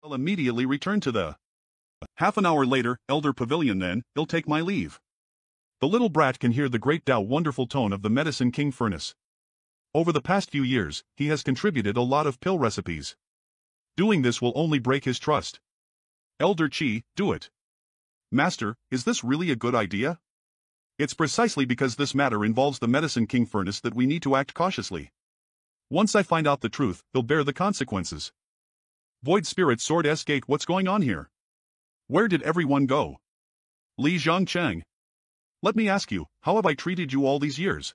I'll immediately return to the. Half an hour later, Elder Pavilion then, he'll take my leave. The little brat can hear the great wonderful tone of the Medicine King Furnace. Over the past few years, he has contributed a lot of pill recipes. Doing this will only break his trust. Elder Chi, do it. Master, is this really a good idea? It's precisely because this matter involves the Medicine King Furnace that we need to act cautiously. Once I find out the truth, he'll bear the consequences. Void Spirit Sword S-Gate, what's going on here? Where did everyone go? Li Zhongcheng. Let me ask you, how have I treated you all these years?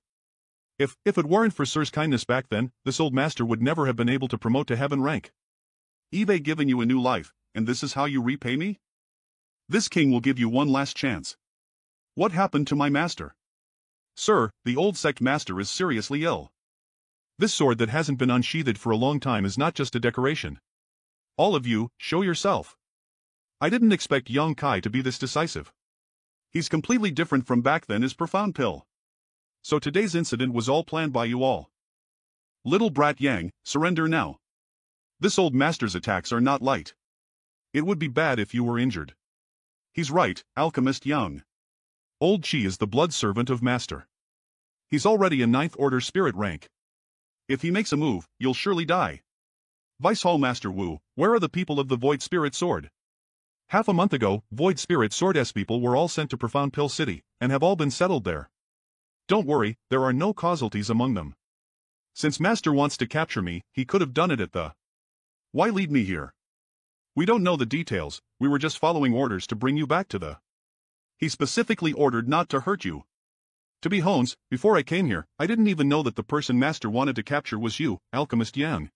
If it weren't for Sir's kindness back then, this old master would never have been able to promote to heaven rank. Eve given you a new life, and this is how you repay me? This king will give you one last chance. What happened to my master? Sir, the old sect master is seriously ill. This sword that hasn't been unsheathed for a long time is not just a decoration. All of you, show yourself. I didn't expect Yang Kai to be this decisive. He's completely different from back then as Profound Pill. So today's incident was all planned by you all. Little brat Yang, surrender now. This old master's attacks are not light. It would be bad if you were injured. He's right, Alchemist Yang. Old Chi is the blood servant of Master. He's already a 9th Order spirit rank. If he makes a move, you'll surely die. Vice Hall Master Wu, where are the people of the Void Spirit Sword? Half a month ago, Void Spirit Sword S people were all sent to Profound Pill City, and have all been settled there. Don't worry, there are no casualties among them. Since Master wants to capture me, he could have done it at the. Why lead me here? We don't know the details, we were just following orders to bring you back to the. He specifically ordered not to hurt you. To be Hones, before I came here, I didn't even know that the person Master wanted to capture was you, Alchemist Yang.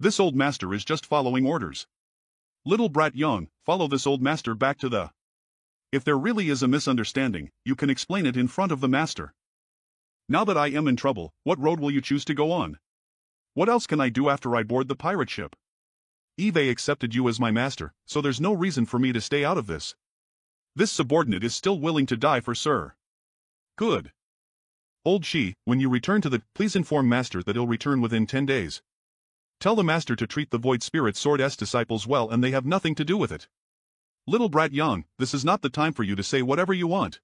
This old master is just following orders. Little brat Yang, follow this old master back to the. If there really is a misunderstanding, you can explain it in front of the master. Now that I am in trouble, what road will you choose to go on? What else can I do after I board the pirate ship? Eve accepted you as my master, so there's no reason for me to stay out of this. This subordinate is still willing to die for Sir. Good. Old Shi, when you return to the, please inform Master that he'll return within 10 days. Tell the Master to treat the Void Spirit Sword S disciples well and they have nothing to do with it. Little brat Yang, this is not the time for you to say whatever you want.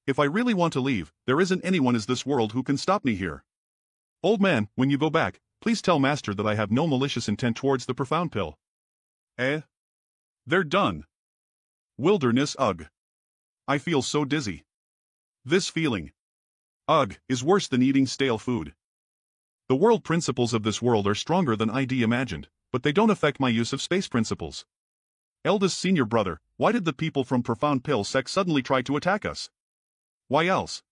If I really want to leave, there isn't anyone in this world who can stop me here. Old man, when you go back, please tell Master that I have no malicious intent towards the Profound Pill. They're done. Wilderness ugh. I feel so dizzy. This feeling. Ugh, is worse than eating stale food. The world principles of this world are stronger than ID imagined, but they don't affect my use of space principles. Eldest senior brother, why did the people from Profound Pill sect suddenly try to attack us? Why else?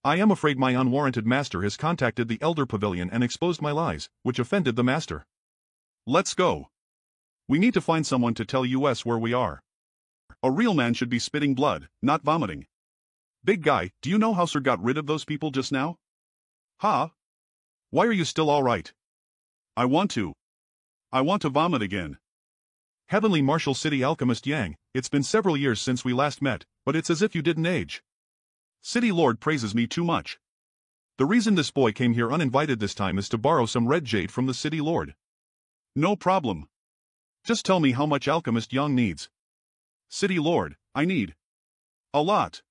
I am afraid my unwarranted master has contacted the Elder Pavilion and exposed my lies, which offended the master. Let's go. We need to find someone to tell us where we are. A real man should be spitting blood, not vomiting. Big guy, do you know how Sir got rid of those people just now? Huh? Why are you still alright? I want to vomit again. Heavenly Martial City Alchemist Yang, it's been several years since we last met, but it's as if you didn't age. City Lord praises me too much. The reason this boy came here uninvited this time is to borrow some red jade from the City Lord. No problem. Just tell me how much Alchemist Yang needs. City Lord, I need a lot.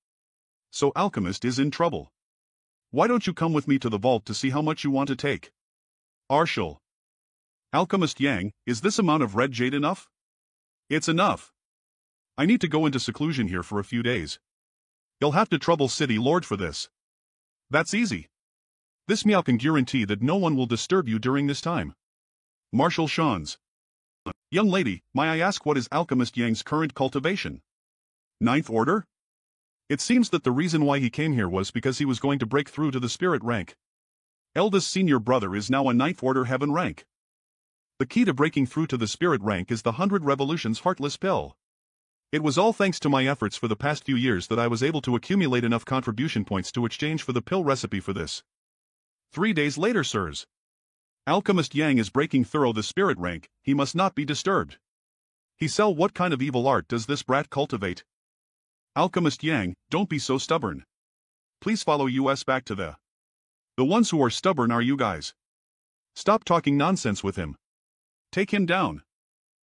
So Alchemist is in trouble. Why don't you come with me to the vault to see how much you want to take? Arshal. Alchemist Yang, is this amount of red jade enough? It's enough. I need to go into seclusion here for a few days. You'll have to trouble City Lord for this. That's easy. This meow can guarantee that no one will disturb you during this time. Marshal Shans. Young lady, may I ask what is Alchemist Yang's current cultivation? 9th Order? It seems that the reason why he came here was because he was going to break through to the spirit rank. Eldest senior brother is now a 9th Order heaven rank. The key to breaking through to the spirit rank is the 100 Revolutions Heartless Pill. It was all thanks to my efforts for the past few years that I was able to accumulate enough contribution points to exchange for the pill recipe for this. 3 days later, sirs. Alchemist Yang is breaking through the spirit rank, he must not be disturbed. He sell what kind of evil art does this brat cultivate? Alchemist Yang, don't be so stubborn. Please follow us back to the. The ones who are stubborn are you guys. Stop talking nonsense with him. Take him down.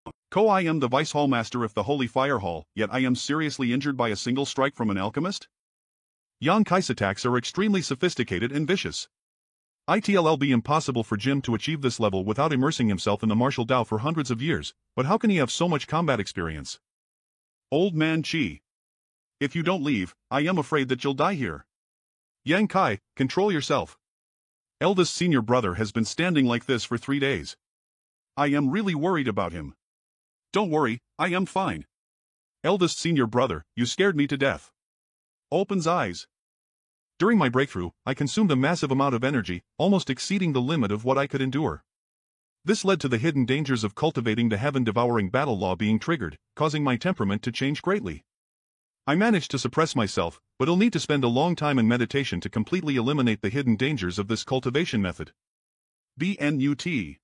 I am the Vice Hall Master of the Holy Fire Hall, yet I am seriously injured by a single strike from an alchemist? Yang Kai's attacks are extremely sophisticated and vicious. It'll be impossible for Jim to achieve this level without immersing himself in the martial Dao for hundreds of years, but how can he have so much combat experience? Old man Qi. If you don't leave, I am afraid that you'll die here. Yang Kai, control yourself. Eldest senior brother has been standing like this for 3 days. I am really worried about him. Don't worry, I am fine. Eldest senior brother, you scared me to death. Opens eyes. During my breakthrough, I consumed a massive amount of energy, almost exceeding the limit of what I could endure. This led to the hidden dangers of cultivating the heaven-devouring battle law being triggered, causing my temperament to change greatly. I managed to suppress myself, but I'll need to spend a long time in meditation to completely eliminate the hidden dangers of this cultivation method. BNUT.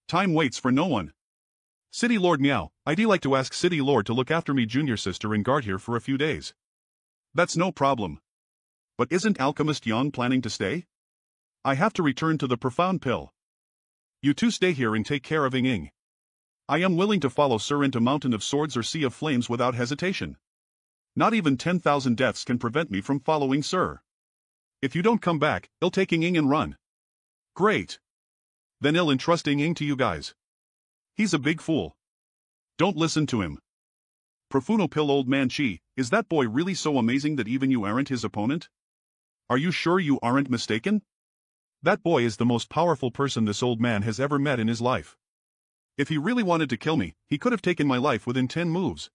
Time waits for no one. City Lord Miao, I'd like to ask City Lord to look after me junior sister and guard here for a few days. That's no problem. But isn't Alchemist Yang planning to stay? I have to return to the Profound Pill. You two stay here and take care of Ying Ying. I am willing to follow Sir into Mountain of Swords or Sea of Flames without hesitation. Not even 10,000 deaths can prevent me from following Sir. If you don't come back, I'll take Ying Ying and run. Great. Then I'll entrust Ying Ying to you guys. He's a big fool. Don't listen to him. Profuno Pill Old Man Qi, is that boy really so amazing that even you aren't his opponent? Are you sure you aren't mistaken? That boy is the most powerful person this old man has ever met in his life. If he really wanted to kill me, he could have taken my life within 10 moves.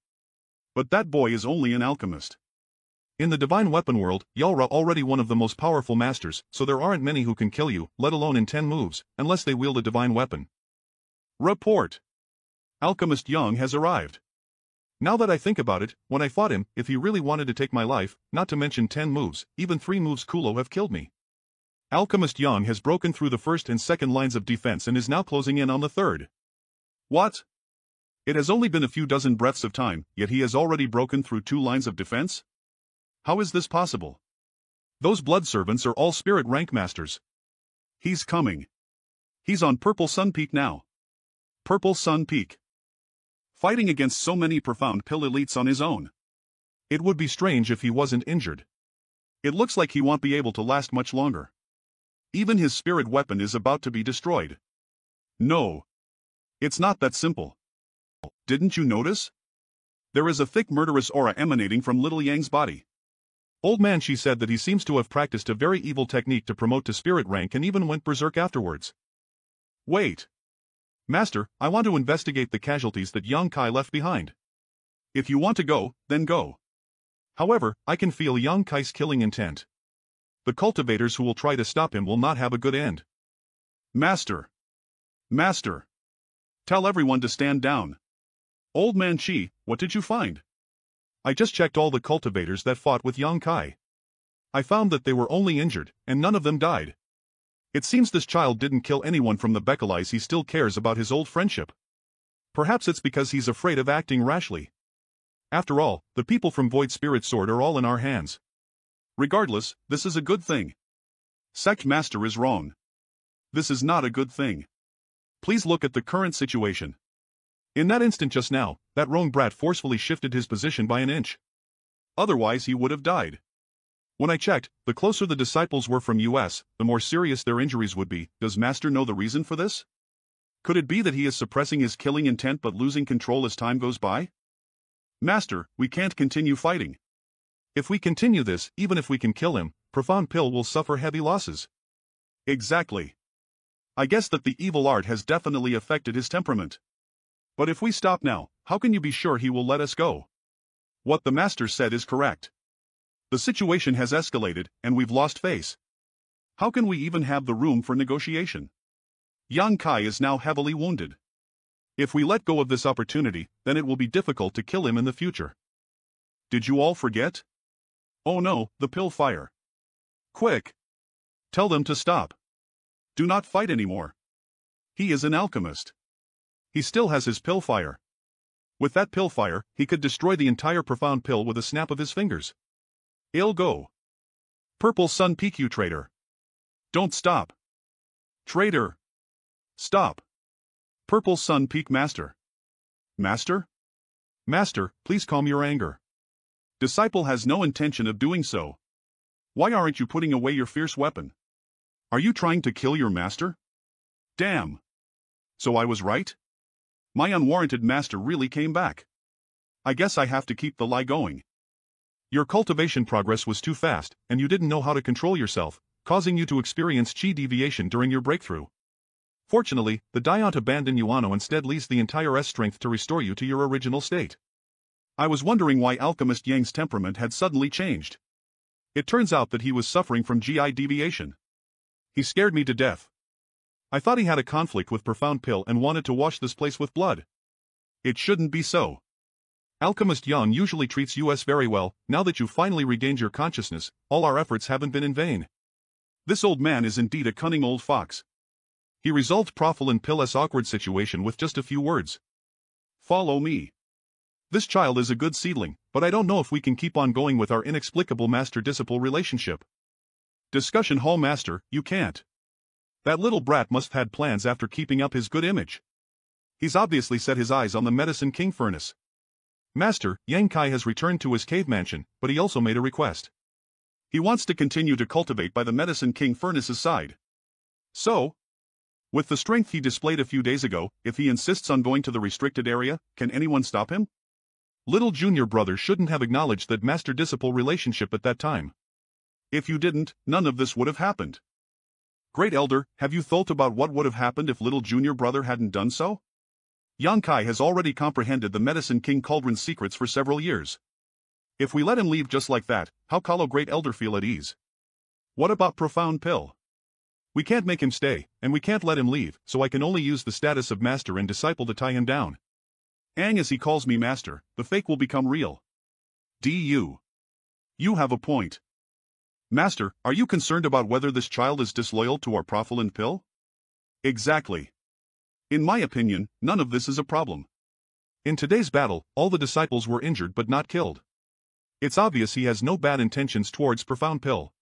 But that boy is only an alchemist. In the divine weapon world, Yalra already one of the most powerful masters, so there aren't many who can kill you, let alone in 10 moves, unless they wield a divine weapon. Report. Alchemist Yang has arrived. Now that I think about it, when I fought him, if he really wanted to take my life, not to mention 10 moves, even 3 moves Kulo have killed me. Alchemist Yang has broken through the first and second lines of defense and is now closing in on the third. What? It has only been a few dozen breaths of time, yet he has already broken through 2 lines of defense? How is this possible? Those blood servants are all spirit rank masters. He's coming. He's on Purple Sun Peak now. Purple Sun Peak. Fighting against so many Profound Pill elites on his own. It would be strange if he wasn't injured. It looks like he won't be able to last much longer. Even his spirit weapon is about to be destroyed. No. It's not that simple. Didn't you notice? There is a thick murderous aura emanating from Little Yang's body. Old Man Qi said that he seems to have practiced a very evil technique to promote to spirit rank and even went berserk afterwards. Wait. Master, I want to investigate the casualties that Yang Kai left behind. If you want to go, then go. However, I can feel Yang Kai's killing intent. The cultivators who will try to stop him will not have a good end. Master. Master. Tell everyone to stand down. Old Man Qi, what did you find? I just checked all the cultivators that fought with Yang Kai. I found that they were only injured, and none of them died. It seems this child didn't kill anyone from the Bekalites. He still cares about his old friendship. Perhaps it's because he's afraid of acting rashly. After all, the people from Void Spirit Sword are all in our hands. Regardless, this is a good thing. Sect Master is wrong. This is not a good thing. Please look at the current situation. In that instant just now, that rogue brat forcefully shifted his position by an inch. Otherwise he would have died. When I checked, the closer the disciples were from US, the more serious their injuries would be. Does Master know the reason for this? Could it be that he is suppressing his killing intent but losing control as time goes by? Master, we can't continue fighting. If we continue this, even if we can kill him, Profound Pill will suffer heavy losses. Exactly. I guess that the evil art has definitely affected his temperament. But if we stop now, how can you be sure he will let us go? What the Master said is correct. The situation has escalated, and we've lost face. How can we even have the room for negotiation? Yang Kai is now heavily wounded. If we let go of this opportunity, then it will be difficult to kill him in the future. Did you all forget? Oh no, the pill fire. Quick! Tell them to stop. Do not fight anymore. He is an alchemist. He still has his pill fire. With that pill fire, he could destroy the entire Profound Pill with a snap of his fingers. I'll go. Purple Sun Peak, you traitor. Don't stop. Traitor. Stop. Purple Sun Peak Master. Master? Master, please calm your anger. Disciple has no intention of doing so. Why aren't you putting away your fierce weapon? Are you trying to kill your master? Damn. So I was right? My unwarranted master really came back. I guess I have to keep the lie going. Your cultivation progress was too fast, and you didn't know how to control yourself, causing you to experience chi deviation during your breakthrough. Fortunately, the Diant abandoned Yuano instead leaves the entire S strength to restore you to your original state. I was wondering why Alchemist Yang's temperament had suddenly changed. It turns out that he was suffering from GI deviation. He scared me to death. I thought he had a conflict with Profound Pill and wanted to wash this place with blood. It shouldn't be so. Alchemist Yang usually treats us very well. Now that you've finally regained your consciousness, all our efforts haven't been in vain. This old man is indeed a cunning old fox. He resolved Profil and Pill's awkward situation with just a few words. Follow me. This child is a good seedling, but I don't know if we can keep on going with our inexplicable master-disciple relationship. Discussion Hall Master, you can't. That little brat must have had plans after keeping up his good image. He's obviously set his eyes on the Medicine King furnace. Master, Yang Kai has returned to his cave mansion, but he also made a request. He wants to continue to cultivate by the Medicine King furnace's side. So, with the strength he displayed a few days ago, if he insists on going to the restricted area, can anyone stop him? Little junior brother shouldn't have acknowledged that master-disciple relationship at that time. If you didn't, none of this would have happened. Great Elder, have you thought about what would have happened if little junior brother hadn't done so? Yang Kai has already comprehended the Medicine King Cauldron's secrets for several years. If we let him leave just like that, how can Great Elder feel at ease? What about Profound Pill? We can't make him stay, and we can't let him leave, so I can only use the status of master and disciple to tie him down. Ang as he calls me master, the fake will become real. You have a point. Master, are you concerned about whether this child is disloyal to our Profil and Pill? Exactly. In my opinion, none of this is a problem. In today's battle, all the disciples were injured but not killed. It's obvious he has no bad intentions towards Profound Pill.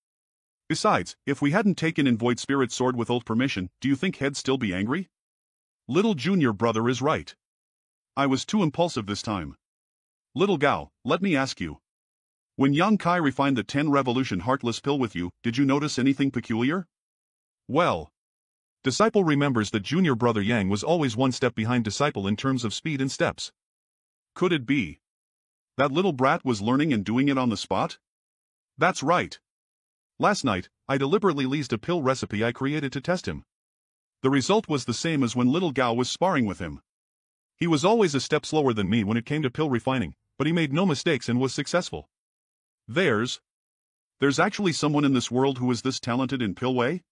Besides, if we hadn't taken in Void Spirit Sword with old permission, do you think he'd still be angry? Little junior brother is right. I was too impulsive this time. Little Gao, let me ask you. When Yang Kai refined the 10 Revolution Heartless Pill with you, did you notice anything peculiar? Well, Disciple remembers that junior brother Yang was always one step behind Disciple in terms of speed and steps. Could it be that little brat was learning and doing it on the spot? That's right. Last night, I deliberately leased a pill recipe I created to test him. The result was the same as when little Gao was sparring with him. He was always a step slower than me when it came to pill refining, but he made no mistakes and was successful. There's actually someone in this world who is this talented in pill way?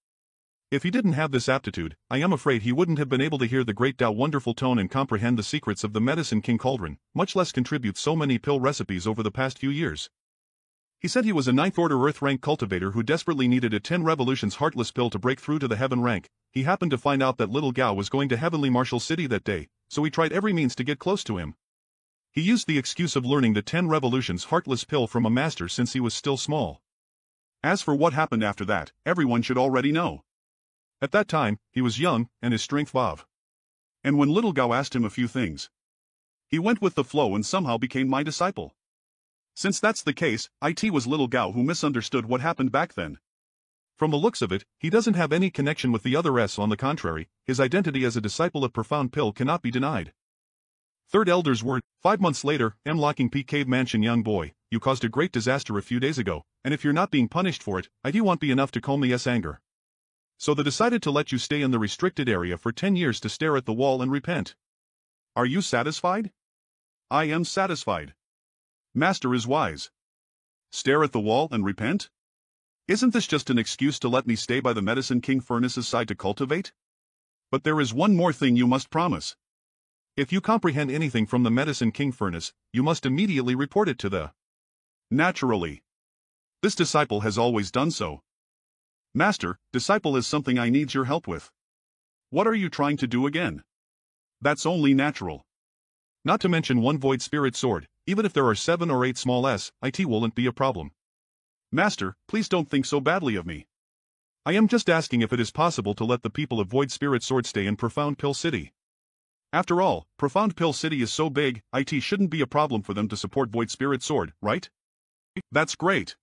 If he didn't have this aptitude, I am afraid he wouldn't have been able to hear the great Tao wonderful tone and comprehend the secrets of the Medicine King Cauldron, much less contribute so many pill recipes over the past few years. He said he was a 9th order earth rank cultivator who desperately needed a 10 revolutions heartless pill to break through to the heaven rank. He happened to find out that little Gao was going to Heavenly Marshal City that day, so he tried every means to get close to him. He used the excuse of learning the 10 revolutions heartless pill from a master since he was still small. As for what happened after that, everyone should already know. At that time, he was young, and his strength vav. And when little Gao asked him a few things, he went with the flow and somehow became my disciple. Since that's the case, it was little Gao who misunderstood what happened back then. From the looks of it, he doesn't have any connection with the other S. On the contrary, his identity as a disciple of Profound Pill cannot be denied. Third Elder's word, 5 months later, Locking P Cave Mansion. Young boy, you caused a great disaster a few days ago, and if you're not being punished for it, it won't be enough to calm the S anger. So they decided to let you stay in the restricted area for 10 years to stare at the wall and repent. Are you satisfied? I am satisfied. Master is wise. Stare at the wall and repent? Isn't this just an excuse to let me stay by the Medicine King furnace's side to cultivate? But there is one more thing you must promise. If you comprehend anything from the Medicine King furnace, you must immediately report it to the... Naturally. This disciple has always done so. Master, disciple is something I need your help with. What are you trying to do again? That's only natural. Not to mention one Void Spirit Sword, even if there are 7 or 8 small S, it won't be a problem. Master, please don't think so badly of me. I am just asking if it is possible to let the people of Void Spirit Sword stay in Profound Pill City. After all, Profound Pill City is so big, it shouldn't be a problem for them to support Void Spirit Sword, right? That's great.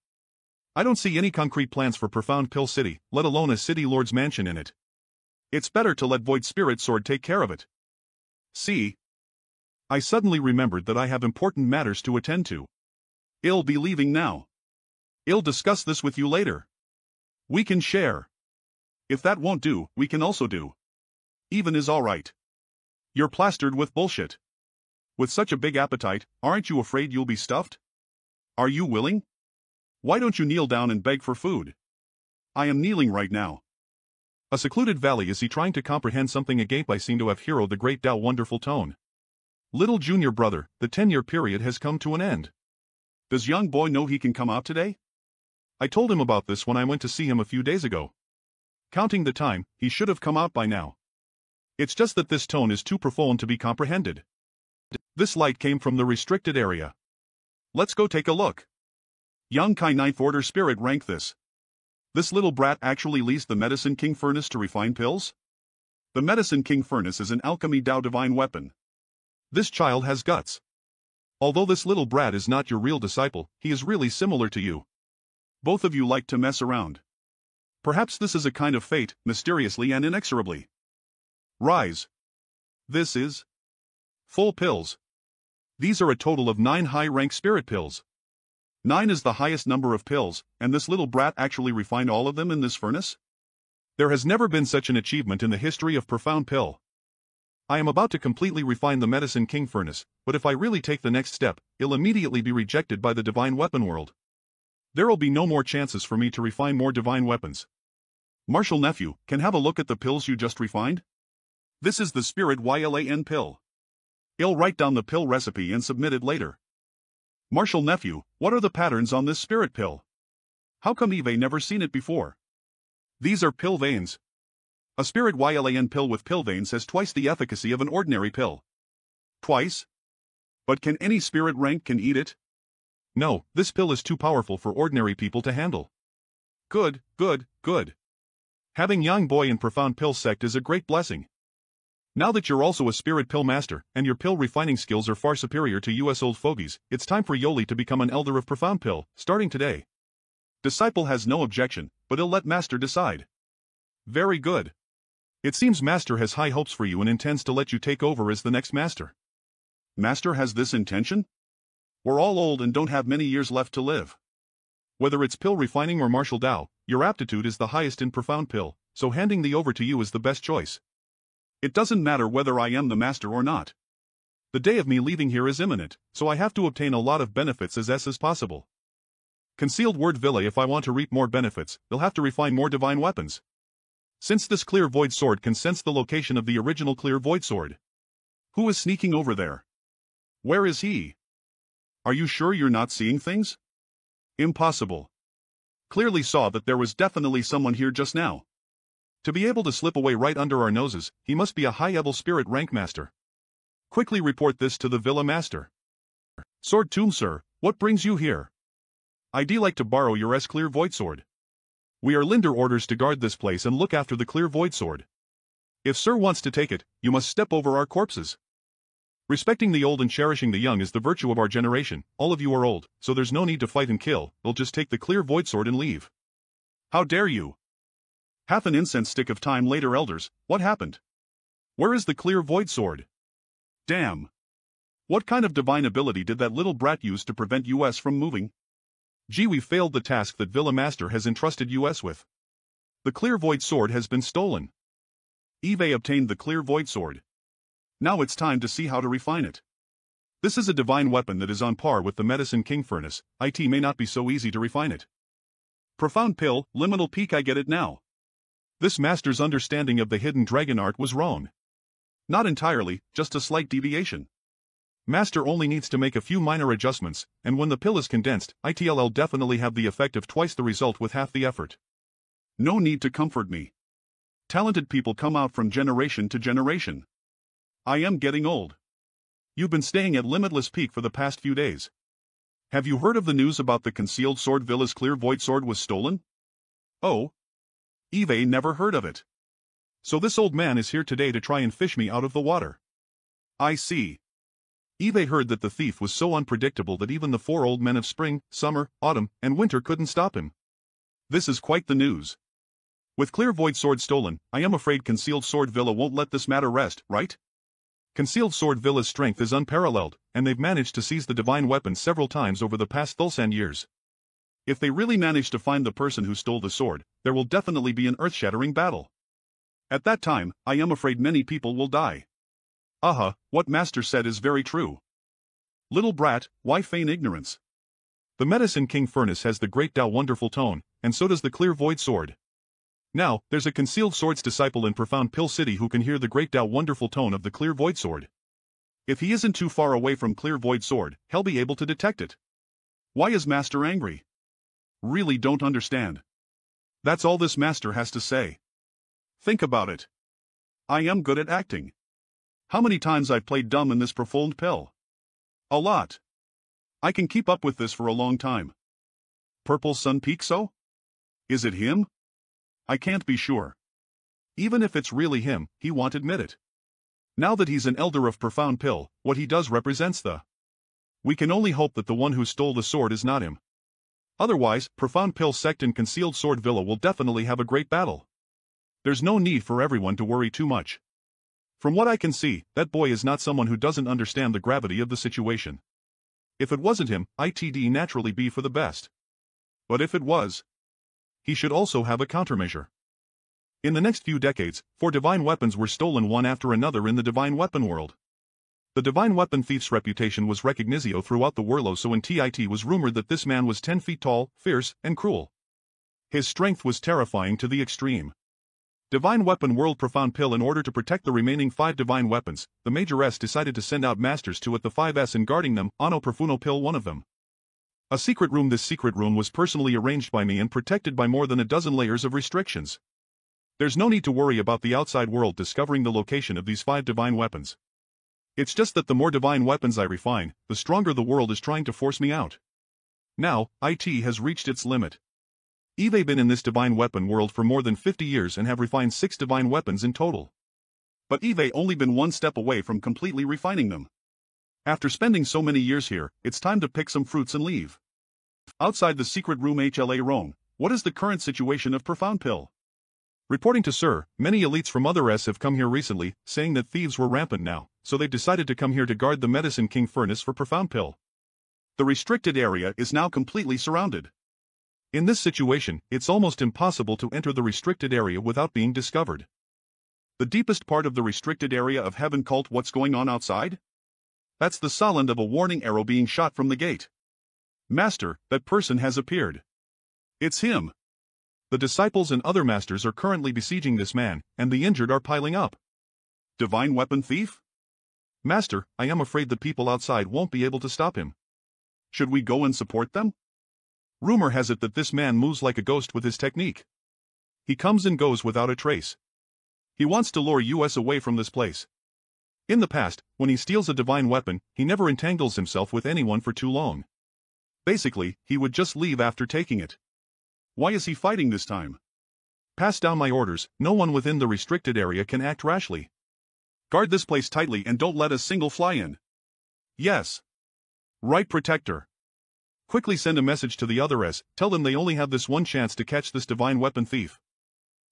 I don't see any concrete plans for Profound Pill City, let alone a City Lord's mansion in it. It's better to let Void Spirit Sword take care of it. See? I suddenly remembered that I have important matters to attend to. I'll be leaving now. I'll discuss this with you later. We can share. If that won't do, we can also do. Even is alright. You're plastered with bullshit. With such a big appetite, aren't you afraid you'll be stuffed? Are you willing? Why don't you kneel down and beg for food? I am kneeling right now. A secluded valley. Is he trying to comprehend something agape? I seem to have heroed the great Tao wonderful tone. Little junior brother, the 10-year period has come to an end. Does young boy know he can come out today? I told him about this when I went to see him a few days ago. Counting the time, he should have come out by now. It's just that this tone is too profound to be comprehended. This light came from the restricted area. Let's go take a look. Young Kai 9th Order Spirit rank this. This little brat actually leased the Medicine King Furnace to refine pills? The Medicine King Furnace is an alchemy Tao divine weapon. This child has guts. Although this little brat is not your real disciple, he is really similar to you. Both of you like to mess around. Perhaps this is a kind of fate, mysteriously and inexorably. Rise. This is full pills. These are a total of 9 high-rank spirit pills. 9 is the highest number of pills, and this little brat actually refined all of them in this furnace? There has never been such an achievement in the history of Profound Pill. I am about to completely refine the Medicine King Furnace, but if I really take the next step, it'll immediately be rejected by the divine weapon world. There'll be no more chances for me to refine more divine weapons. Marshal Nephew, can have a look at the pills you just refined? This is the Spirit YLAN pill. I'll write down the pill recipe and submit it later. Marshal Nephew, what are the patterns on this spirit pill? How come Eve never seen it before? These are pill veins. A Spirit YLAN pill with pill veins has twice the efficacy of an ordinary pill. Twice? But can any spirit rank can eat it? No, this pill is too powerful for ordinary people to handle. Good, good, good. Having young boy in Profound Pill sect is a great blessing. Now that you're also a spirit pill master, and your pill refining skills are far superior to US old fogies, it's time for Yoli to become an elder of Profound Pill, starting today. Disciple has no objection, but he'll let Master decide. Very good. It seems Master has high hopes for you and intends to let you take over as the next Master. Master has this intention? We're all old and don't have many years left to live. Whether it's pill refining or martial Tao, your aptitude is the highest in Profound Pill, so handing the over to you is the best choice. It doesn't matter whether I am the master or not. The day of me leaving here is imminent, so I have to obtain a lot of benefits as possible. Concealed word Villa. If I want to reap more benefits, they'll have to refine more divine weapons. Since this clear void sword can sense the location of the original clear void sword. Who is sneaking over there? Where is he? Are you sure you're not seeing things? Impossible. Clearly saw that there was definitely someone here just now. To be able to slip away right under our noses, he must be a high-level spirit rank master. Quickly report this to the Villa Master. Sword Tomb sir, what brings you here? I'd like to borrow your clear void sword. We are Linder orders to guard this place and look after the clear void sword. If sir wants to take it, you must step over our corpses. Respecting the old and cherishing the young is the virtue of our generation. All of you are old, so there's no need to fight and kill, we'll just take the clear void sword and leave. How dare you? Half an incense stick of time later. Elders, what happened? Where is the clear void sword? Damn. What kind of divine ability did that little brat use to prevent us from moving? Gee, we failed the task that Villa Master has entrusted us with. The clear void sword has been stolen. Eve obtained the clear void sword. Now it's time to see how to refine it. This is a divine weapon that is on par with the Medicine King Furnace. It may not be so easy to refine it. Profound Pill, liminal peak. I get it now. This master's understanding of the hidden dragon art was wrong. Not entirely, just a slight deviation. Master only needs to make a few minor adjustments, and when the pill is condensed, it'll definitely have the effect of twice the result with half the effort. No need to comfort me. Talented people come out from generation to generation. I am getting old. You've been staying at Limitless Peak for the past few days. Have you heard of the news about the concealed sword? Villa's clear void sword was stolen? Oh. Eve never heard of it. So this old man is here today to try and fish me out of the water. I see. Eve heard that the thief was so unpredictable that even the four old men of spring, summer, autumn, and winter couldn't stop him. This is quite the news. With Clear Void Sword stolen, I am afraid Concealed Sword Villa won't let this matter rest, right? Concealed Sword Villa's strength is unparalleled, and they've managed to seize the divine weapon several times over the past Thulsan years. If they really manage to find the person who stole the sword, there will definitely be an earth-shattering battle. At that time, I am afraid many people will die. Aha, what Master said is very true. Little brat, why feign ignorance? The Medicine King Furnace has the Great Tao Wonderful Tone, and so does the Clear Void Sword. Now, there's a Concealed Swords disciple in Profound Pill City who can hear the Great Tao Wonderful Tone of the Clear Void Sword. If he isn't too far away from Clear Void Sword, he'll be able to detect it. Why is Master angry? Really don't understand. That's all this Master has to say. Think about it. I am good at acting. How many times I've played dumb in this Profound Pill? A lot. I can keep up with this for a long time. Purple Sun Picasso? Is it him? I can't be sure. Even if it's really him, he won't admit it. Now that he's an elder of Profound Pill, what he does represents the... We can only hope that the one who stole the sword is not him. Otherwise, Profound Pill Sect and Concealed Sword Villa will definitely have a great battle. There's no need for everyone to worry too much. From what I can see, that boy is not someone who doesn't understand the gravity of the situation. If it wasn't him, it'd naturally be for the best. But if it was, he should also have a countermeasure. In the next few decades, 4 divine weapons were stolen one after another in the divine weapon world. The divine weapon thief's reputation was recognizio throughout the world, so in TIT was rumored that this man was 10 feet tall, fierce, and cruel. His strength was terrifying to the extreme. Divine Weapon World Profound Pill. In order to protect the remaining 5 divine weapons, the Major S decided to send out masters to at the 5S and guarding them, Anno Profuno Pill one of them. A secret room. This secret room was personally arranged by me and protected by more than a dozen layers of restrictions. There's no need to worry about the outside world discovering the location of these 5 divine weapons. It's just that the more divine weapons I refine, the stronger the world is trying to force me out. Now, IT has reached its limit. Eve been in this divine weapon world for more than 50 years and have refined 6 divine weapons in total. But Eve only been one step away from completely refining them. After spending so many years here, it's time to pick some fruits and leave. Outside the secret room HLA Rome, what is the current situation of Profound Pill? Reporting to Sir, many elites from other S have come here recently, saying that thieves were rampant now, so they've decided to come here to guard the Medicine King Furnace for Profound Pill. The restricted area is now completely surrounded. In this situation, it's almost impossible to enter the restricted area without being discovered. The deepest part of the restricted area of Heaven Cult. What's going on outside? That's the sound of a warning arrow being shot from the gate. Master, that person has appeared. It's him. The disciples and other masters are currently besieging this man, and the injured are piling up. Divine weapon thief? Master, I am afraid the people outside won't be able to stop him. Should we go and support them? Rumor has it that this man moves like a ghost with his technique. He comes and goes without a trace. He wants to lure us away from this place. In the past, when he steals a divine weapon, he never entangles himself with anyone for too long. Basically, he would just leave after taking it. Why is he fighting this time? Pass down my orders. No one within the restricted area can act rashly. Guard this place tightly and don't let a single fly in. Yes. Right, Protector. Quickly send a message to the others, tell them they only have this one chance to catch this divine weapon thief.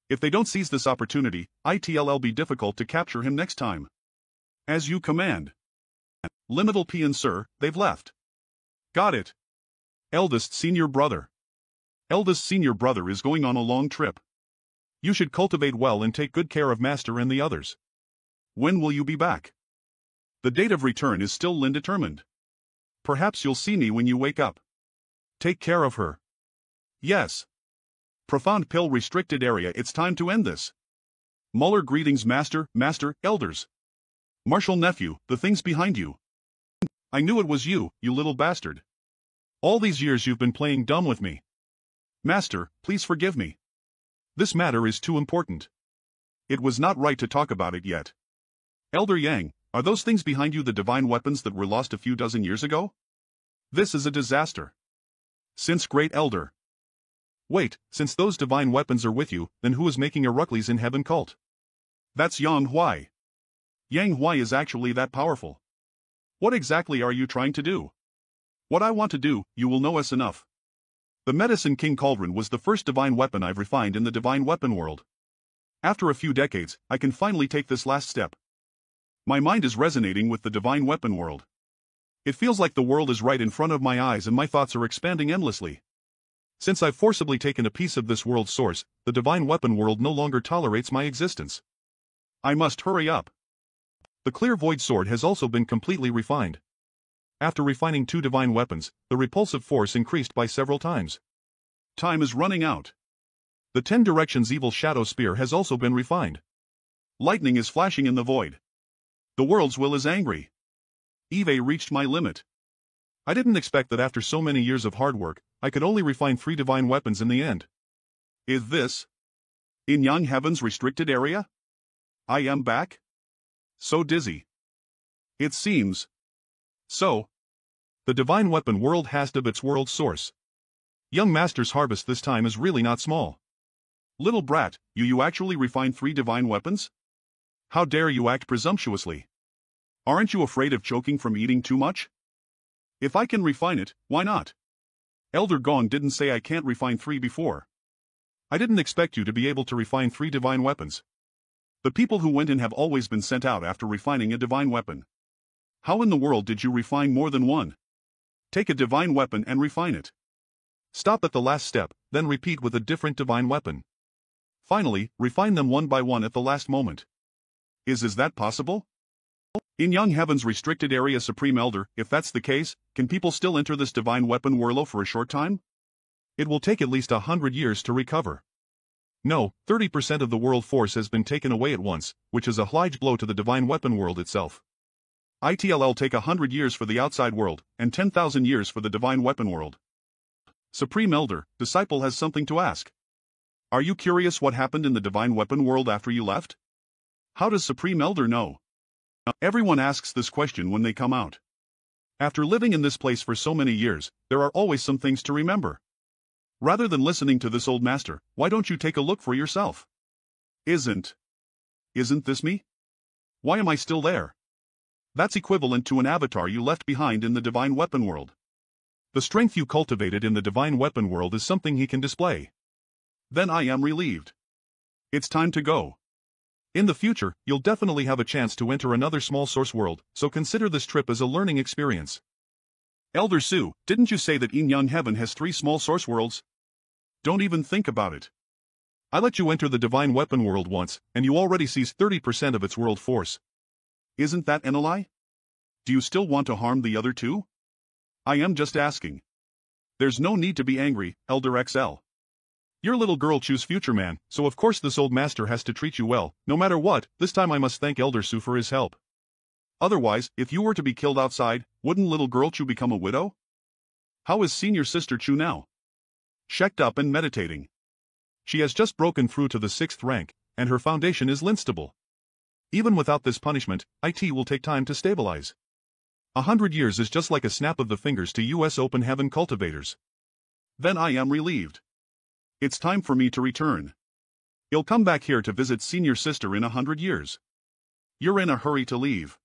If they don't seize this opportunity, it'll be difficult to capture him next time. As you command. Limital P and Sir, they've left. Got it. Eldest senior brother. Eldest senior brother is going on a long trip. You should cultivate well and take good care of Master and the others. When will you be back? The date of return is still undetermined. Perhaps you'll see me when you wake up. Take care of her. Yes. Profound Pill restricted area. It's time to end this. Muller greetings Master, elders. Marshal nephew, the thing's behind you. I knew it was you, you little bastard. All these years you've been playing dumb with me. Master, please forgive me. This matter is too important. It was not right to talk about it yet. Elder Yang, are those things behind you the divine weapons that were lost a few dozen years ago? This is a disaster. Since Great Elder. Wait, since those divine weapons are with you, then who is making a Ruckleys in Heaven Cult? That's Yang Huai. Yang Huai is actually that powerful. What exactly are you trying to do? What I want to do, you will know us enough. The Medicine King Cauldron was the first divine weapon I've refined in the divine weapon world. After a few decades, I can finally take this last step. My mind is resonating with the divine weapon world. It feels like the world is right in front of my eyes and my thoughts are expanding endlessly. Since I've forcibly taken a piece of this world's source, the divine weapon world no longer tolerates my existence. I must hurry up. The clear void sword has also been completely refined. After refining 2 divine weapons, the repulsive force increased by several times. Time is running out. The 10 Directions Evil Shadow Spear has also been refined. Lightning is flashing in the void. The world's will is angry. Eve reached my limit. I didn't expect that after so many years of hard work, I could only refine 3 divine weapons in the end. Is this Yin Yang Heaven's restricted area? I am back? So dizzy. It seems. So. The divine weapon world has to its world source. Young Master's harvest this time is really not small. Little brat, you actually refined 3 divine weapons? How dare you act presumptuously? Aren't you afraid of choking from eating too much? If I can refine it, why not? Elder Gong didn't say I can't refine 3 before. I didn't expect you to be able to refine 3 divine weapons. The people who went in have always been sent out after refining a divine weapon. How in the world did you refine more than 1? Take a divine weapon and refine it. Stop at the last step, then repeat with a different divine weapon. Finally, refine them one by one at the last moment. Is that possible? In Young Heaven's restricted area Supreme Elder, if that's the case, can people still enter this divine weapon Werlo for a short time? It will take at least 100 years to recover. No, 30% of the world force has been taken away at once, which is a huge blow to the divine weapon world itself. It'll take 100 years for the outside world, and 10,000 years for the divine weapon world. Supreme Elder, Disciple has something to ask. Are you curious what happened in the divine weapon world after you left? How does Supreme Elder know? Everyone asks this question when they come out. After living in this place for so many years, there are always some things to remember. Rather than listening to this old master, why don't you take a look for yourself? Isn't this me? Why am I still there? That's equivalent to an avatar you left behind in the divine weapon world. The strength you cultivated in the divine weapon world is something he can display. Then I am relieved. It's time to go. In the future, you'll definitely have a chance to enter another small source world, so consider this trip as a learning experience. Elder Su, didn't you say that Yin Yang Heaven has 3 small source worlds? Don't even think about it. I let you enter the divine weapon world once, and you already seized 30% of its world force. Isn't that an lie? Do you still want to harm the other 2? I am just asking. There's no need to be angry, Elder XL. Your little girl choose future man, so of course this old master has to treat you well, no matter what. This time I must thank Elder Su for his help. Otherwise, if you were to be killed outside, wouldn't little girl Chu become a widow? How is senior sister Chu now? Checked up and meditating. She has just broken through to the 6th rank, and her foundation is linstable. Even without this punishment, IT will take time to stabilize. 100 years is just like a snap of the fingers to US Open Heaven cultivators. Then I am relieved. It's time for me to return. You'll come back here to visit senior sister in 100 years. You're in a hurry to leave.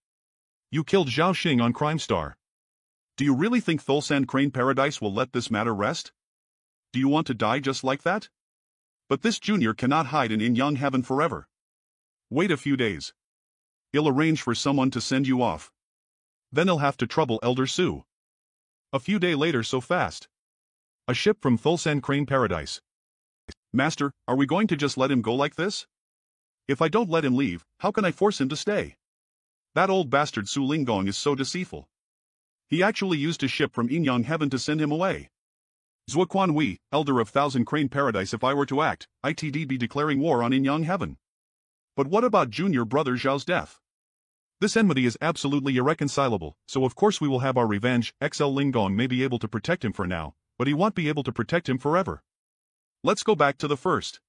You killed Zhao Xing on Crime Star. Do you really think Thulsan Crane Paradise will let this matter rest? Do you want to die just like that? But this junior cannot hide in Young Heaven forever. Wait a few days. I'll arrange for someone to send you off. Then I'll have to trouble Elder Su. A few days later so fast. A ship from Thulsan Crane Paradise. Master, are we going to just let him go like this? If I don't let him leave, how can I force him to stay? That old bastard Su Linggong is so deceitful. He actually used a ship from Yin Yang Heaven to send him away. Zuoquan Wei, Elder of Thousand Crane Paradise, if I were to act, I'd be declaring war on Yin Yang Heaven. But what about junior brother Zhao's death? This enmity is absolutely irreconcilable, so of course we will have our revenge. XL Linggong may be able to protect him for now, but he won't be able to protect him forever. Let's go back to the first.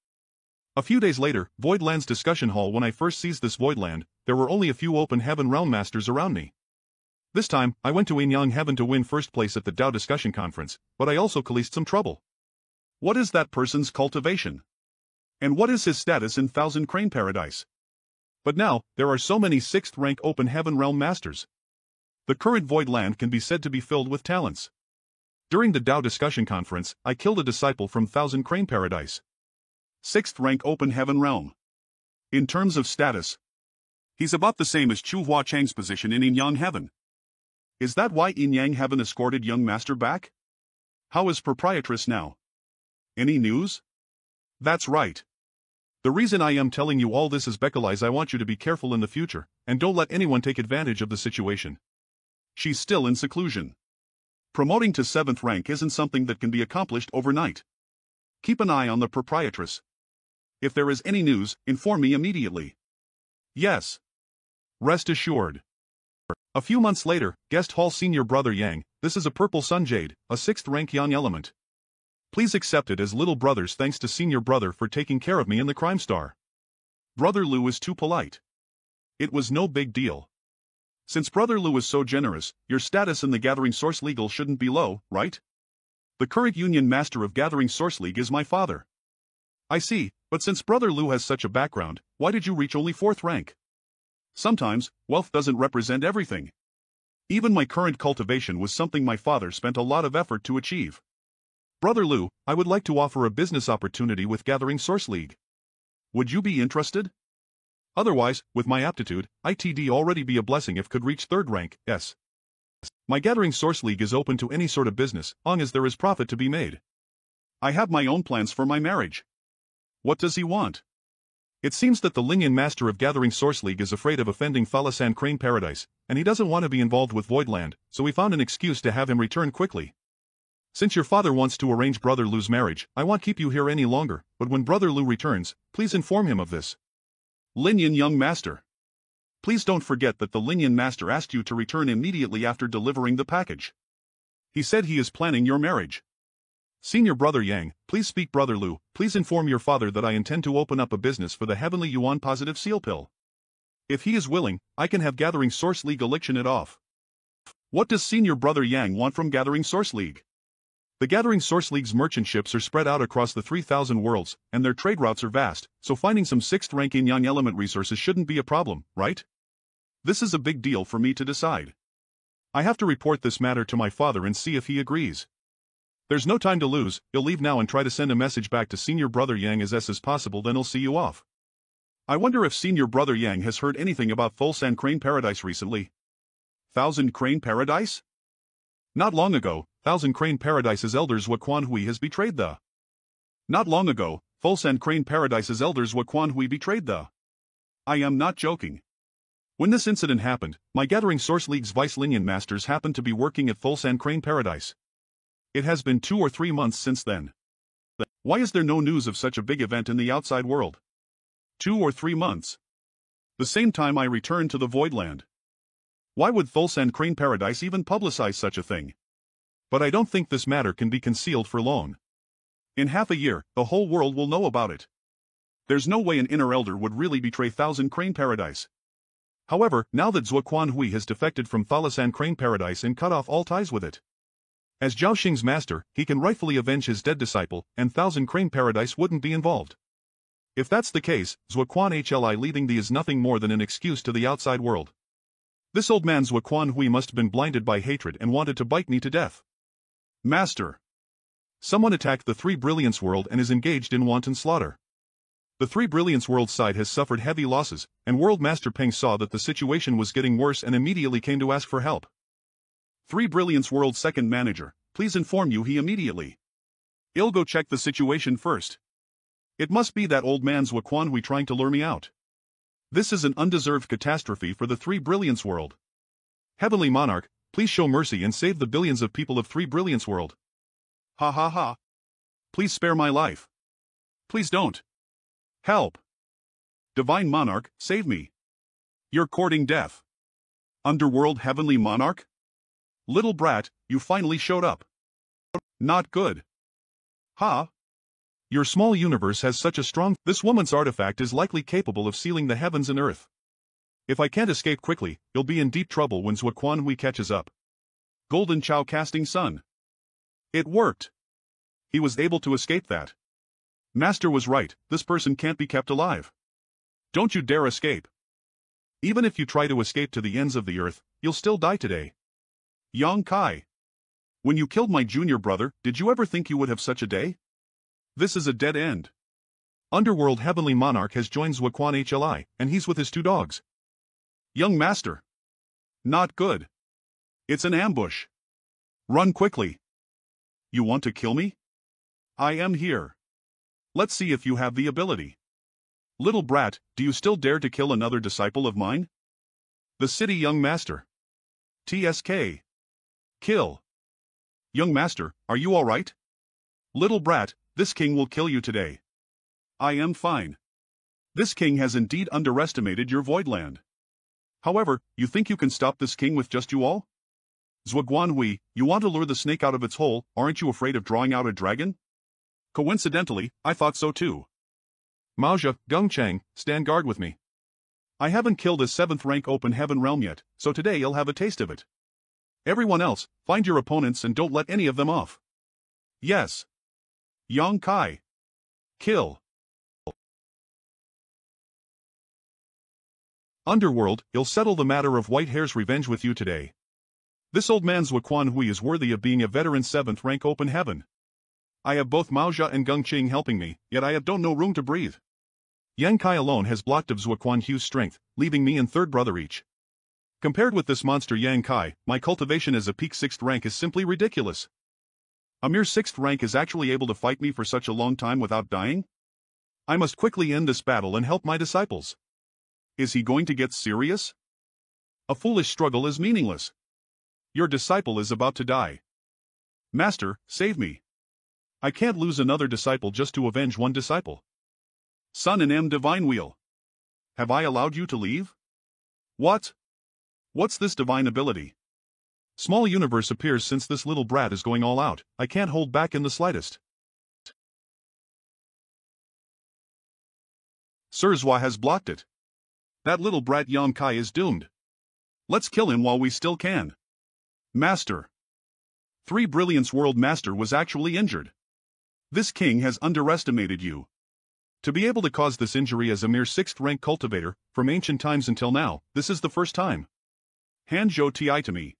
A few days later, Voidland's discussion hall. When I first seized this Voidland, there were only a few Open Heaven Realm Masters around me. This time, I went to Yin Yang Heaven to win first place at the Dao discussion conference, but I also caused some trouble. What is that person's cultivation? And what is his status in Thousand Crane Paradise? But now, there are so many 6th rank open heaven realm masters. The current void land can be said to be filled with talents. During the Dao discussion conference, I killed a disciple from Thousand Crane Paradise. 6th rank open heaven realm. In terms of status, he's about the same as Chu Hua Chang's position in Yin Yang Heaven. Is that why Yin Yang Heaven escorted young master back? How is proprietress now? Any news? That's right. The reason I am telling you all this is because I want you to be careful in the future, and don't let anyone take advantage of the situation. She's still in seclusion. Promoting to 7th rank isn't something that can be accomplished overnight. Keep an eye on the proprietress. If there is any news, inform me immediately. Yes. Rest assured. A few months later, Guest Hall Senior Brother Yang, this is a purple sunjade, a 6th rank yang element. Please accept it as little brother's thanks to Senior Brother for taking care of me in the Crime Star. Brother Lu is too polite. It was no big deal. Since Brother Lu is so generous, your status in the Gathering Source League shouldn't be low, right? The current Union Master of Gathering Source League is my father. I see, but since Brother Lu has such a background, why did you reach only 4th rank? Sometimes, wealth doesn't represent everything. Even my current cultivation was something my father spent a lot of effort to achieve. Brother Lu, I would like to offer a business opportunity with Gathering Source League. Would you be interested? Otherwise, with my aptitude, it'd already be a blessing if could reach 3rd rank, yes. My Gathering Source League is open to any sort of business, long as there is profit to be made. I have my own plans for my marriage. What does he want? It seems that the Lingyan Master of Gathering Source League is afraid of offending Thalasan Crane Paradise, and he doesn't want to be involved with Voidland, so we found an excuse to have him return quickly. Since your father wants to arrange Brother Lu's marriage, I won't keep you here any longer, but when Brother Lu returns, please inform him of this. Lingyan Young Master. Please don't forget that the Lingyan Master asked you to return immediately after delivering the package. He said he is planning your marriage. Senior Brother Yang, please speak Brother Lu, please inform your father that I intend to open up a business for the Heavenly Yuan Positive Seal Pill. If he is willing, I can have Gathering Source League election it off. What does Senior Brother Yang want from Gathering Source League? The Gathering Source League's merchant ships are spread out across the 3,000 worlds, and their trade routes are vast, so finding some 6th rank Yin Yang element resources shouldn't be a problem, right? This is a big deal for me to decide. I have to report this matter to my father and see if he agrees. There's no time to lose, you'll leave now and try to send a message back to Senior Brother Yang as possible, then I'll see you off. I wonder if Senior Brother Yang has heard anything about Thulsan Crane Paradise recently. Thousand Crane Paradise? Not long ago, Thousand Crane Paradise's elder Zhua Quanhui has betrayed the. Not long ago, Thulsan Crane Paradise's elder Zhua Quanhui betrayed the. I am not joking. When this incident happened, my Gathering Source League's Vice Lingyan Masters happened to be working at Thulsan Crane Paradise. It has been 2 or 3 months since then. Why is there no news of such a big event in the outside world? 2 or 3 months. The same time I returned to the Voidland. Why would Thulsan Crane Paradise even publicize such a thing? But I don't think this matter can be concealed for long. In half a year, the whole world will know about it. There's no way an inner elder would really betray Thousand Crane Paradise. However, now that Zhua Quanhui has defected from Thalasan Crane Paradise and cut off all ties with it. As Zhao Xing's master, he can rightfully avenge his dead disciple, and Thousand Crane Paradise wouldn't be involved. If that's the case, Zhua Quan Hli leaving the is nothing more than an excuse to the outside world. This old man Zhua Quanhui must have been blinded by hatred and wanted to bite me to death. Master. Someone attacked the Three Brilliance world and is engaged in wanton slaughter. The Three Brilliance world side has suffered heavy losses, and World Master Peng saw that the situation was getting worse and immediately came to ask for help. Three Brilliance world's second manager, please inform you he immediately. I'll go check the situation first. It must be that old man Zhua Quanhui trying to lure me out. This is an undeserved catastrophe for the Three Brilliance world. Heavenly Monarch, please show mercy and save the billions of people of Three Brilliance world. Ha ha ha. Please spare my life. Please don't. Help. Divine Monarch, save me. You're courting death. Underworld Heavenly Monarch? Little brat, you finally showed up. Not good. Ha? Your small universe has such a strong. This woman's artifact is likely capable of sealing the heavens and earth. If I can't escape quickly, you'll be in deep trouble when Zhua Quanhui catches up. Golden Chow Casting Sun. It worked. He was able to escape that. Master was right, this person can't be kept alive. Don't you dare escape. Even if you try to escape to the ends of the earth, you'll still die today. Yang Kai. When you killed my junior brother, did you ever think you would have such a day? This is a dead end. Underworld Heavenly Monarch has joined Zuoquan HLI, and he's with his 2 dogs. Young Master. Not good. It's an ambush. Run quickly. You want to kill me? I am here. Let's see if you have the ability. Little brat, do you still dare to kill another disciple of mine? The City Young Master. TSK. Kill. Young Master, are you alright? Little brat, this king will kill you today. I am fine. This king has indeed underestimated your Voidland. However, you think you can stop this king with just you all? Zhuoguan Hui, you want to lure the snake out of its hole, aren't you afraid of drawing out a dragon? Coincidentally, I thought so too. Maozha, Gengcheng, stand guard with me. I haven't killed a 7th rank open heaven realm yet, so today you'll have a taste of it. Everyone else, find your opponents and don't let any of them off. Yes. Yang Kai. Kill. Underworld, you'll settle the matter of White Hair's revenge with you today. This old man Zuoquan Hui is worthy of being a veteran 7th rank open heaven. I have both Maozha and Gengcheng helping me, yet I don't no room to breathe. Yang Kai alone has blocked of Zuoquan Hui's strength, leaving me and 3rd brother each. Compared with this monster Yang Kai, my cultivation as a peak 6th rank is simply ridiculous. A mere 6th rank is actually able to fight me for such a long time without dying? I must quickly end this battle and help my disciples. Is he going to get serious? A foolish struggle is meaningless. Your disciple is about to die. Master, save me. I can't lose another disciple just to avenge one disciple. Sun and M Divine Wheel. Have I allowed you to leave? What? What's this divine ability? Small universe appears since this little brat is going all out. I can't hold back in the slightest. Sir Zhua has blocked it. That little brat Yang Kai is doomed. Let's kill him while we still can. Master. 3 Brilliance World Master was actually injured. This king has underestimated you. To be able to cause this injury as a mere 6th rank cultivator, from ancient times until now, this is the first time. Hand Zhou Ti to me.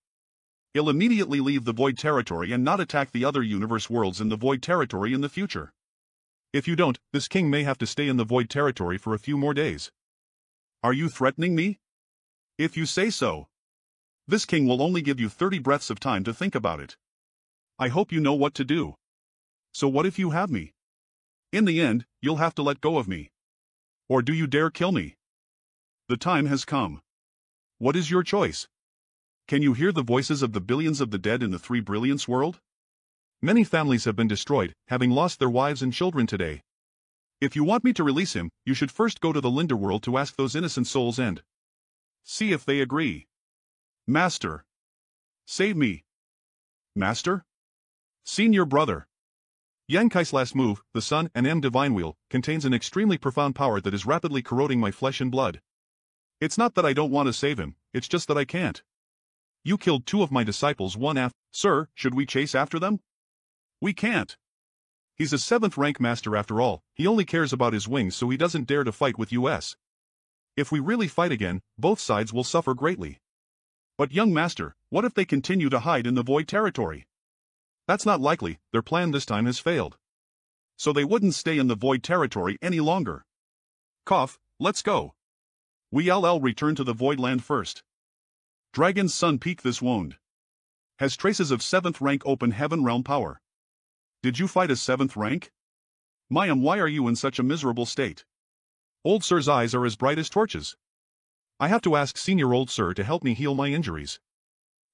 He'll immediately leave the Void Territory and not attack the other universe worlds in the Void Territory in the future. If you don't, this king may have to stay in the Void Territory for a few more days. Are you threatening me? If you say so. This king will only give you 30 breaths of time to think about it. I hope you know what to do. So what if you have me? In the end, you'll have to let go of me. Or do you dare kill me? The time has come. What is your choice? Can you hear the voices of the billions of the dead in the 3 Brilliance world? Many families have been destroyed, having lost their wives and children today. If you want me to release him, you should first go to the Linder world to ask those innocent souls and see if they agree. Master. Save me. Master? Senior brother. Yang Kai's last move, the Sun and M Divine Wheel, contains an extremely profound power that is rapidly corroding my flesh and blood. It's not that I don't want to save him, it's just that I can't. You killed 2 of my disciples one after. Sir, should we chase after them? We can't. He's a 7th rank master after all, he only cares about his wings so he doesn't dare to fight with us. If we really fight again, both sides will suffer greatly. But young master, what if they continue to hide in the Void Territory? That's not likely, their plan this time has failed. So they wouldn't stay in the Void Territory any longer. Cough, let's go. We'll return to the Voidland first. Dragon's Son peak this wound. Has traces of 7th rank open heaven realm power. Did you fight a 7th rank? Mayam, why are you in such a miserable state? Old Sir's eyes are as bright as torches. I have to ask Senior Old Sir to help me heal my injuries.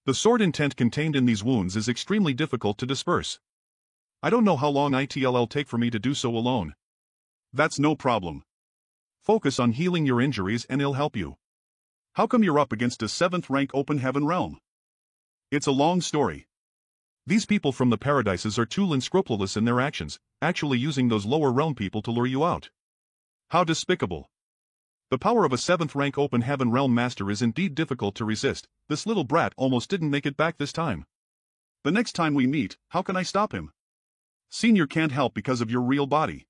The sword intent contained in these wounds is extremely difficult to disperse. I don't know how long it'll take for me to do so alone. That's no problem. Focus on healing your injuries and it'll help you. How come you're up against a 7th rank open heaven realm? It's a long story. These people from the paradises are too unscrupulous in their actions, actually using those lower realm people to lure you out. How despicable. The power of a 7th rank open heaven realm master is indeed difficult to resist. This little brat almost didn't make it back this time. The next time we meet, how can I stop him? Senior can't help because of your real body.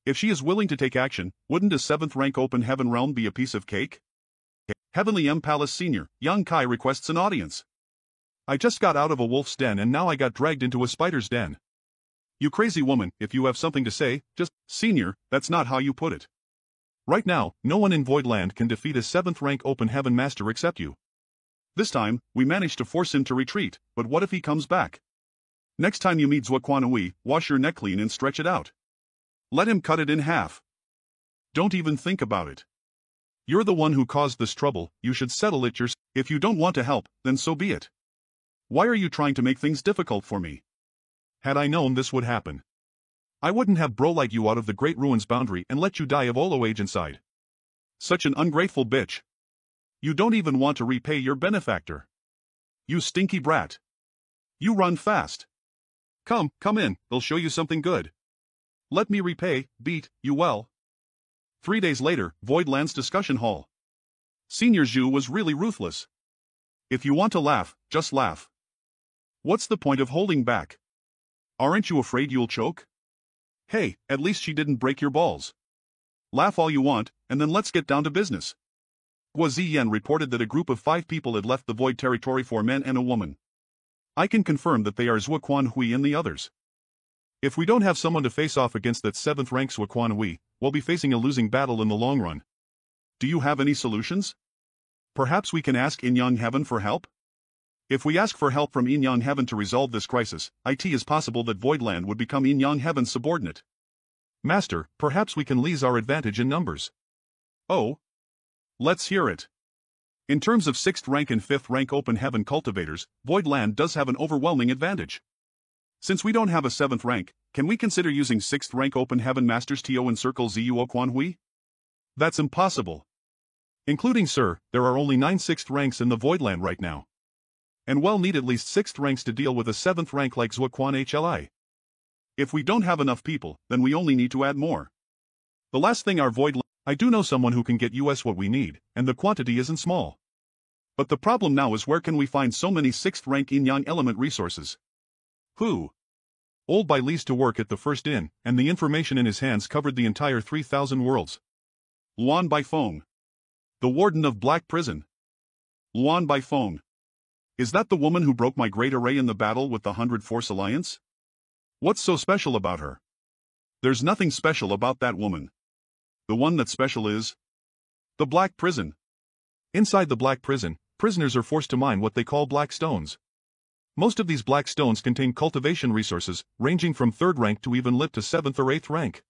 If she is willing to take action, wouldn't a 7th rank open heaven realm be a piece of cake? Heavenly M Palace Senior, Young Kai requests an audience. I just got out of a wolf's den and now I got dragged into a spider's den. You crazy woman, if you have something to say, just, Senior, that's not how you put it. Right now, no one in Voidland can defeat a 7th rank Open Heaven Master except you. This time, we managed to force him to retreat, but what if he comes back? Next time you meet Zuoquanhui, wash your neck clean and stretch it out. Let him cut it in half. Don't even think about it. You're the one who caused this trouble, you should settle it yourself. If you don't want to help, then so be it. Why are you trying to make things difficult for me? Had I known this would happen, I wouldn't have bro-light you out of the Great Ruins boundary and let you die of Olo age inside. Such an ungrateful bitch. You don't even want to repay your benefactor. You stinky brat. You run fast. Come in, they'll show you something good. Let me repay, beat, you well. 3 days later, Voidland's discussion hall. Senior Zhu was really ruthless. If you want to laugh, just laugh. What's the point of holding back? Aren't you afraid you'll choke? Hey, at least she didn't break your balls. Laugh all you want, and then let's get down to business. Guo Ziyan reported that a group of 5 people had left the Void Territory, 4 men and a woman. I can confirm that they are Zuoquanhui and the others. If we don't have someone to face off against that 7th rank Zuoquanhui, we'll be facing a losing battle in the long run. Do you have any solutions? Perhaps we can ask Yin Yang Heaven for help? If we ask for help from Yin Yang Heaven to resolve this crisis, it is possible that Voidland would become Yin Yang Heaven's subordinate. Master, perhaps we can lose our advantage in numbers. Oh? Let's hear it. In terms of 6th rank and 5th rank Open Heaven cultivators, Voidland does have an overwhelming advantage. Since we don't have a 7th rank, can we consider using 6th rank Open Heaven Masters to encircle Zuoquanhui? That's impossible. Including Sir, there are only 9 6th ranks in the Voidland right now. And we'll need at least 6th ranks to deal with a 7th rank like Zuoquanhui. If we don't have enough people, then we only need to add more. The last thing our Voidland... I do know someone who can get us what we need, and the quantity isn't small. But the problem now is where can we find so many 6th rank Yin Yang element resources? Who? Old Bai leased to work at the First Inn, and the information in his hands covered the entire 3,000 worlds. Luan Baifeng. The warden of Black Prison. Luan Baifeng. Is that the woman who broke my great array in the battle with the 100 Force Alliance? What's so special about her? There's nothing special about that woman. The one that's special is the Black Prison. Inside the Black Prison, prisoners are forced to mine what they call black stones. Most of these black stones contain cultivation resources, ranging from 3rd rank to even lit to 7th or 8th rank.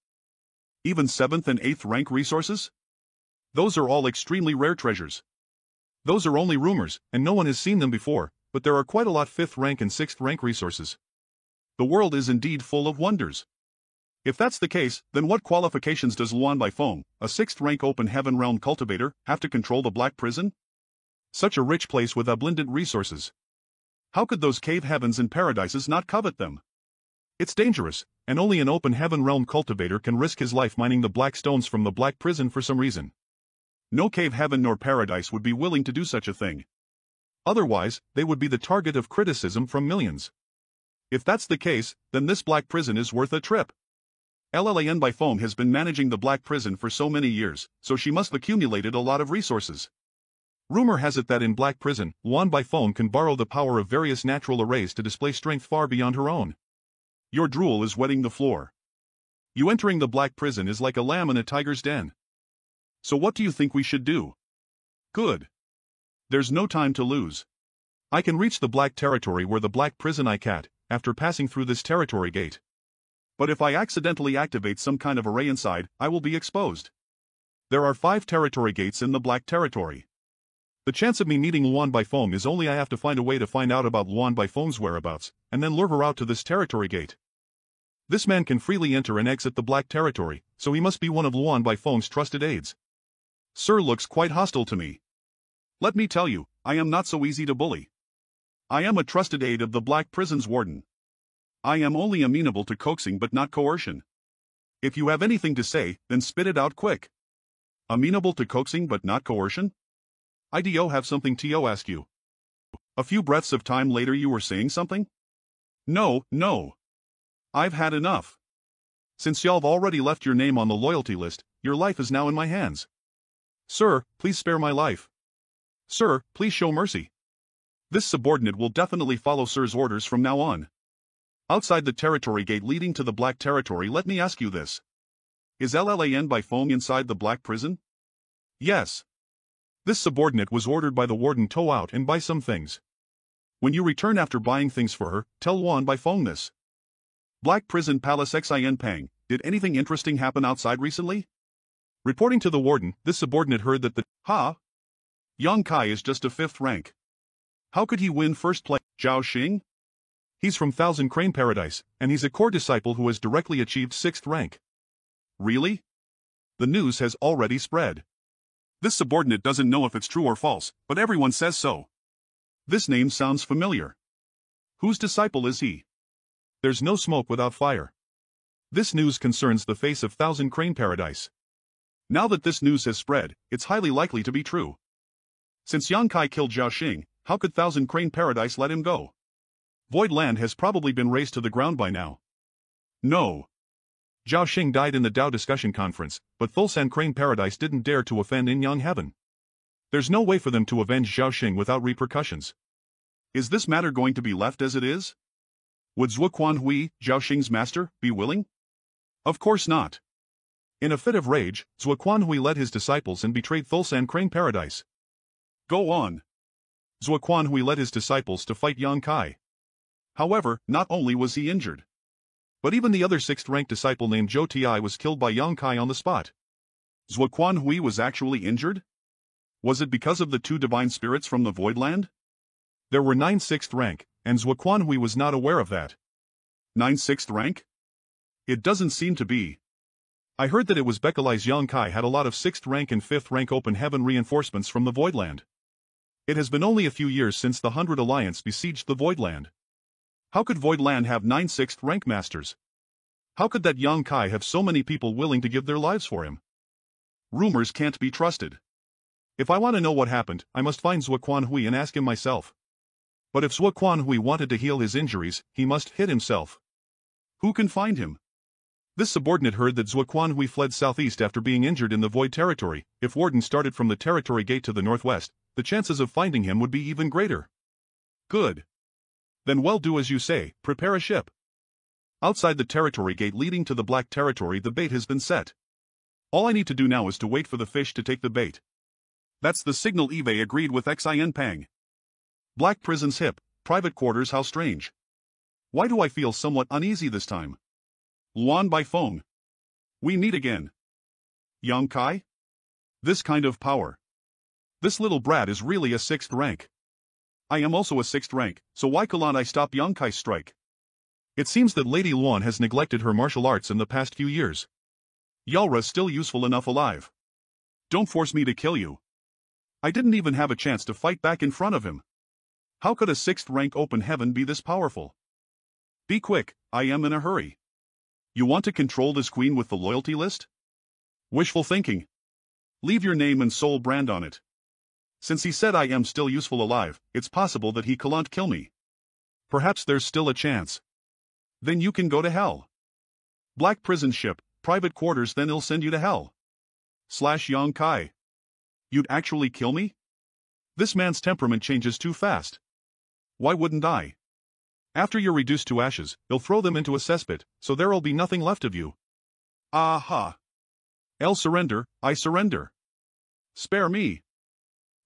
Even 7th and 8th rank resources? Those are all extremely rare treasures. Those are only rumors, and no one has seen them before, but there are quite a lot 5th rank and 6th rank resources. The world is indeed full of wonders. If that's the case, then what qualifications does Luan Baifeng, a 6th rank Open Heaven Realm cultivator, have to control the Black Prison? Such a rich place with abundant resources. How could those cave heavens and paradises not covet them? It's dangerous, and only an Open Heaven Realm cultivator can risk his life mining the black stones from the Black Prison for some reason. No cave heaven nor paradise would be willing to do such a thing. Otherwise, they would be the target of criticism from millions. If that's the case, then this Black Prison is worth a trip. Llan Baifeng has been managing the Black Prison for so many years, so she must have accumulated a lot of resources. Rumor has it that in Black Prison, Luan Baifeng can borrow the power of various natural arrays to display strength far beyond her own. Your drool is wetting the floor. You entering the Black Prison is like a lamb in a tiger's den. So what do you think we should do? Good. There's no time to lose. I can reach the Black Territory where the Black Prison ICAT, after passing through this territory gate. But if I accidentally activate some kind of array inside, I will be exposed. There are 5 territory gates in the Black Territory. The chance of me meeting Luan Baifeng is only I have to find a way to find out about Luan Baifeng's whereabouts, and then lure her out to this territory gate. This man can freely enter and exit the Black Territory, so he must be one of Luan Baifeng's trusted aides. Sir looks quite hostile to me. Let me tell you, I am not so easy to bully. I am a trusted aide of the Black Prison's warden. I am only amenable to coaxing but not coercion. If you have anything to say, then spit it out quick. Amenable to coaxing but not coercion? IDO have something to ask you. A few breaths of time later you were saying something? No. I've had enough. Since y'all've already left your name on the loyalty list, your life is now in my hands. Sir, please spare my life. Sir, please show mercy. This subordinate will definitely follow Sir's orders from now on. Outside the territory gate leading to the Black Territory, let me ask you this. Is LLAN by phone inside the Black Prison? Yes. This subordinate was ordered by the warden to tow out and buy some things. When you return after buying things for her, tell Luan by phone this. Black Prison Palace Xin Pang, did anything interesting happen outside recently? Reporting to the warden, this subordinate heard that Yang Kai is just a 5th rank. How could he win first place? Zhao Xing? He's from Thousand Crane Paradise, and he's a core disciple who has directly achieved 6th rank. Really? The news has already spread. This subordinate doesn't know if it's true or false, but everyone says so. This name sounds familiar. Whose disciple is he? There's no smoke without fire. This news concerns the face of Thousand Crane Paradise. Now that this news has spread, it's highly likely to be true. Since Yang Kai killed Zhao Xing, how could Thousand Crane Paradise let him go? Void Land has probably been razed to the ground by now. No. Zhao Xing died in the Dao discussion conference, but Thulsan Crane Paradise didn't dare to offend In Yang Heaven. There's no way for them to avenge Zhao Xing without repercussions. Is this matter going to be left as it is? Would Zuoquan Hui, Zhao Xing's master, be willing? Of course not. In a fit of rage, Zuoquan Hui led his disciples and betrayed Thulsan Crane Paradise. Go on. Zuoquan Hui led his disciples to fight Yang Kai. However, not only was he injured, but even the other 6th-ranked disciple named Zhou Ti was killed by Yang Kai on the spot. Zuoquan Hui was actually injured? Was it because of the 2 divine spirits from the Void Land? There were 9 6th rank, and Zuoquan Hui was not aware of that. 9 6th rank? It doesn't seem to be. I heard that it was Bekalai's Yang Kai had a lot of 6th rank and 5th rank open heaven reinforcements from the Void Land. It has been only a few years since the 100 Alliance besieged the Void Land. How could Void Land have 9 6th rank masters? How could that Yang Kai have so many people willing to give their lives for him? Rumors can't be trusted. If I want to know what happened, I must find Zuoquan Hui and ask him myself. But if Zuoquan Hui wanted to heal his injuries, he must hit himself. Who can find him? This subordinate heard that Zuoquan Hui fled southeast after being injured in the Void Territory. If Warden started from the territory gate to the northwest, the chances of finding him would be even greater. Good. Then well, do as you say, prepare a ship. Outside the territory gate leading to the Black Territory, the bait has been set. All I need to do now is to wait for the fish to take the bait. That's the signal. Eve agreed with Xin Pang. Black Prison's hip, private quarters. How strange. Why do I feel somewhat uneasy this time? Luan by phone. We meet again. Yang Kai? This kind of power. This little brat is really a 6th rank. I am also a 6th rank, so why can't I stop Yang Kai's strike? It seems that Lady Luan has neglected her martial arts in the past few years. Yalra's still useful enough alive. Don't force me to kill you. I didn't even have a chance to fight back in front of him. How could a 6th rank open heaven be this powerful? Be quick, I am in a hurry. You want to control this queen with the loyalty list? Wishful thinking. Leave your name and soul brand on it. Since he said I am still useful alive, it's possible that he can't kill me. Perhaps there's still a chance. Then you can go to hell. Black Prison ship, private quarters, then he'll send you to hell. / Yang Kai. You'd actually kill me? This man's temperament changes too fast. Why wouldn't I? After you're reduced to ashes, he'll throw them into a cesspit, so there'll be nothing left of you. Aha. I'll surrender, I surrender. Spare me.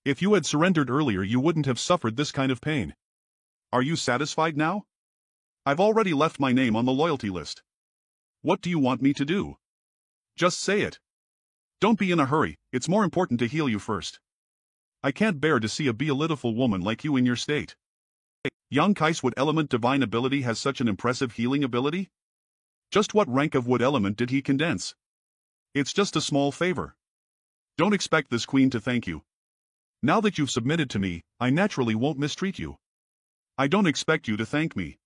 If you had surrendered earlier, you wouldn't have suffered this kind of pain. Are you satisfied now? I've already left my name on the loyalty list. What do you want me to do? Just say it. Don't be in a hurry, it's more important to heal you first. I can't bear to see a beautiful woman like you in your state. Yang Kai's wood element divine ability has such an impressive healing ability? Just what rank of wood element did he condense? It's just a small favor. Don't expect this queen to thank you. Now that you've submitted to me, I naturally won't mistreat you. I don't expect you to thank me.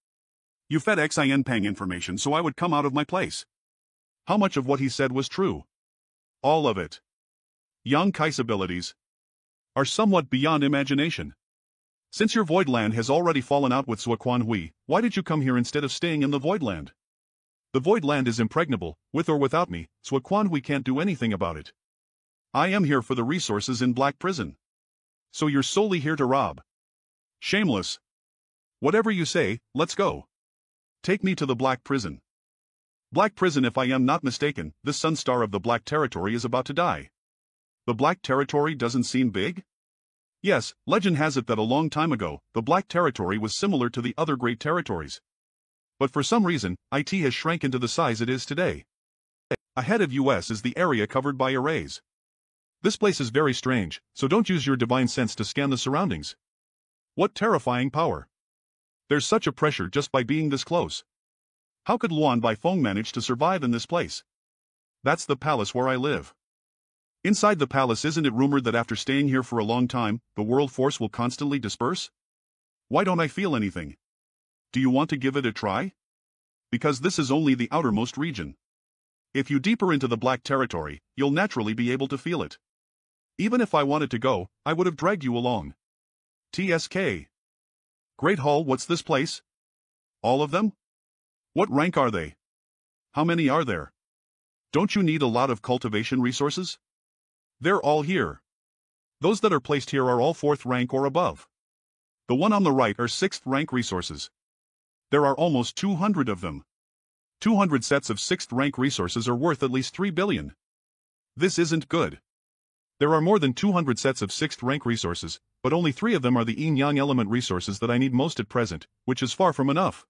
You fed Xin Pang information so I would come out of my place. How much of what he said was true? All of it. Yang Kai's abilities are somewhat beyond imagination. Since your Void Land has already fallen out with Zuoquan Hui, why did you come here instead of staying in the Void Land? The Void Land is impregnable, with or without me, Zuoquan Hui can't do anything about it. I am here for the resources in Black Prison. So you're solely here to rob. Shameless. Whatever you say, let's go. Take me to the Black Prison. Black Prison, if I am not mistaken, this Sunstar of the Black Territory is about to die. The Black Territory doesn't seem big? Yes, legend has it that a long time ago, the Black Territory was similar to the other great territories. But for some reason, IT has shrank into the size it is today. Ahead of US is the area covered by arrays. This place is very strange, so don't use your divine sense to scan the surroundings. What terrifying power. There's such a pressure just by being this close. How could Luan Baifeng manage to survive in this place? That's the palace where I live. Inside the palace, isn't it rumored that after staying here for a long time, the world force will constantly disperse? Why don't I feel anything? Do you want to give it a try? Because this is only the outermost region. If you deeper into the Black Territory, you'll naturally be able to feel it. Even if I wanted to go, I would have dragged you along. TSK. Great Hall, what's this place? All of them? What rank are they? How many are there? Don't you need a lot of cultivation resources? They're all here. Those that are placed here are all 4th rank or above. The one on the right are 6th rank resources. There are almost 200 of them. 200 sets of 6th rank resources are worth at least 3 billion. This isn't good. There are more than 200 sets of 6th rank resources, but only 3 of them are the yin-yang element resources that I need most at present, which is far from enough.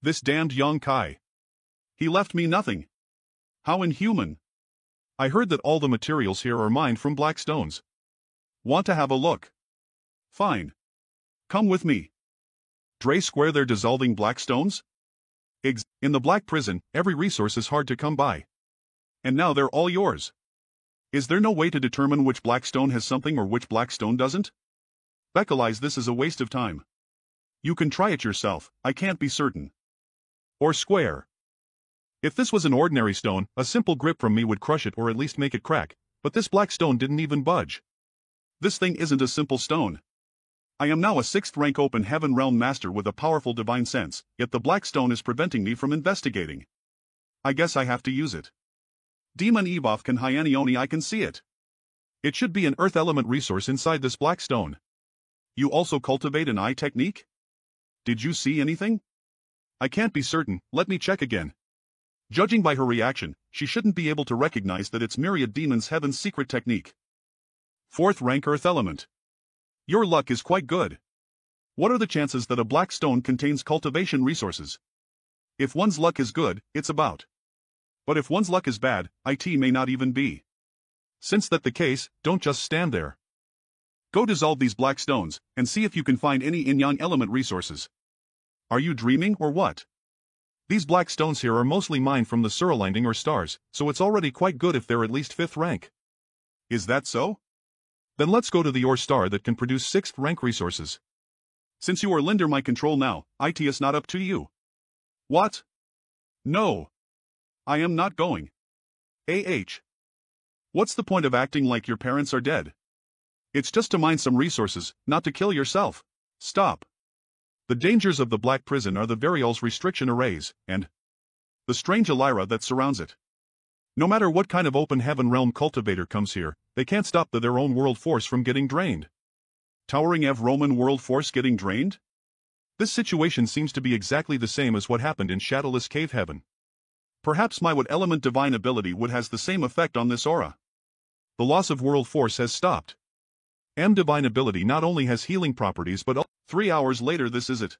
This damned Yang Kai. He left me nothing. How inhuman. I heard that all the materials here are mined from black stones. Want to have a look? Fine. Come with me. Dre Square, they're dissolving black stones? In the Black Prison, every resource is hard to come by. And now they're all yours. Is there no way to determine which black stone has something or which black stone doesn't? Beckalize, this is a waste of time. You can try it yourself, I can't be certain. Or Square. If this was an ordinary stone, a simple grip from me would crush it or at least make it crack, but this black stone didn't even budge. This thing isn't a simple stone. I am now a 6th rank open heaven realm master with a powerful divine sense, yet the black stone is preventing me from investigating. I guess I have to use it. Demon Evoth can Hyanioni, I can see it. It should be an earth element resource inside this black stone. You also cultivate an eye technique? Did you see anything? I can't be certain, let me check again. Judging by her reaction, she shouldn't be able to recognize that it's Myriad Demon's Heaven's secret technique. 4th rank earth element. Your luck is quite good. What are the chances that a black stone contains cultivation resources? If one's luck is good, it's about. But if one's luck is bad, it may not even be. Since that's the case, don't just stand there. Go dissolve these black stones, and see if you can find any yin-yang element resources. Are you dreaming or what? These black stones here are mostly mined from the Suralinding or stars, so it's already quite good if they're at least 5th rank. Is that so? Then let's go to the ore star that can produce 6th rank resources. Since you are under my control now, it is not up to you. What? No. I am not going. What's the point of acting like your parents are dead? It's just to mine some resources, not to kill yourself. Stop. The dangers of the Black Prison are the Variol's restriction arrays, and the strange Elira that surrounds it. No matter what kind of open heaven realm cultivator comes here, they can't stop their own world force from getting drained. Towering Ev Roman world force getting drained? This situation seems to be exactly the same as what happened in Shadowless Cave Heaven. Perhaps my wood element divine ability would has the same effect on this aura. The loss of world force has stopped. Divine ability not only has healing properties but 3 hours later this is it.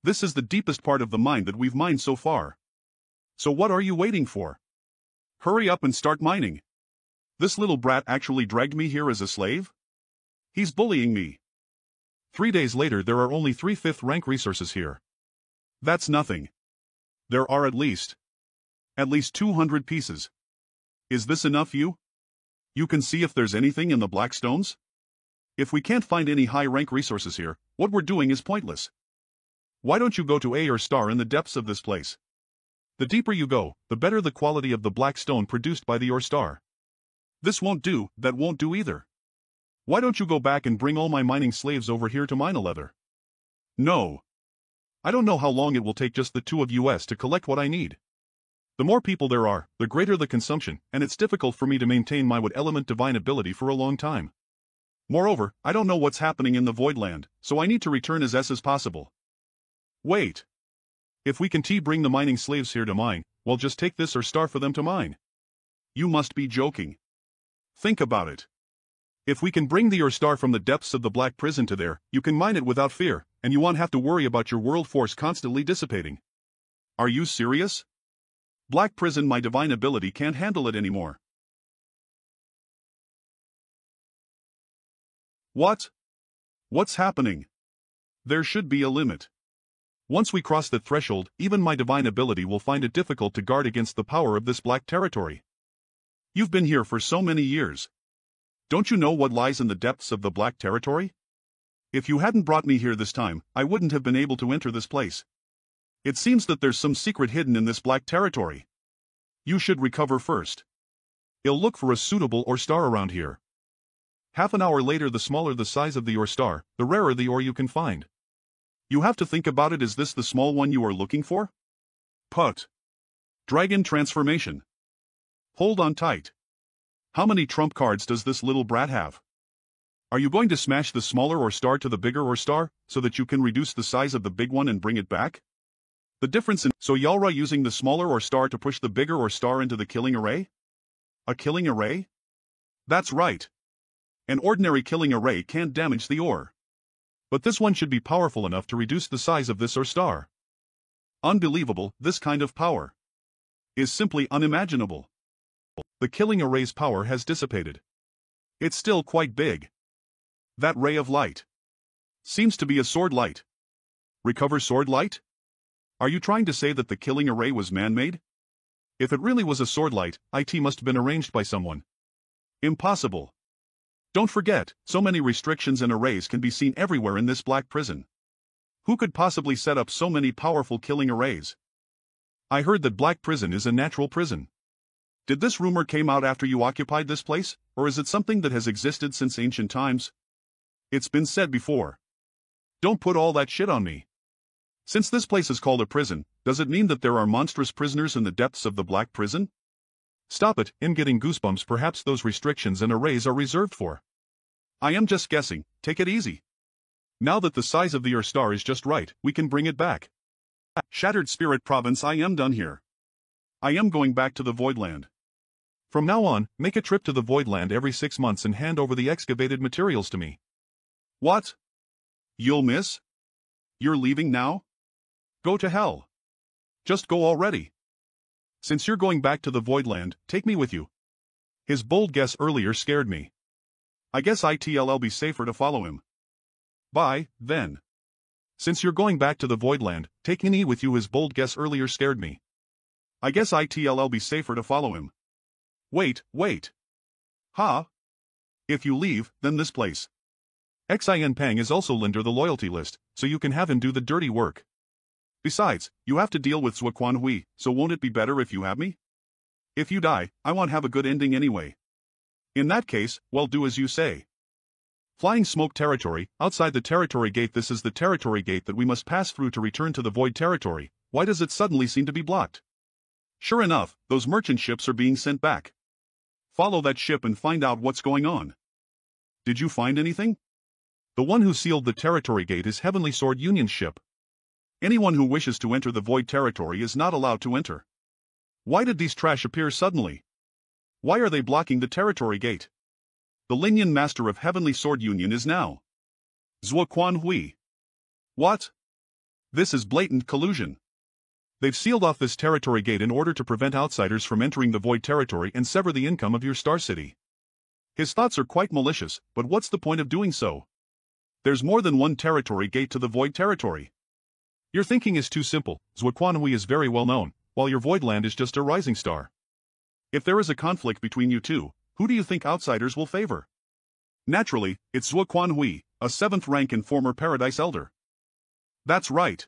This is the deepest part of the mine that we've mined so far. So what are you waiting for? Hurry up and start mining. This little brat actually dragged me here as a slave? He's bullying me. 3 days later there are only 3 5th rank resources here. That's nothing. There are at least 200 pieces. Is this enough you? You can see if there's anything in the black stones? If we can't find any high-rank resources here, what we're doing is pointless. Why don't you go to A or star in the depths of this place? The deeper you go, the better the quality of the black stone produced by the ore star. This won't do, that won't do either. Why don't you go back and bring all my mining slaves over here to mine a leather? No. I don't know how long it will take just the 2 of us to collect what I need. The more people there are, the greater the consumption, and it's difficult for me to maintain my wood element divine ability for a long time. Moreover, I don't know what's happening in the Voidland, so I need to return as possible. Wait. If we can bring the mining slaves here to mine, well, just take this or star for them to mine. You must be joking. Think about it. If we can bring the star from the depths of the Black Prison to there, you can mine it without fear, and you won't have to worry about your world force constantly dissipating. Are you serious? Black Prison, my divine ability can't handle it anymore. What? What's happening? There should be a limit. Once we cross the threshold, even my divine ability will find it difficult to guard against the power of this black territory. You've been here for so many years. Don't you know what lies in the depths of the black territory? If you hadn't brought me here this time, I wouldn't have been able to enter this place. It seems that there's some secret hidden in this black territory. You should recover first. I'll look for a suitable ore star around here. Half an hour later, the smaller the size of the ore star, the rarer the ore you can find. You have to think about it. Is this the small one you are looking for? Put. Dragon transformation. Hold on tight. How many trump cards does this little brat have? Are you going to smash the smaller ore star to the bigger ore star, so that you can reduce the size of the big one and bring it back? The difference in— So Yalra using the smaller ore star to push the bigger ore star into the killing array? A killing array? That's right. An ordinary killing array can't damage the ore. But this one should be powerful enough to reduce the size of this ore star. Unbelievable, this kind of power is simply unimaginable. The killing array's power has dissipated. It's still quite big. That ray of light seems to be a sword light. Recover sword light? Are you trying to say that the killing array was man-made? If it really was a sword light, it must have been arranged by someone. Impossible. Don't forget, so many restrictions and arrays can be seen everywhere in this black prison. Who could possibly set up so many powerful killing arrays? I heard that Black Prison is a natural prison. Did this rumor came out after you occupied this place, or is it something that has existed since ancient times? It's been said before. Don't put all that shit on me. Since this place is called a prison, does it mean that there are monstrous prisoners in the depths of the Black Prison? Stop it, I'm getting goosebumps. Perhaps those restrictions and arrays are reserved for. I am just guessing, take it easy. Now that the size of the Ur star is just right, we can bring it back. Shattered Spirit Province, I am done here. I am going back to the Voidland. From now on, make a trip to the Voidland every 6 months and hand over the excavated materials to me. What? You'll miss? You're leaving now? Go to hell. Just go already. Since you're going back to the Voidland, take me with you. His bold guess earlier scared me. I guess it'll be safer to follow him. Bye, then. Since you're going back to the Voidland, take me with you. His bold guess earlier scared me. I guess it'll be safer to follow him. Wait. Ha? If you leave, then this place. Xin Pang is also Linder the loyalty list, so you can have him do the dirty work. Besides, you have to deal with Zuoquan Hui, so won't it be better if you have me? If you die, I won't have a good ending anyway. In that case, well, do as you say. Flying Smoke Territory, outside the territory gate. This is the territory gate that we must pass through to return to the Void Territory. Why does it suddenly seem to be blocked? Sure enough, those merchant ships are being sent back. Follow that ship and find out what's going on. Did you find anything? The one who sealed the territory gate is Heavenly Sword Union's ship. Anyone who wishes to enter the Void Territory is not allowed to enter. Why did these trash appear suddenly? Why are they blocking the territory gate? The Linian Master of Heavenly Sword Union is now Zuoquan Hui. What? This is blatant collusion. They've sealed off this territory gate in order to prevent outsiders from entering the Void Territory and sever the income of your Star City. His thoughts are quite malicious, but what's the point of doing so? There's more than one territory gate to the Void Territory. Your thinking is too simple. Zuoquan Hui is very well known, while your Voidland is just a rising star. If there is a conflict between you two, who do you think outsiders will favor? Naturally, it's Zuoquan Hui, a 7th rank and former Paradise Elder. That's right.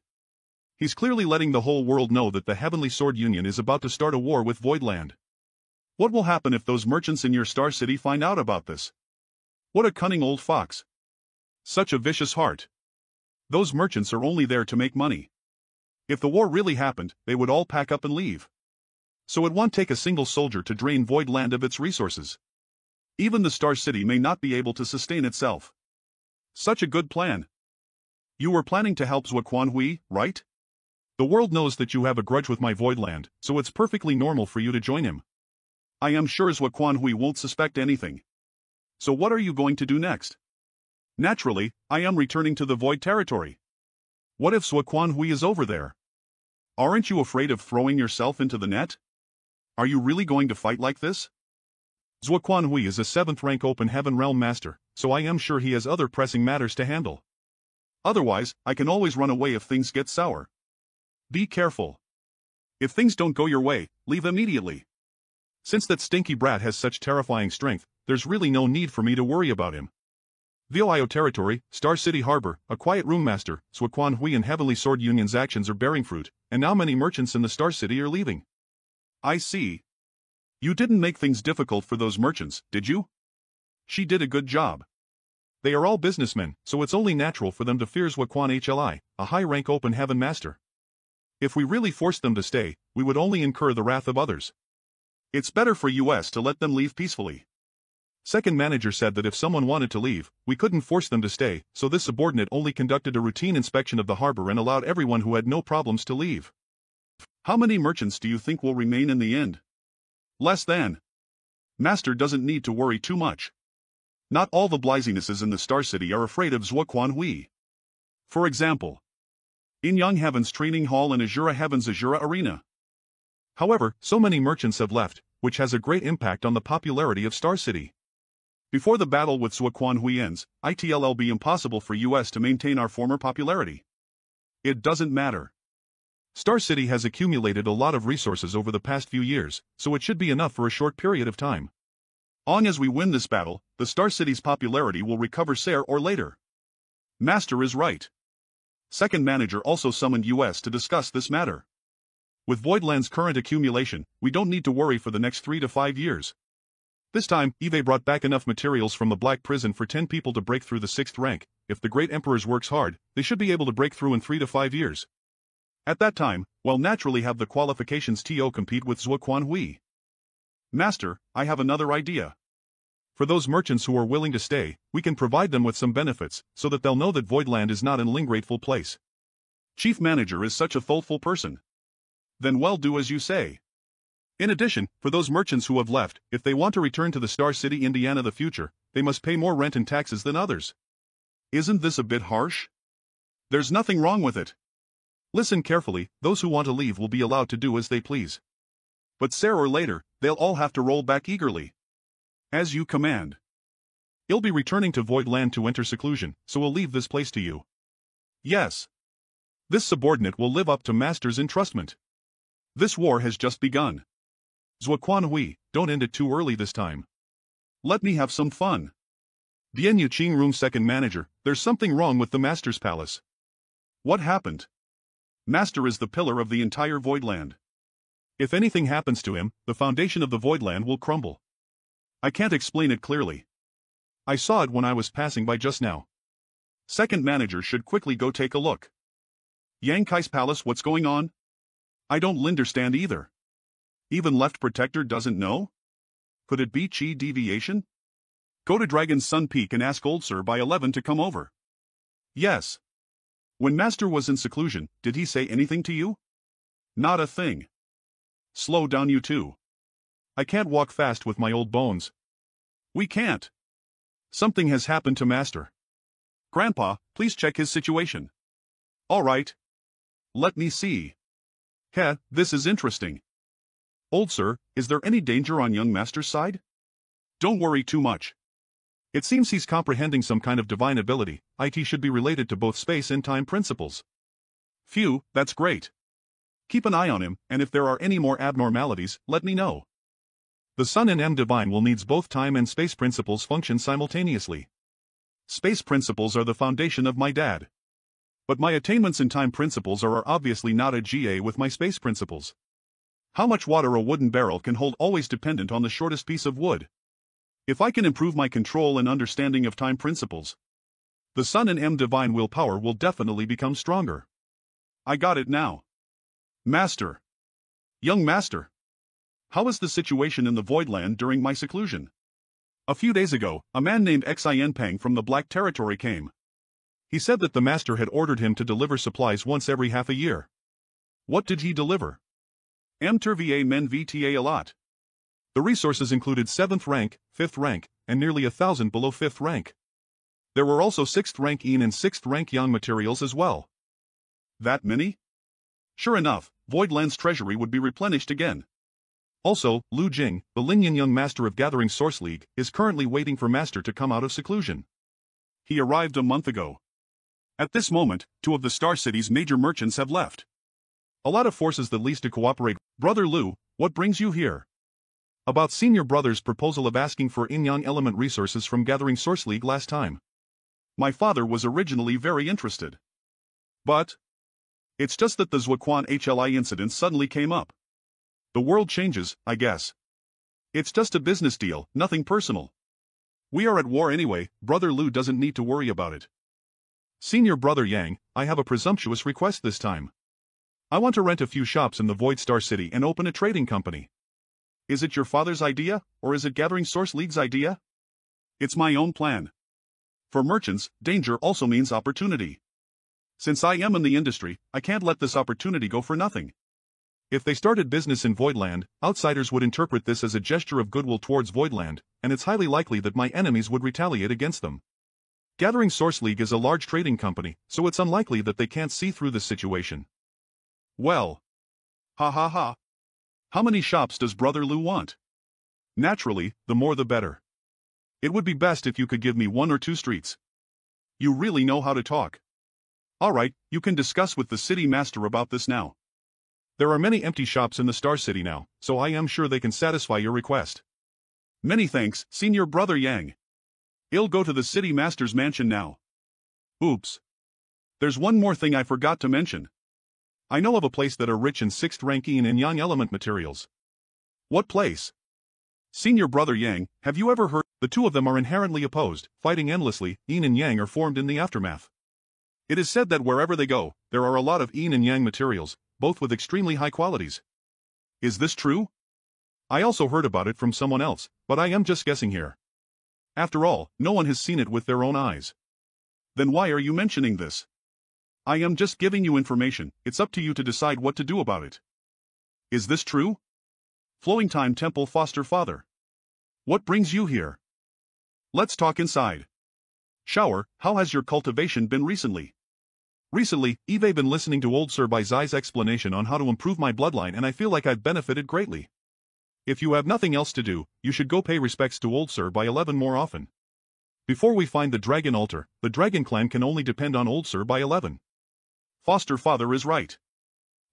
He's clearly letting the whole world know that the Heavenly Sword Union is about to start a war with Voidland. What will happen if those merchants in your Star City find out about this? What a cunning old fox. Such a vicious heart. Those merchants are only there to make money. If the war really happened, they would all pack up and leave. So it won't take a single soldier to drain Voidland of its resources. Even the Star City may not be able to sustain itself. Such a good plan. You were planning to help Zhuo Quanhui, right? The world knows that you have a grudge with my Voidland, so it's perfectly normal for you to join him. I am sure Zhuo Quanhui won't suspect anything. So what are you going to do next? Naturally, I am returning to the Void territory. What if Zhuo Quanhui is over there? Aren't you afraid of throwing yourself into the net? Are you really going to fight like this? Zhuo Quanhui is a 7th rank Open Heaven Realm Master, so I am sure he has other pressing matters to handle. Otherwise, I can always run away if things get sour. Be careful. If things don't go your way, leave immediately. Since that stinky brat has such terrifying strength, there's really no need for me to worry about him. Voio Territory, Star City Harbor, a quiet room master, Zhuo Quanhui and Heavenly Sword Union's actions are bearing fruit, and now many merchants in the Star City are leaving. I see. You didn't make things difficult for those merchants, did you? She did a good job. They are all businessmen, so it's only natural for them to fear Zhuo Quanhui, a high-rank Open Heaven Master. If we really forced them to stay, we would only incur the wrath of others. It's better for us to let them leave peacefully. Second manager said that if someone wanted to leave, we couldn't force them to stay, so this subordinate only conducted a routine inspection of the harbor and allowed everyone who had no problems to leave. How many merchants do you think will remain in the end? Less than. Master doesn't need to worry too much. Not all the Blizinesses in the Star City are afraid of Zhuo Quanhui. For example, in Young Heaven's Training Hall and Azura Heaven's Azura Arena. However, so many merchants have left, which has a great impact on the popularity of Star City. Before the battle with Zhuo Quanhui ends, it'll be impossible for us to maintain our former popularity. It doesn't matter. Star City has accumulated a lot of resources over the past few years, so it should be enough for a short period of time. Long as we win this battle, the Star City's popularity will recover sooner or later. Master is right. Second manager also summoned us to discuss this matter. With Voidland's current accumulation, we don't need to worry for the next 3 to 5 years. This time, Eve brought back enough materials from the Black Prison for 10 people to break through the 6th rank. If the Great Emperors works hard, they should be able to break through in 3 to 5 years. At that time, we'll naturally have the qualifications to compete with Zhuo Quanhui. Master, I have another idea. For those merchants who are willing to stay, we can provide them with some benefits, so that they'll know that Voidland is not an ungrateful place. Chief Manager is such a thoughtful person. Then well, do as you say. In addition, for those merchants who have left, if they want to return to the Star City Indiana the future, they must pay more rent and taxes than others. Isn't this a bit harsh? There's nothing wrong with it. Listen carefully, those who want to leave will be allowed to do as they please. But sooner or later, they'll all have to roll back eagerly. As you command. You'll be returning to Voidland to enter seclusion, so we'll leave this place to you. Yes. This subordinate will live up to Master's entrustment. This war has just begun. Zhuo Quanhui, don't end it too early this time. Let me have some fun. Dian Yuqing Room Second Manager, there's something wrong with the Master's palace. What happened? Master is the pillar of the entire Voidland. If anything happens to him, the foundation of the Voidland will crumble. I can't explain it clearly. I saw it when I was passing by just now. Second manager should quickly go take a look. Yang Kai's palace, what's going on? I don't understand either. Even Left Protector doesn't know? Could it be Qi deviation? Go to Dragon's Sun Peak and ask Old Sir by 11 to come over. Yes. When Master was in seclusion, did he say anything to you? Not a thing. Slow down, you two. I can't walk fast with my old bones. We can't. Something has happened to Master. Grandpa, please check his situation. All right. Let me see. This is interesting. Old Sir, is there any danger on young Master's side? Don't worry too much. It seems he's comprehending some kind of divine ability. It should be related to both space and time principles. Phew, that's great. Keep an eye on him, and if there are any more abnormalities, let me know. The Sun and M Divine will needs both time and space principles function simultaneously. Space principles are the foundation of my dad. But my attainments in time principles are obviously not a GA with my space principles. How much water a wooden barrel can hold always dependent on the shortest piece of wood. If I can improve my control and understanding of time principles, the Sun and M Divine willpower will definitely become stronger. I got it now. Master. Young Master. How is the situation in the Voidland during my seclusion? A few days ago, a man named Xin Peng from the Black Territory came. He said that the master had ordered him to deliver supplies once every half a year. What did he deliver? Mterva men vta a lot. The resources included 7th rank, 5th rank, and nearly 1,000 below 5th rank. There were also 6th rank Yin and 6th rank Yang materials as well. That many? Sure enough, Voidland's treasury would be replenished again. Also, Lu Jing, the Lingyan young master of Gathering Source League, is currently waiting for master to come out of seclusion. He arrived a month ago. At this moment, 2 of the Star City's major merchants have left. A lot of forces that lease to cooperate. Brother Lu, what brings you here? About senior brother's proposal of asking for Yin-Yang element resources from Gathering Source League last time. My father was originally very interested. But it's just that the Zhuaquan HLI incident suddenly came up. The world changes, I guess. It's just a business deal, nothing personal. We are at war anyway, Brother Lu doesn't need to worry about it. Senior Brother Yang, I have a presumptuous request this time. I want to rent a few shops in the Void Star City and open a trading company. Is it your father's idea, or is it Gathering Source League's idea? It's my own plan. For merchants, danger also means opportunity. Since I am in the industry, I can't let this opportunity go for nothing. If they started business in Voidland, outsiders would interpret this as a gesture of goodwill towards Voidland, and it's highly likely that my enemies would retaliate against them. Gathering Source League is a large trading company, so it's unlikely that they can't see through this situation. Well. Ha ha ha. How many shops does Brother Lu want? Naturally, the more the better. It would be best if you could give me 1 or 2 streets. You really know how to talk. Alright, you can discuss with the city master about this now. There are many empty shops in the Star City now, so I am sure they can satisfy your request. Many thanks, Senior Brother Yang. I'll go to the city master's mansion now. Oops. There's one more thing I forgot to mention. I know of a place that are rich in 6th rank Yin and Yang element materials. What place? Senior Brother Yang, have you ever heard? The 2 of them are inherently opposed, fighting endlessly. Yin and Yang are formed in the aftermath. It is said that wherever they go, there are a lot of Yin and Yang materials, both with extremely high qualities. Is this true? I also heard about it from someone else, but I am just guessing here. After all, no one has seen it with their own eyes. Then why are you mentioning this? I am just giving you information, it's up to you to decide what to do about it. Is this true? Flowing Time Temple Foster Father. What brings you here? Let's talk inside. Shower, how has your cultivation been recently? Recently, I've been listening to Old Sir Bai Zai's explanation on how to improve my bloodline and I feel like I've benefited greatly. If you have nothing else to do, you should go pay respects to Old Sir Bai 11 more often. Before we find the Dragon Altar, the Dragon Clan can only depend on Old Sir Bai 11. Foster Father is right.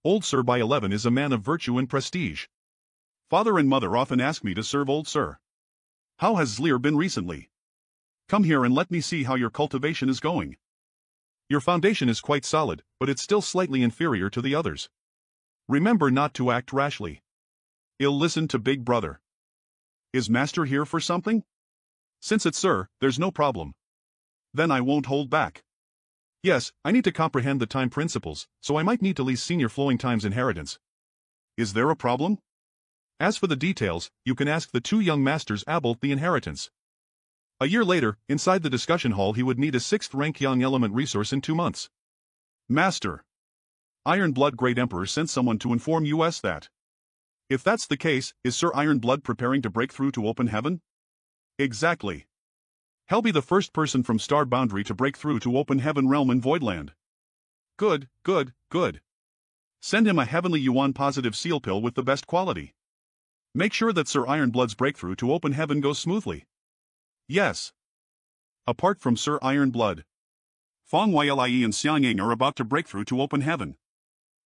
Old Sir Bai 11 is a man of virtue and prestige. Father and Mother often ask me to serve Old Sir. How has Zlear been recently? Come here and let me see how your cultivation is going. Your foundation is quite solid, but it's still slightly inferior to the others. Remember not to act rashly. I'll listen to Big Brother. Is Master here for something? Since it's Sir, there's no problem. Then I won't hold back. Yes, I need to comprehend the time principles, so I might need to lease Senior Flowing Time's inheritance. Is there a problem? As for the details, you can ask the 2 young masters about the inheritance. A year later, inside the discussion hall he would need a 6th rank Yang element resource in 2 months. Master. Iron Blood Great Emperor sent someone to inform us that. If that's the case, is Sir Iron Blood preparing to break through to open heaven? Exactly. He'll be the first person from Star Boundary to break through to open heaven realm in Voidland. Good, good, good. Send him a heavenly Yuan positive seal pill with the best quality. Make sure that Sir Ironblood's breakthrough to open heaven goes smoothly. Yes. Apart from Sir Ironblood, Fong Ylie and Xiangying are about to break through to open heaven.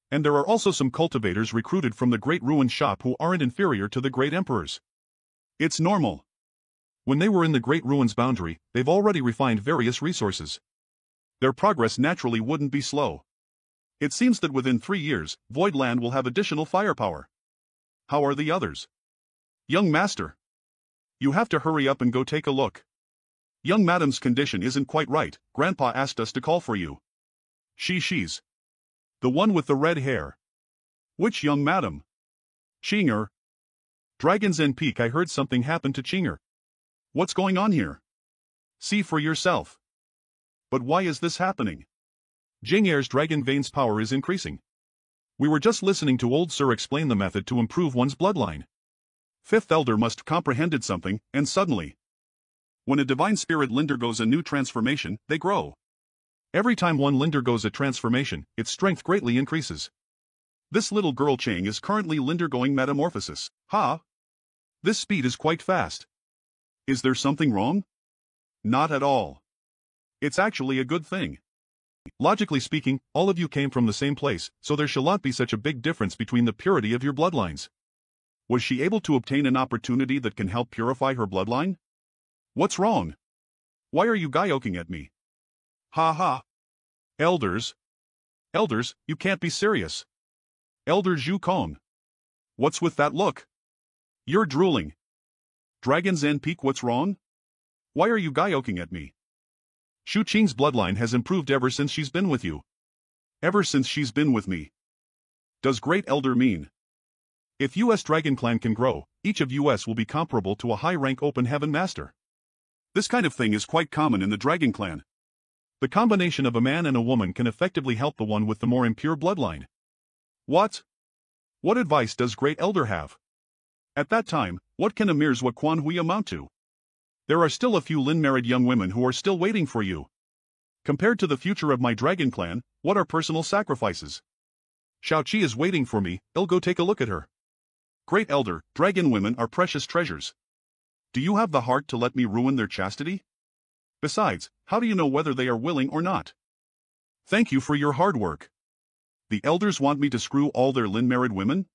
And there are also some cultivators recruited from the Great Ruin Shop who aren't inferior to the Great Emperors. It's normal. When they were in the Great Ruins boundary, they've already refined various resources. Their progress naturally wouldn't be slow. It seems that within 3 years, Voidland will have additional firepower. How are the others? Young Master. You have to hurry up and go take a look. Young Madam's condition isn't quite right, Grandpa asked us to call for you. She's. The one with the red hair. Which young madam? Chinger. Dragon's End Peak I heard something happened to Chinger. What's going on here? See for yourself. But why is this happening? Jing Er's dragon vein's power is increasing. We were just listening to old Sir explain the method to improve one's bloodline. Fifth Elder must comprehended something, and suddenly. When a divine spirit undergoes a new transformation, they grow. Every time one undergoes a transformation, its strength greatly increases. This little girl Chang is currently undergoing metamorphosis. Ha! This speed is quite fast. Is there something wrong? Not at all. It's actually a good thing. Logically speaking, all of you came from the same place, so there shall not be such a big difference between the purity of your bloodlines. Was she able to obtain an opportunity that can help purify her bloodline? What's wrong? Why are you guyoking at me? Ha ha. Elders. Elders, you can't be serious. Elder Zhu Kong. What's with that look? You're drooling. Dragon's End Peak, what's wrong? Why are you guyoking at me? Shu Qing's bloodline has improved ever since she's been with you. Ever since she's been with me. Does Great Elder mean? If US Dragon Clan can grow, each of US will be comparable to a high-rank Open Heaven Master. This kind of thing is quite common in the Dragon Clan. The combination of a man and a woman can effectively help the one with the more impure bloodline. What? What advice does Great Elder have? At that time, what can a Mirzwa Quan Hui amount to? There are still a few Lin-married young women who are still waiting for you. Compared to the future of my Dragon Clan, what are personal sacrifices? Shao-Chi is waiting for me, I'll go take a look at her. Great Elder, dragon women are precious treasures. Do you have the heart to let me ruin their chastity? Besides, how do you know whether they are willing or not? Thank you for your hard work. The elders want me to screw all their Lin-married women?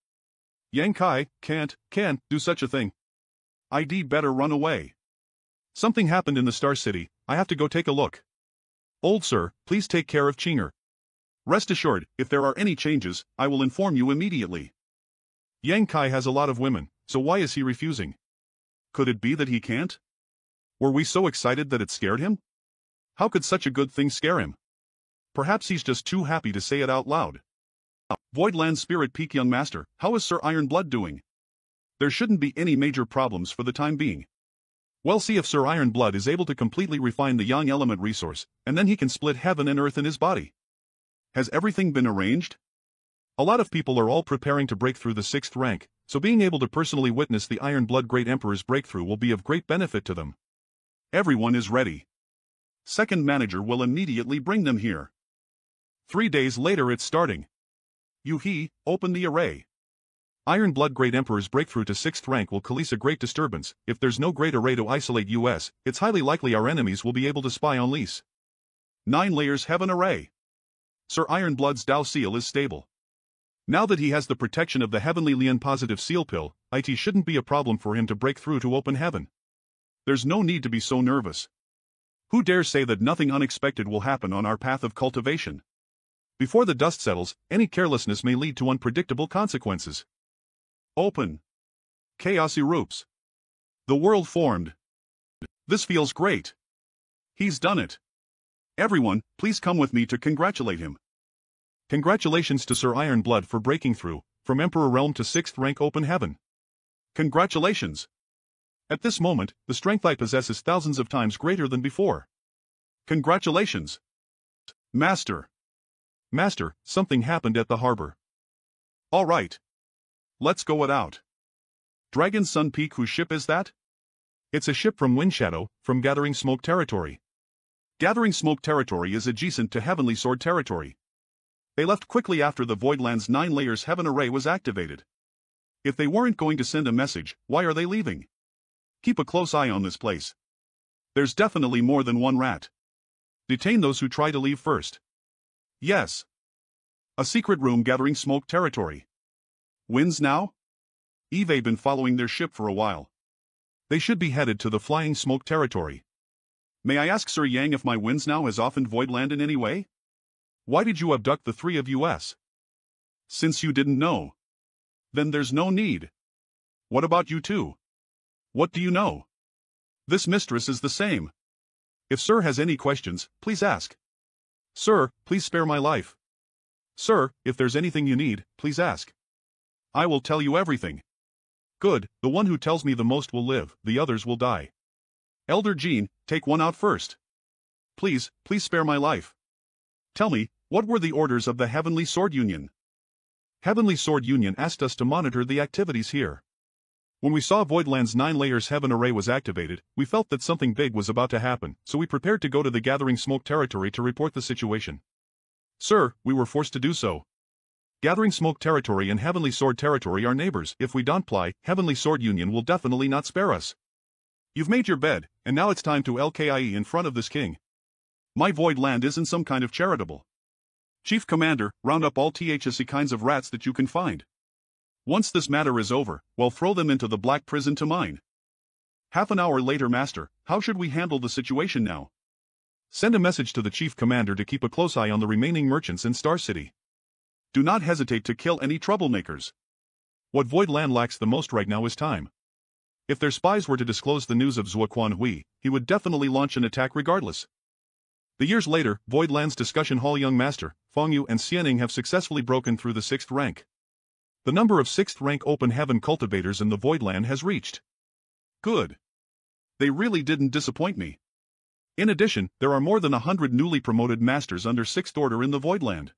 Yang Kai can't do such a thing. I'd better run away. Something happened in the Star City, I have to go take a look. Old Sir, please take care of Chinger. Rest assured, if there are any changes, I will inform you immediately. Yang Kai has a lot of women, so why is he refusing? Could it be that he can't? Were we so excited that it scared him? How could such a good thing scare him? Perhaps he's just too happy to say it out loud. Voidland Spirit Peak Young Master, how is Sir Ironblood doing? There shouldn't be any major problems for the time being. We'll see if Sir Ironblood is able to completely refine the Yang element resource, and then he can split heaven and earth in his body. Has everything been arranged? A lot of people are all preparing to break through the 6th rank, so being able to personally witness the Ironblood Great Emperor's breakthrough will be of great benefit to them. Everyone is ready. Second manager will immediately bring them here. 3 days later it's starting. Yu-He, open the array. Ironblood Great Emperor's breakthrough to 6th rank will cause a great disturbance. If there's no great array to isolate US, it's highly likely our enemies will be able to spy on Lise. 9 layers heaven array. Sir Ironblood's Dao Seal is stable. Now that he has the protection of the Heavenly Lian Positive Seal Pill, it shouldn't be a problem for him to break through to open heaven. There's no need to be so nervous. Who dares say that nothing unexpected will happen on our path of cultivation? Before the dust settles, any carelessness may lead to unpredictable consequences. Open. Chaos erupts. The world formed. This feels great. He's done it. Everyone, please come with me to congratulate him. Congratulations to Sir Ironblood for breaking through, from Emperor Realm to 6th rank Open Heaven. Congratulations. At this moment, the strength I possess is thousands of times greater than before. Congratulations. Master. Master, something happened at the harbor. All right. Let's go it out. Dragon Sun Peak, whose ship is that? It's a ship from Windshadow, from Gathering Smoke Territory. Gathering Smoke Territory is adjacent to Heavenly Sword Territory. They left quickly after the Voidland's 9 layers heaven array was activated. If they weren't going to send a message, why are they leaving? Keep a close eye on this place. There's definitely more than one rat. Detain those who try to leave first. Yes. A secret room Gathering Smoke Territory. Winds now? Eve been following their ship for a while. They should be headed to the Flying Smoke Territory. May I ask Sir Yang if my Winds now has often Voidland in any way? Why did you abduct the 3 of US? Since you didn't know. Then there's no need. What about you two? What do you know? This mistress is the same. If Sir has any questions, please ask. Sir, please spare my life. Sir, if there's anything you need, please ask. I will tell you everything. Good, the one who tells me the most will live, the others will die. Elder Jean, take one out first. Please spare my life. Tell me, what were the orders of the Heavenly Sword Union? Heavenly Sword Union asked us to monitor the activities here. When we saw Voidland's 9 layers heaven array was activated, we felt that something big was about to happen, so we prepared to go to the Gathering Smoke territory to report the situation. Sir, we were forced to do so. Gathering Smoke territory and Heavenly Sword territory are neighbors. If we don't comply, Heavenly Sword Union will definitely not spare us. You've made your bed, and now it's time to LKIE in front of this king. My void land isn't some kind of charitable. Chief Commander, round up all THSE kinds of rats that you can find. Once this matter is over, well, throw them into the black prison to mine. Half an hour later, Master, how should we handle the situation now? Send a message to the Chief Commander to keep a close eye on the remaining merchants in Star City. Do not hesitate to kill any troublemakers. What Voidland lacks the most right now is time. If their spies were to disclose the news of Zhuo Quanhui, he would definitely launch an attack regardless. The years later, Voidland's discussion hall young master, Feng Yu and Xianing have successfully broken through the 6th rank. The number of 6th rank open heaven cultivators in the Voidland has reached. Good. They really didn't disappoint me. In addition, there are more than 100 newly promoted masters under 6th order in the Voidland.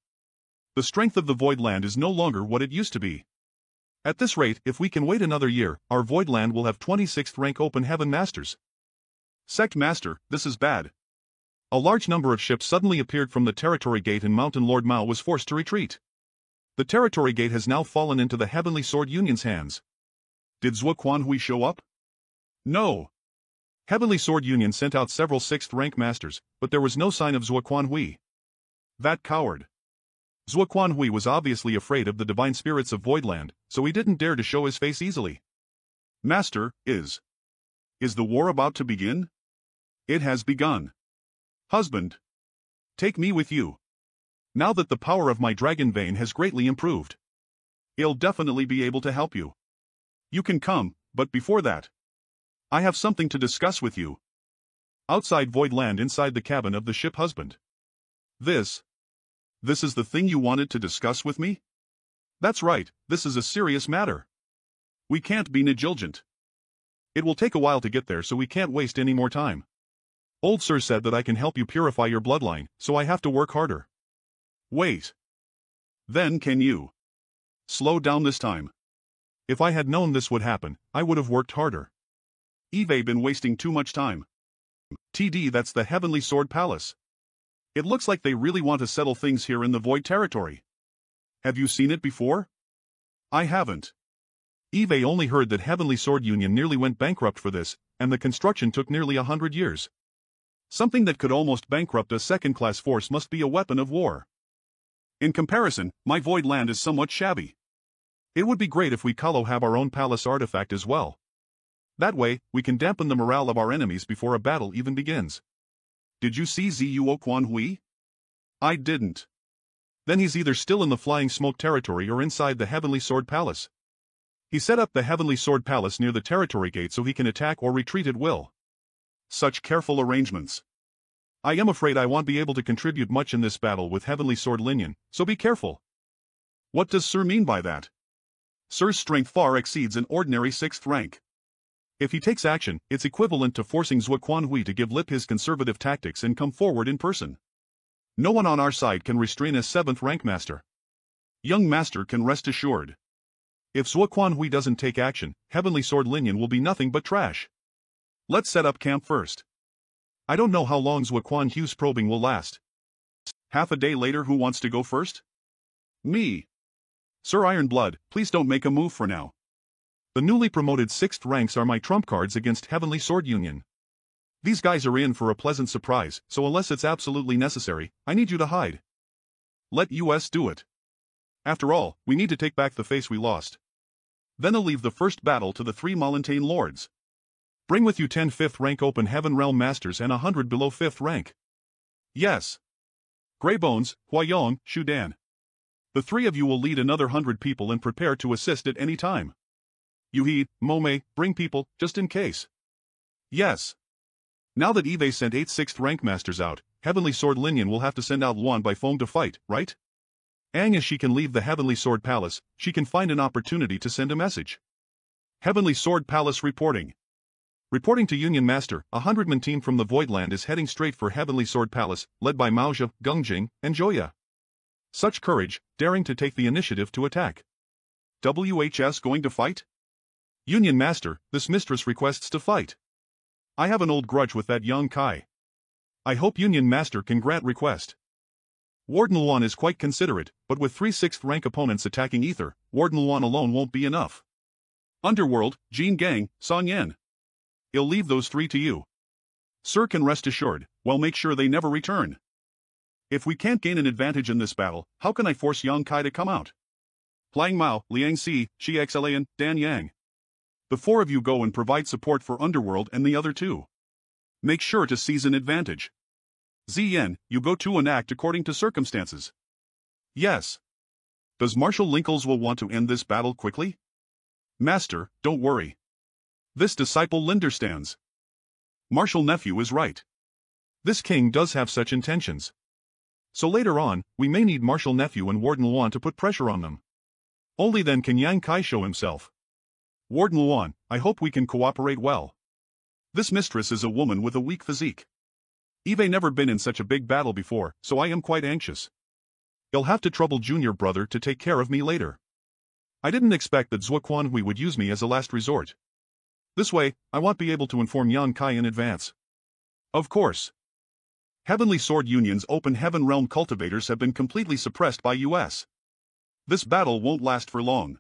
The strength of the Voidland is no longer what it used to be. At this rate, if we can wait another year, our Voidland will have 26th rank open heaven masters. Sect Master, this is bad. A large number of ships suddenly appeared from the territory gate and Mountain Lord Mao was forced to retreat. The territory gate has now fallen into the Heavenly Sword Union's hands. Did Zhuo Quanhui show up? No. Heavenly Sword Union sent out several 6th rank masters, but there was no sign of Zhuo Quanhui. That coward. Zhuo Quanhui was obviously afraid of the divine spirits of Voidland, so he didn't dare to show his face easily. Master, is the war about to begin? It has begun. Husband, take me with you. Now that the power of my dragon vein has greatly improved, I'll definitely be able to help you. You can come, but before that, I have something to discuss with you. Outside Voidland, inside the cabin of the ship husband. This is the thing you wanted to discuss with me? That's right, this is a serious matter. We can't be negligent. It will take a while to get there, so we can't waste any more time. Old Sir said that I can help you purify your bloodline, so I have to work harder. Wait. Then can you slow down this time? If I had known this would happen, I would have worked harder. Eve been wasting too much time. TD, that's the Heavenly Sword Palace. It looks like they really want to settle things here in the Void territory. Have you seen it before? I haven't. Eve only heard that Heavenly Sword Union nearly went bankrupt for this, and the construction took nearly 100 years. Something that could almost bankrupt a second-class force must be a weapon of war. In comparison, my Void land is somewhat shabby. It would be great if we Kalo have our own palace artifact as well. That way, we can dampen the morale of our enemies before a battle even begins. Did you see Zhuo Quanhui? I didn't. Then he's either still in the Flying Smoke territory or inside the Heavenly Sword Palace. He set up the Heavenly Sword Palace near the territory gate so he can attack or retreat at will. Such careful arrangements. I am afraid I won't be able to contribute much in this battle with Heavenly Sword Linian, so be careful. What does Sir mean by that? Sir's strength far exceeds an ordinary 6th rank. If he takes action, it's equivalent to forcing Zhuo Quanhui to give lip his conservative tactics and come forward in person. No one on our side can restrain a 7th rank master. Young master can rest assured. If Zhuo Quanhui doesn't take action, Heavenly Sword Linian will be nothing but trash. Let's set up camp first. I don't know how long Zhuo Quanhui's probing will last. Half a day later, who wants to go first? Me. Sir Ironblood, please don't make a move for now. The newly promoted 6th ranks are my trump cards against Heavenly Sword Union. These guys are in for a pleasant surprise, so unless it's absolutely necessary, I need you to hide. Let us do it. After all, we need to take back the face we lost. Then I'll leave the first battle to the 3 Molentain Lords. Bring with you 10 5th rank open heaven realm masters and 100 below 5th rank. Yes. Greybones, Huayong, Shudan. The 3 of you will lead another 100 people and prepare to assist at any time. Yuhi, Mome, bring people, just in case. Yes. Now that Eve sent 8 6th rank masters out, Heavenly Sword Linian will have to send out Luan by Feng to fight, right? As she can leave the Heavenly Sword Palace, she can find an opportunity to send a message. Heavenly Sword Palace reporting. Reporting to Union Master, a 100-man team from the Voidland is heading straight for Heavenly Sword Palace, led by Maoja, Gungjing, and Joya. Such courage, daring to take the initiative to attack. WHS going to fight? Union Master, this mistress requests to fight. I have an old grudge with that young Kai. I hope Union Master can grant request. Warden Luan is quite considerate, but with 3 6th rank opponents attacking Ether, Warden Luan alone won't be enough. Underworld, Jin Gang, Son Yen. I'll leave those 3 to you. Sir can rest assured, well make sure they never return. If we can't gain an advantage in this battle, how can I force Yang Kai to come out? Plang Mao, Liang Si, Shi Xlan, Dan Yang. The 4 of you go and provide support for Underworld and the other 2. Make sure to seize an advantage. Ziyan, you go too and act according to circumstances. Yes. Does Marshal Linkles will want to end this battle quickly? Master, don't worry. This disciple Linder stands. Marshal Nephew is right. This king does have such intentions. So later on, we may need Marshal Nephew and Warden Luan to put pressure on them. Only then can Yang Kai show himself. Warden Luan, I hope we can cooperate well. This mistress is a woman with a weak physique. Eve never been in such a big battle before, so I am quite anxious. You'll have to trouble junior brother to take care of me later. I didn't expect that Zhuo Quanhui would use me as a last resort. This way, I won't be able to inform Yang Kai in advance. Of course. Heavenly Sword Union's Open Heaven Realm cultivators have been completely suppressed by US. This battle won't last for long.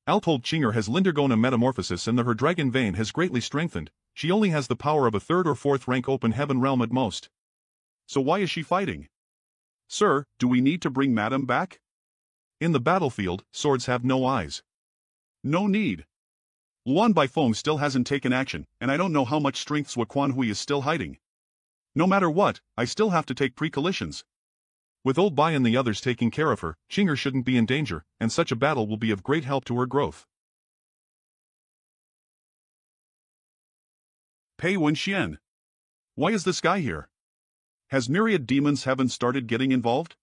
Altold Chinger has Lindergona metamorphosis and her dragon vein has greatly strengthened. She only has the power of a 3rd or 4th rank Open Heaven Realm at most. So why is she fighting? Sir, do we need to bring Madame back? In the battlefield, swords have no eyes. No need. Luan Baifeng still hasn't taken action, and I don't know how much strength Zhuo Quanhui is still hiding. No matter what, I still have to take precautions. With old Bai and the others taking care of her, Chinger shouldn't be in danger, and such a battle will be of great help to her growth. Pei Wenxian. Why is this guy here? Has Myriad Demons Heaven started getting involved?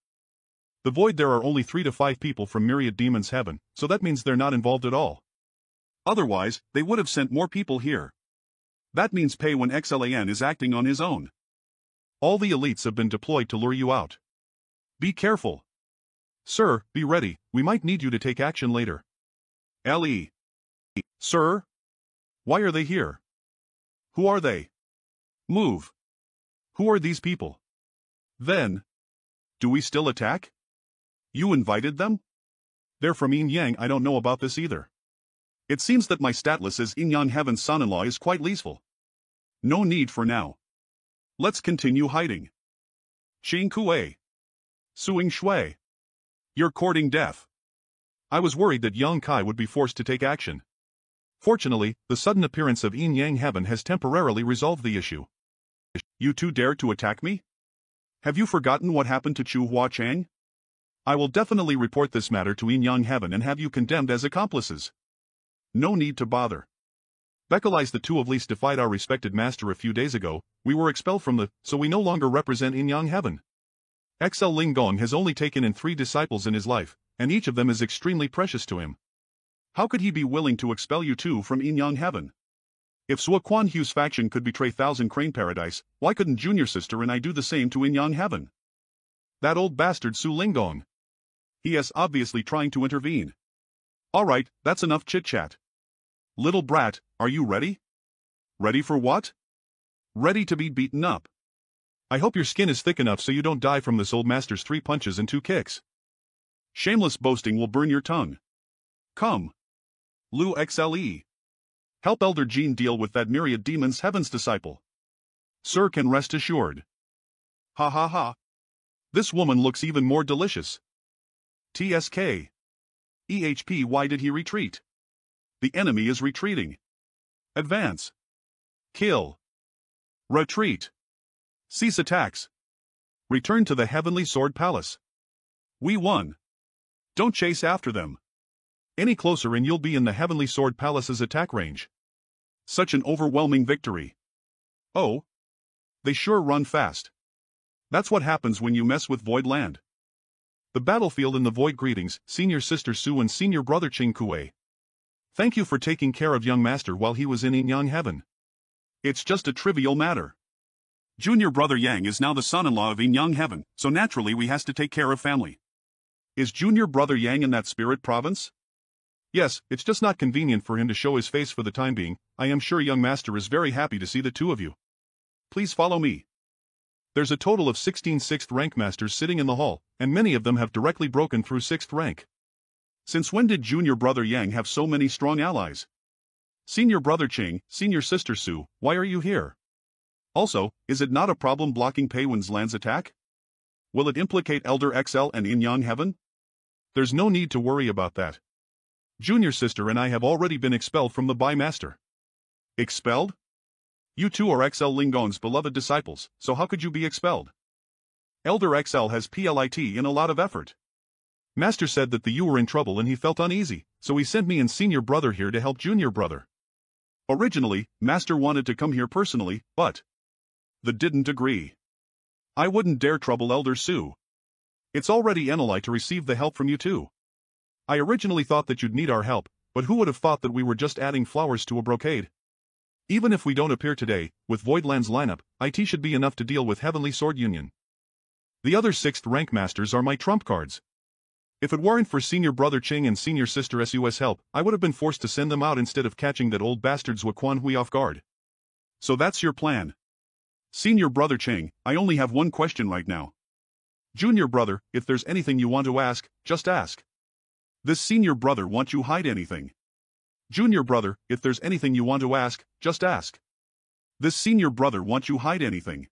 The Void there are only 3 to 5 people from Myriad Demons Heaven, so that means they're not involved at all. Otherwise, they would have sent more people here. That means Pei Wen Xlan is acting on his own. All the elites have been deployed to lure you out. Be careful. Sir, be ready, we might need you to take action later. L.E. Sir? Why are they here? Who are they? Move. Who are these people? Then. Do we still attack? You invited them? They're from Yin Yang. I don't know about this either. It seems that my status as Yin Yang Heaven's son-in-law is quite leaseful. No need for now. Let's continue hiding. Qing Kuei. Suing Shui. You're courting death. I was worried that Yang Kai would be forced to take action. Fortunately, the sudden appearance of Yin Yang Heaven has temporarily resolved the issue. You 2 dare to attack me? Have you forgotten what happened to Chu Hua Chang? I will definitely report this matter to Yin Yang Heaven and have you condemned as accomplices. No need to bother. Bekali's the 2 of least defied our respected master a few days ago. We were expelled from the, so we no longer represent Yin Yang Heaven. XL Ling Gong has only taken in 3 disciples in his life, and each of them is extremely precious to him. How could he be willing to expel you 2 from Yin Yang Heaven? If Zhuo Quanhui's faction could betray Thousand Crane Paradise, why couldn't Junior Sister and I do the same to Yin Yang Heaven? That old bastard Su Linggong. He is obviously trying to intervene. Alright, that's enough chit-chat. Little brat, are you ready? Ready for what? Ready to be beaten up. I hope your skin is thick enough so you don't die from this old master's 3 punches and 2 kicks. Shameless boasting will burn your tongue. Come. Lu XLE. Help Elder Jean deal with that Myriad Demons Heaven's disciple. Sir can rest assured. Ha ha ha. This woman looks even more delicious. TSK. EHP. Why did he retreat? The enemy is retreating. Advance. Kill. Retreat. Cease attacks. Return to the Heavenly Sword Palace. We won. Don't chase after them. Any closer and you'll be in the Heavenly Sword Palace's attack range. Such an overwhelming victory. Oh. They sure run fast. That's what happens when you mess with Void Land. The battlefield in the Void. Greetings, Senior Sister Su and Senior Brother Qing Kuei. Thank you for taking care of young master while he was in Yin Yang Heaven. It's just a trivial matter. Junior brother Yang is now the son-in-law of Yin Yang Heaven, so naturally we has to take care of family. Is junior brother Yang in that spirit province? Yes, it's just not convenient for him to show his face for the time being. I am sure young master is very happy to see the two of you. Please follow me. There's a total of 16 6th rank masters sitting in the hall, and many of them have directly broken through 6th rank. Since when did junior brother Yang have so many strong allies? Senior brother Qing, senior sister Su, why are you here? Also, is it not a problem blocking Peiyuan's land's attack? Will it implicate Elder XL and Yin Yang Heaven? There's no need to worry about that. Junior sister and I have already been expelled from the Bai Master. Expelled? You two are XL Lingong's beloved disciples, so how could you be expelled? Elder XL has put in a lot of effort. Master said that you were in trouble and he felt uneasy, so he sent me and senior brother here to help junior brother. Originally, Master wanted to come here personally, but they didn't agree. I wouldn't dare trouble Elder Su. It's already Eneli to receive the help from you too. I originally thought that you'd need our help, but who would have thought that we were just adding flowers to a brocade? Even if we don't appear today, with Voidland's lineup, it should be enough to deal with Heavenly Sword Union. The other 6th rank masters are my trump cards. If it weren't for senior brother Qing and senior sister Su's help, I would have been forced to send them out instead of catching that old bastard Zuoquan Hui off guard. So that's your plan. Senior brother Qing, I only have one question right now. Junior brother, if there's anything you want to ask, just ask. This senior brother won't you hide anything. Junior brother, if there's anything you want to ask, just ask. This senior brother won't you hide anything.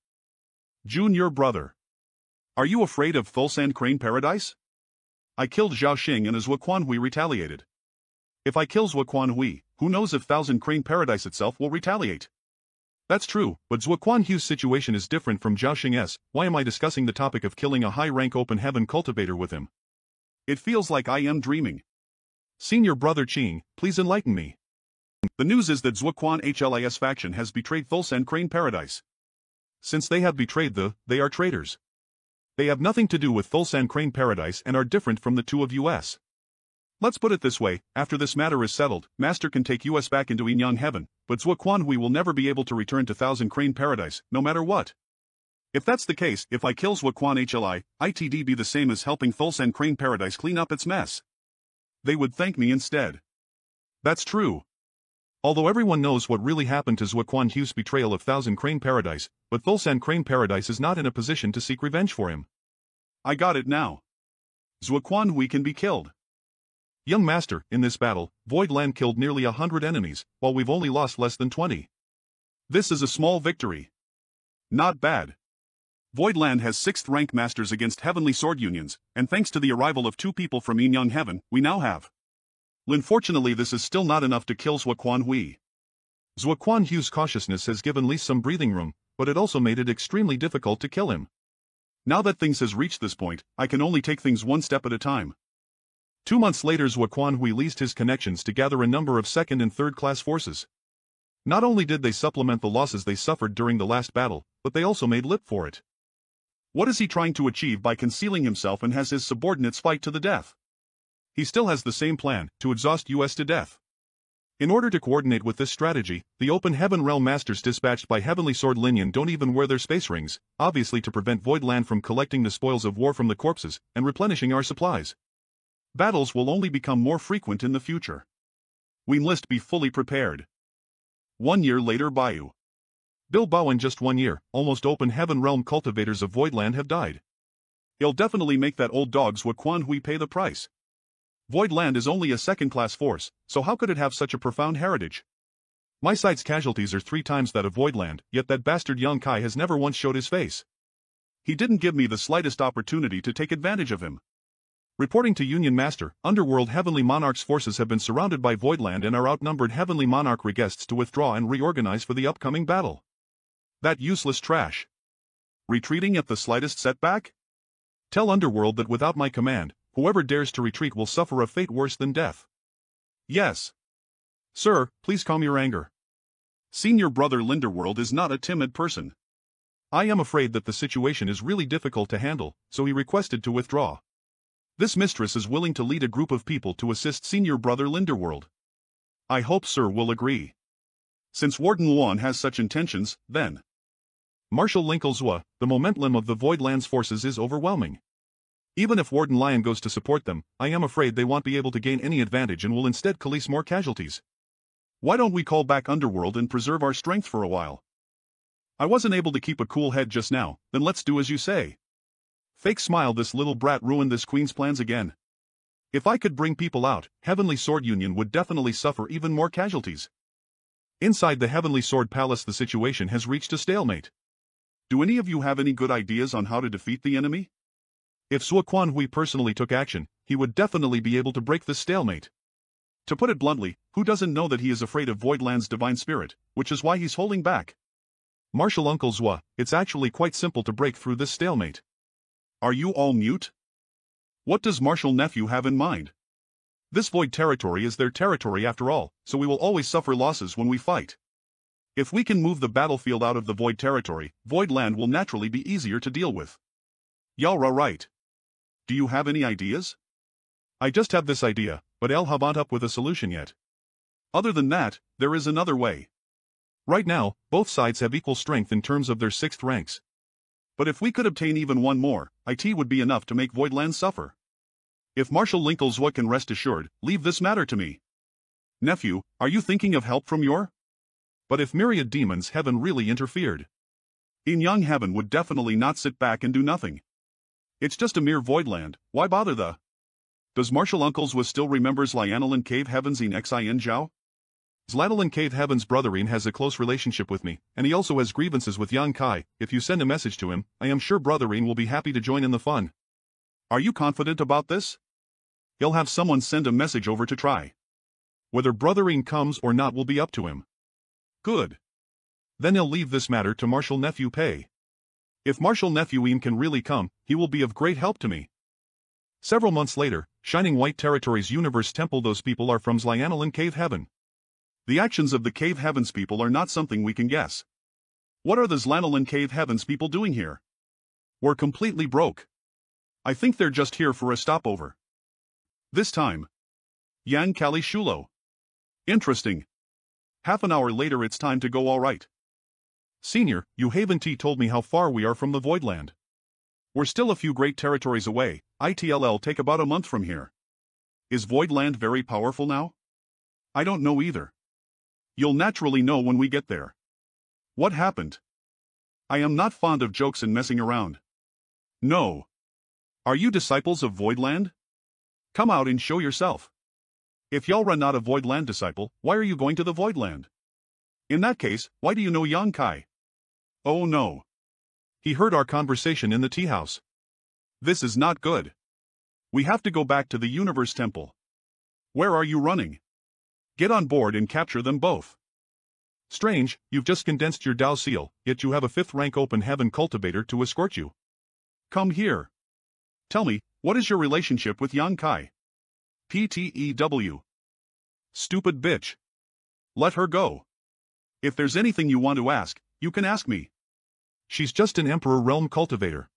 Junior brother. Are you afraid of Thulsan Crane Paradise? I killed Zhao Xing and Zuoquan Hui retaliated. If I kill Zuoquan Hui, who knows if Thousand Crane Paradise itself will retaliate? That's true, but Zuoquan Hui's situation is different from Zhao Xing's. Why am I discussing the topic of killing a high-rank open heaven cultivator with him? It feels like I am dreaming. Senior brother Qing, please enlighten me. The news is that Zuoquan HLAS faction has betrayed Thulsan Crane Paradise. Since they have betrayed they are traitors. They have nothing to do with Thulsan Crane Paradise and are different from the two of us. Let's put it this way, after this matter is settled, Master can take us back into Yin Yang Heaven, but Zuoquan Hui will never be able to return to Thousand Crane Paradise, no matter what. If that's the case, if I kill Zuoquan it'd be the same as helping Thulsan Crane Paradise clean up its mess. They would thank me instead. That's true. Although everyone knows what really happened to Zuoquan Hui's betrayal of Thousand Crane Paradise, but Thulsan Crane Paradise is not in a position to seek revenge for him. I got it now. Zuoquan Hui can be killed. Young master, in this battle, Voidland killed nearly 100 enemies, while we've only lost less than 20. This is a small victory. Not bad. Voidland has 6th rank masters against Heavenly Sword Unions, and thanks to the arrival of 2 people from Yin Yang Heaven, we now have. Unfortunately, this is still not enough to kill Zuoquan Hui. Zuoquan Hui's cautiousness has given Li some breathing room, but it also made it extremely difficult to kill him. Now that things has reached this point, I can only take things one step at a time. 2 months later, Zuoquan Hui leased his connections to gather a number of 2nd and 3rd class forces. Not only did they supplement the losses they suffered during the last battle, but they also made lip for it. What is he trying to achieve by concealing himself and has his subordinates fight to the death? He still has the same plan, to exhaust us to death. In order to coordinate with this strategy, the Open Heaven Realm Masters dispatched by Heavenly Sword Linian don't even wear their space rings, obviously to prevent Voidland from collecting the spoils of war from the corpses and replenishing our supplies. Battles will only become more frequent in the future. We must be fully prepared. 1 year later, Bayou. Bilbao, in just 1 year, almost Open Heaven Realm cultivators of Voidland have died. It'll definitely make that old dog Zuoquan Hui pay the price. Voidland is only a 2nd-class force, so how could it have such a profound heritage? My site's casualties are 3 times that of Voidland, yet that bastard Yang Kai has never once showed his face. He didn't give me the slightest opportunity to take advantage of him. Reporting to Union Master, Underworld Heavenly Monarch's forces have been surrounded by Voidland and are outnumbered. Heavenly Monarch requests to withdraw and reorganize for the upcoming battle. That useless trash. Retreating at the slightest setback? Tell Underworld that without my command, whoever dares to retreat will suffer a fate worse than death. Yes. Sir, please calm your anger. Senior brother Linderworld is not a timid person. I am afraid that the situation is really difficult to handle, so he requested to withdraw. This mistress is willing to lead a group of people to assist senior brother Linderworld. I hope Sir will agree. Since Warden Luan has such intentions, then Marshal Lincolzua, the momentum of the Voidlands forces is overwhelming. Even if Warden Lion goes to support them, I am afraid they won't be able to gain any advantage and will instead release more casualties. Why don't we call back Underworld and preserve our strength for a while? I wasn't able to keep a cool head just now, then let's do as you say. Fake smile, this little brat ruined this queen's plans again. If I could bring people out, Heavenly Sword Union would definitely suffer even more casualties. Inside the Heavenly Sword Palace the situation has reached a stalemate. Do any of you have any good ideas on how to defeat the enemy? If Zhuo Quanhui personally took action, he would definitely be able to break this stalemate. To put it bluntly, who doesn't know that he is afraid of Voidland's divine spirit, which is why he's holding back? Marshal Uncle Zhuo, it's actually quite simple to break through this stalemate. Are you all mute? What does Marshal Nephew have in mind? This void territory is their territory after all, so we will always suffer losses when we fight. If we can move the battlefield out of the void territory, Voidland will naturally be easier to deal with. Y'all are right. Do you have any ideas? I just have this idea, but I haven't up with a solution yet. Other than that, there is another way. Right now, both sides have equal strength in terms of their 6th ranks. But if we could obtain even one more, it would be enough to make Voidland suffer. If Marshal Lincolzua can rest assured, leave this matter to me. Nephew, are you thinking of help from your? But if Myriad Demons Heaven really interfered? In Young Heaven would definitely not sit back and do nothing. It's just a mere Voidland, why bother the? Does Marshal Uncles still remembers Lianolin Cave Heavens in Xin Zhao? Zlatalin Cave Heaven's brotherin has a close relationship with me, and he also has grievances with Yang Kai. If you send a message to him, I am sure brotherin will be happy to join in the fun. Are you confident about this? He'll have someone send a message over to try. Whether brotherin comes or not will be up to him. Good. Then he'll leave this matter to Marshal Nephew Pei. If Marshal Nephew can really come, he will be of great help to me. Several months later, Shining White Territories Universe Temple. Those people are from Lianolin Cave Heaven. The actions of the Cave Heavens people are not something we can guess. What are the Zlanolin Cave Heavens people doing here? We're completely broke. I think they're just here for a stopover. This time. Yan Kali Shulo. Interesting. Half an hour later it's time to go, alright. Senior, you haven't told me how far we are from the Voidland. We're still a few great territories away, it'll take about a month from here. Is Voidland very powerful now? I don't know either. You'll naturally know when we get there. What happened? I am not fond of jokes and messing around. No. Are you disciples of Voidland? Come out and show yourself. If y'all run out of Voidland disciple, why are you going to the Voidland? In that case, why do you know Yang Kai? Oh no. He heard our conversation in the tea house. This is not good. We have to go back to the Universe Temple. Where are you running? Get on board and capture them both. Strange, you've just condensed your Dao Seal, yet you have a 5th rank open heaven cultivator to escort you. Come here. Tell me, what is your relationship with Yang Kai? PTEW. Stupid bitch. Let her go. If there's anything you want to ask, you can ask me. She's just an Emperor Realm cultivator.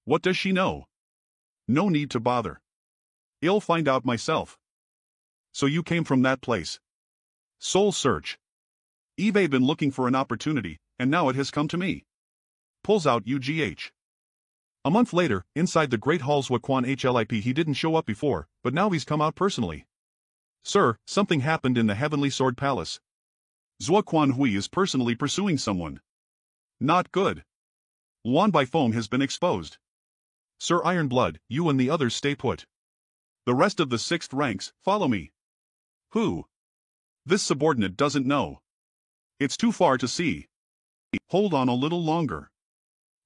What does she know? No need to bother. I'll find out myself. So you came from that place. Soul Search. eBay been looking for an opportunity, and now it has come to me. Pulls out UGH. A month later, inside the Great Halls Wakwan HLIP, he didn't show up before, but now he's come out personally. Sir, something happened in the Heavenly Sword Palace. Zhuo Quanhui is personally pursuing someone. Not good. Luan by Foam has been exposed. Sir Ironblood, you and the others stay put. The rest of the 6th ranks, follow me. Who? This subordinate doesn't know. It's too far to see. Hold on a little longer.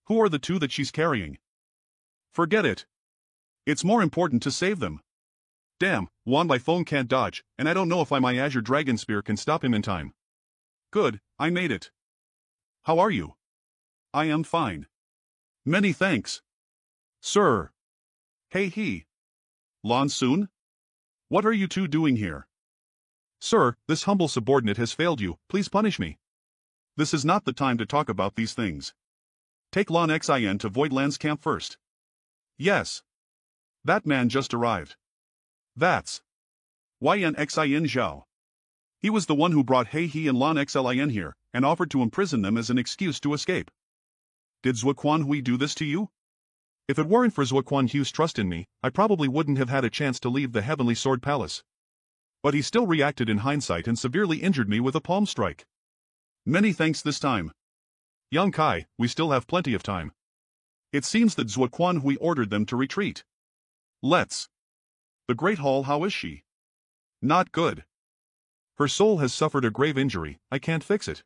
Who are the 2 that she's carrying? Forget it. It's more important to save them. Damn, Luan by Foam can't dodge, and I don't know if my Azure Dragon Spear can stop him in time. Good, I made it. How are you? I am fine. Many thanks. Sir. Hey he. Lan Soon? What are you 2 doing here? Sir, this humble subordinate has failed you, please punish me. This is not the time to talk about these things. Take Lan Xin to Voidland's camp first. Yes. That man just arrived. That's Yan Xin Zhao. He was the one who brought He and Lan Xlin here, and offered to imprison them as an excuse to escape. Did Zhuo Quanhui do this to you? If it weren't for Zhuo Quanhui's trust in me, I probably wouldn't have had a chance to leave the Heavenly Sword Palace. But he still reacted in hindsight and severely injured me with a palm strike. Many thanks this time. Young Kai, we still have plenty of time. It seems that Zhuo Quanhui ordered them to retreat. Let's. The Great Hall, how is she? Not good. Her soul has suffered a grave injury, I can't fix it.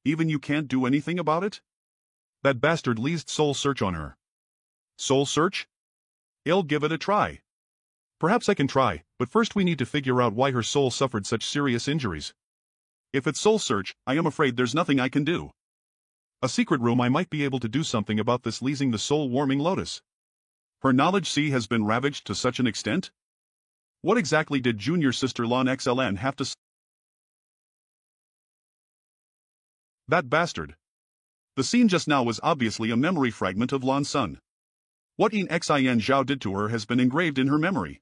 Even you can't do anything about it? That bastard leased soul search on her. Soul search? I'll give it a try. Perhaps I can try, but first we need to figure out why her soul suffered such serious injuries. If it's soul search, I am afraid there's nothing I can do. A secret room, I might be able to do something about this leasing the soul-warming lotus. Her knowledge sea has been ravaged to such an extent? What exactly did junior sister Lan Xlin have to say? That bastard. The scene just now was obviously a memory fragment of Lan Sun. What Yin Xin Zhao did to her has been engraved in her memory.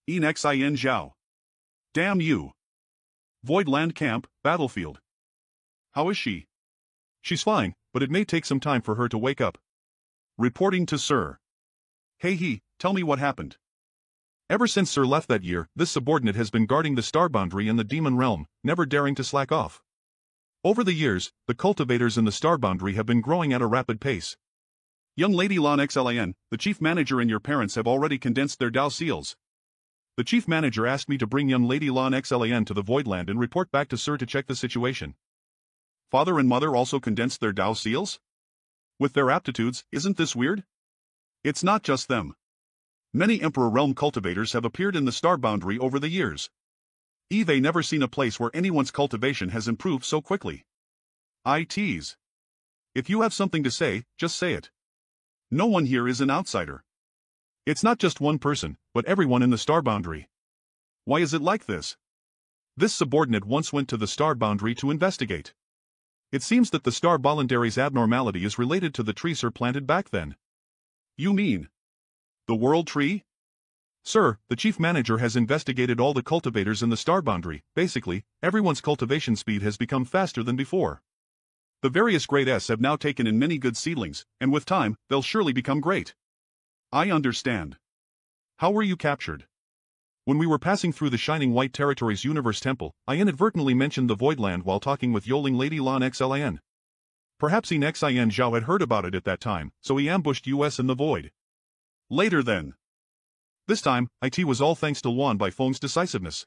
Yin Xin Zhao. Damn you. Voidland Camp, Battlefield. How is she? She's fine, but it may take some time for her to wake up. Reporting to Sir. Hey, tell me what happened. Ever since Sir left that year, this subordinate has been guarding the star boundary in the demon realm, never daring to slack off. Over the years, the cultivators in the star boundary have been growing at a rapid pace. Young Lady Lan Xlin, the chief manager and your parents have already condensed their Dao seals. The chief manager asked me to bring young Lady Lan Xlin to the Voidland and report back to Sir to check the situation. Father and mother also condensed their Dao seals? With their aptitudes, isn't this weird? It's not just them. Many Emperor Realm cultivators have appeared in the star boundary over the years. I've never seen a place where anyone's cultivation has improved so quickly. I tease. If you have something to say, just say it. No one here is an outsider. It's not just one person, but everyone in the star boundary. Why is it like this? This subordinate once went to the star boundary to investigate. It seems that the star boundary's abnormality is related to the tree Sir planted back then. You mean the world tree? Sir, the chief manager has investigated all the cultivators in the star boundary. Basically, everyone's cultivation speed has become faster than before. The various grade S have now taken in many good seedlings, and with time, they'll surely become great. I understand. How were you captured? When we were passing through the Shining White Territory's Universe Temple, I inadvertently mentioned the Voidland while talking with Yoling Lady Lan Xlin. Perhaps Yin Xin Zhao had heard about it at that time, so he ambushed us in the void. Later then. This time, it was all thanks to Luan Baifeng's decisiveness.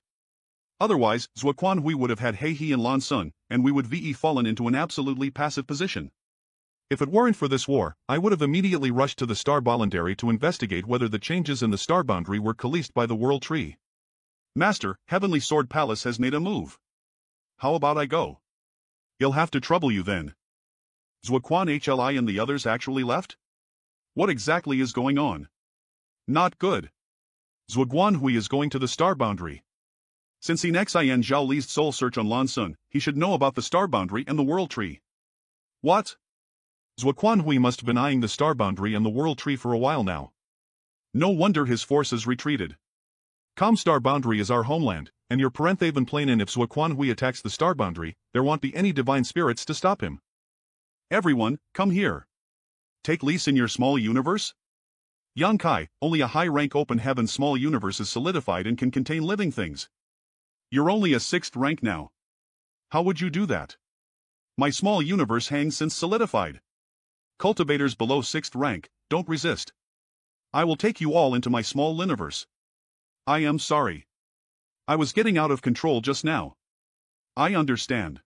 Otherwise, Zhuo Quanhui would have had He and Lan Sun, and we would have fallen into an absolutely passive position. If it weren't for this war, I would have immediately rushed to the star boundary to investigate whether the changes in the star boundary were caused by the world tree. Master, Heavenly Sword Palace has made a move. How about I go? He'll have to trouble you then. Zhuo Quanhui and the others actually left? What exactly is going on? Not good. Zhuo Quanhui is going to the star boundary. Since Yin Xin Zhao leased soul search on Lan Sun, he should know about the star boundary and the world tree. What? Zhuo Quanhui must have been eyeing the star boundary and the world tree for a while now. No wonder his forces retreated. Star boundary is our homeland, and your Parenthaven plane, and if Zhuo Quanhui attacks the star boundary, there won't be any divine spirits to stop him. Everyone, come here. Take lease in your small universe? Yang Kai, only a high-rank open heaven small universe is solidified and can contain living things. You're only a 6th rank now. How would you do that? My small universe hangs since solidified. Cultivators below 6th rank, don't resist. I will take you all into my small universe. I am sorry. I was getting out of control just now. I understand.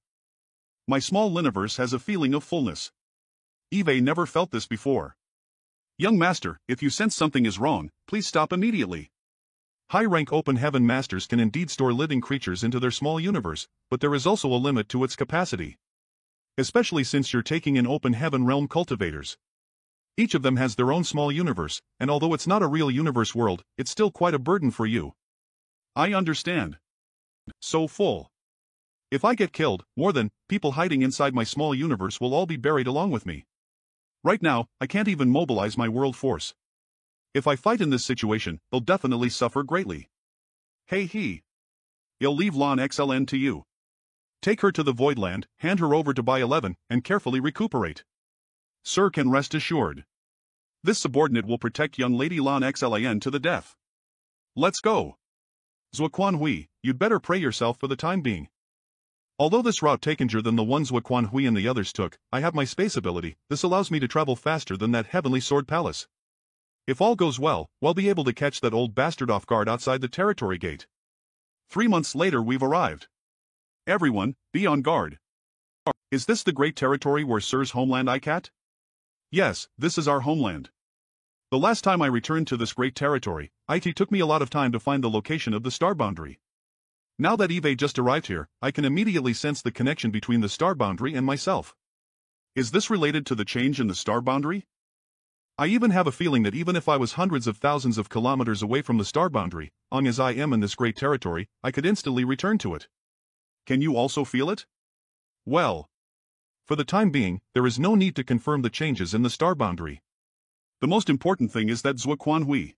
My small universe has a feeling of fullness. Eve never felt this before. Young master, if you sense something is wrong, please stop immediately. High-rank open heaven masters can indeed store living creatures into their small universe, but there is also a limit to its capacity. Especially since you're taking in open heaven realm cultivators. Each of them has their own small universe, and although it's not a real universe world, it's still quite a burden for you. I understand. So full. If I get killed, more than people hiding inside my small universe will all be buried along with me. Right now, I can't even mobilize my world force. If I fight in this situation, they'll definitely suffer greatly. Hey. I'll leave Lon XLN to you. Take her to the Voidland, hand her over to Bi-11, and carefully recuperate. Sir can rest assured. This subordinate will protect young Lady Lon XLAN to the death. Let's go. Zhou Quanhui, you'd better pray yourself for the time being. Although this route takener than the one Zhou Quanhui and the others took, I have my space ability. This allows me to travel faster than that heavenly sword palace. If all goes well, we'll be able to catch that old bastard off guard outside the territory gate. 3 months later we've arrived. Everyone, be on guard. Is this the great territory where Sir's homeland ICAT? Yes, this is our homeland. The last time I returned to this great territory, it took me a lot of time to find the location of the star boundary. Now that Eve just arrived here, I can immediately sense the connection between the star boundary and myself. Is this related to the change in the star boundary? I even have a feeling that even if I was hundreds of thousands of kilometers away from the star boundary, long as I am in this great territory, I could instantly return to it. Can you also feel it? Well, for the time being, there is no need to confirm the changes in the star boundary. The most important thing is that Zhou Quanhui.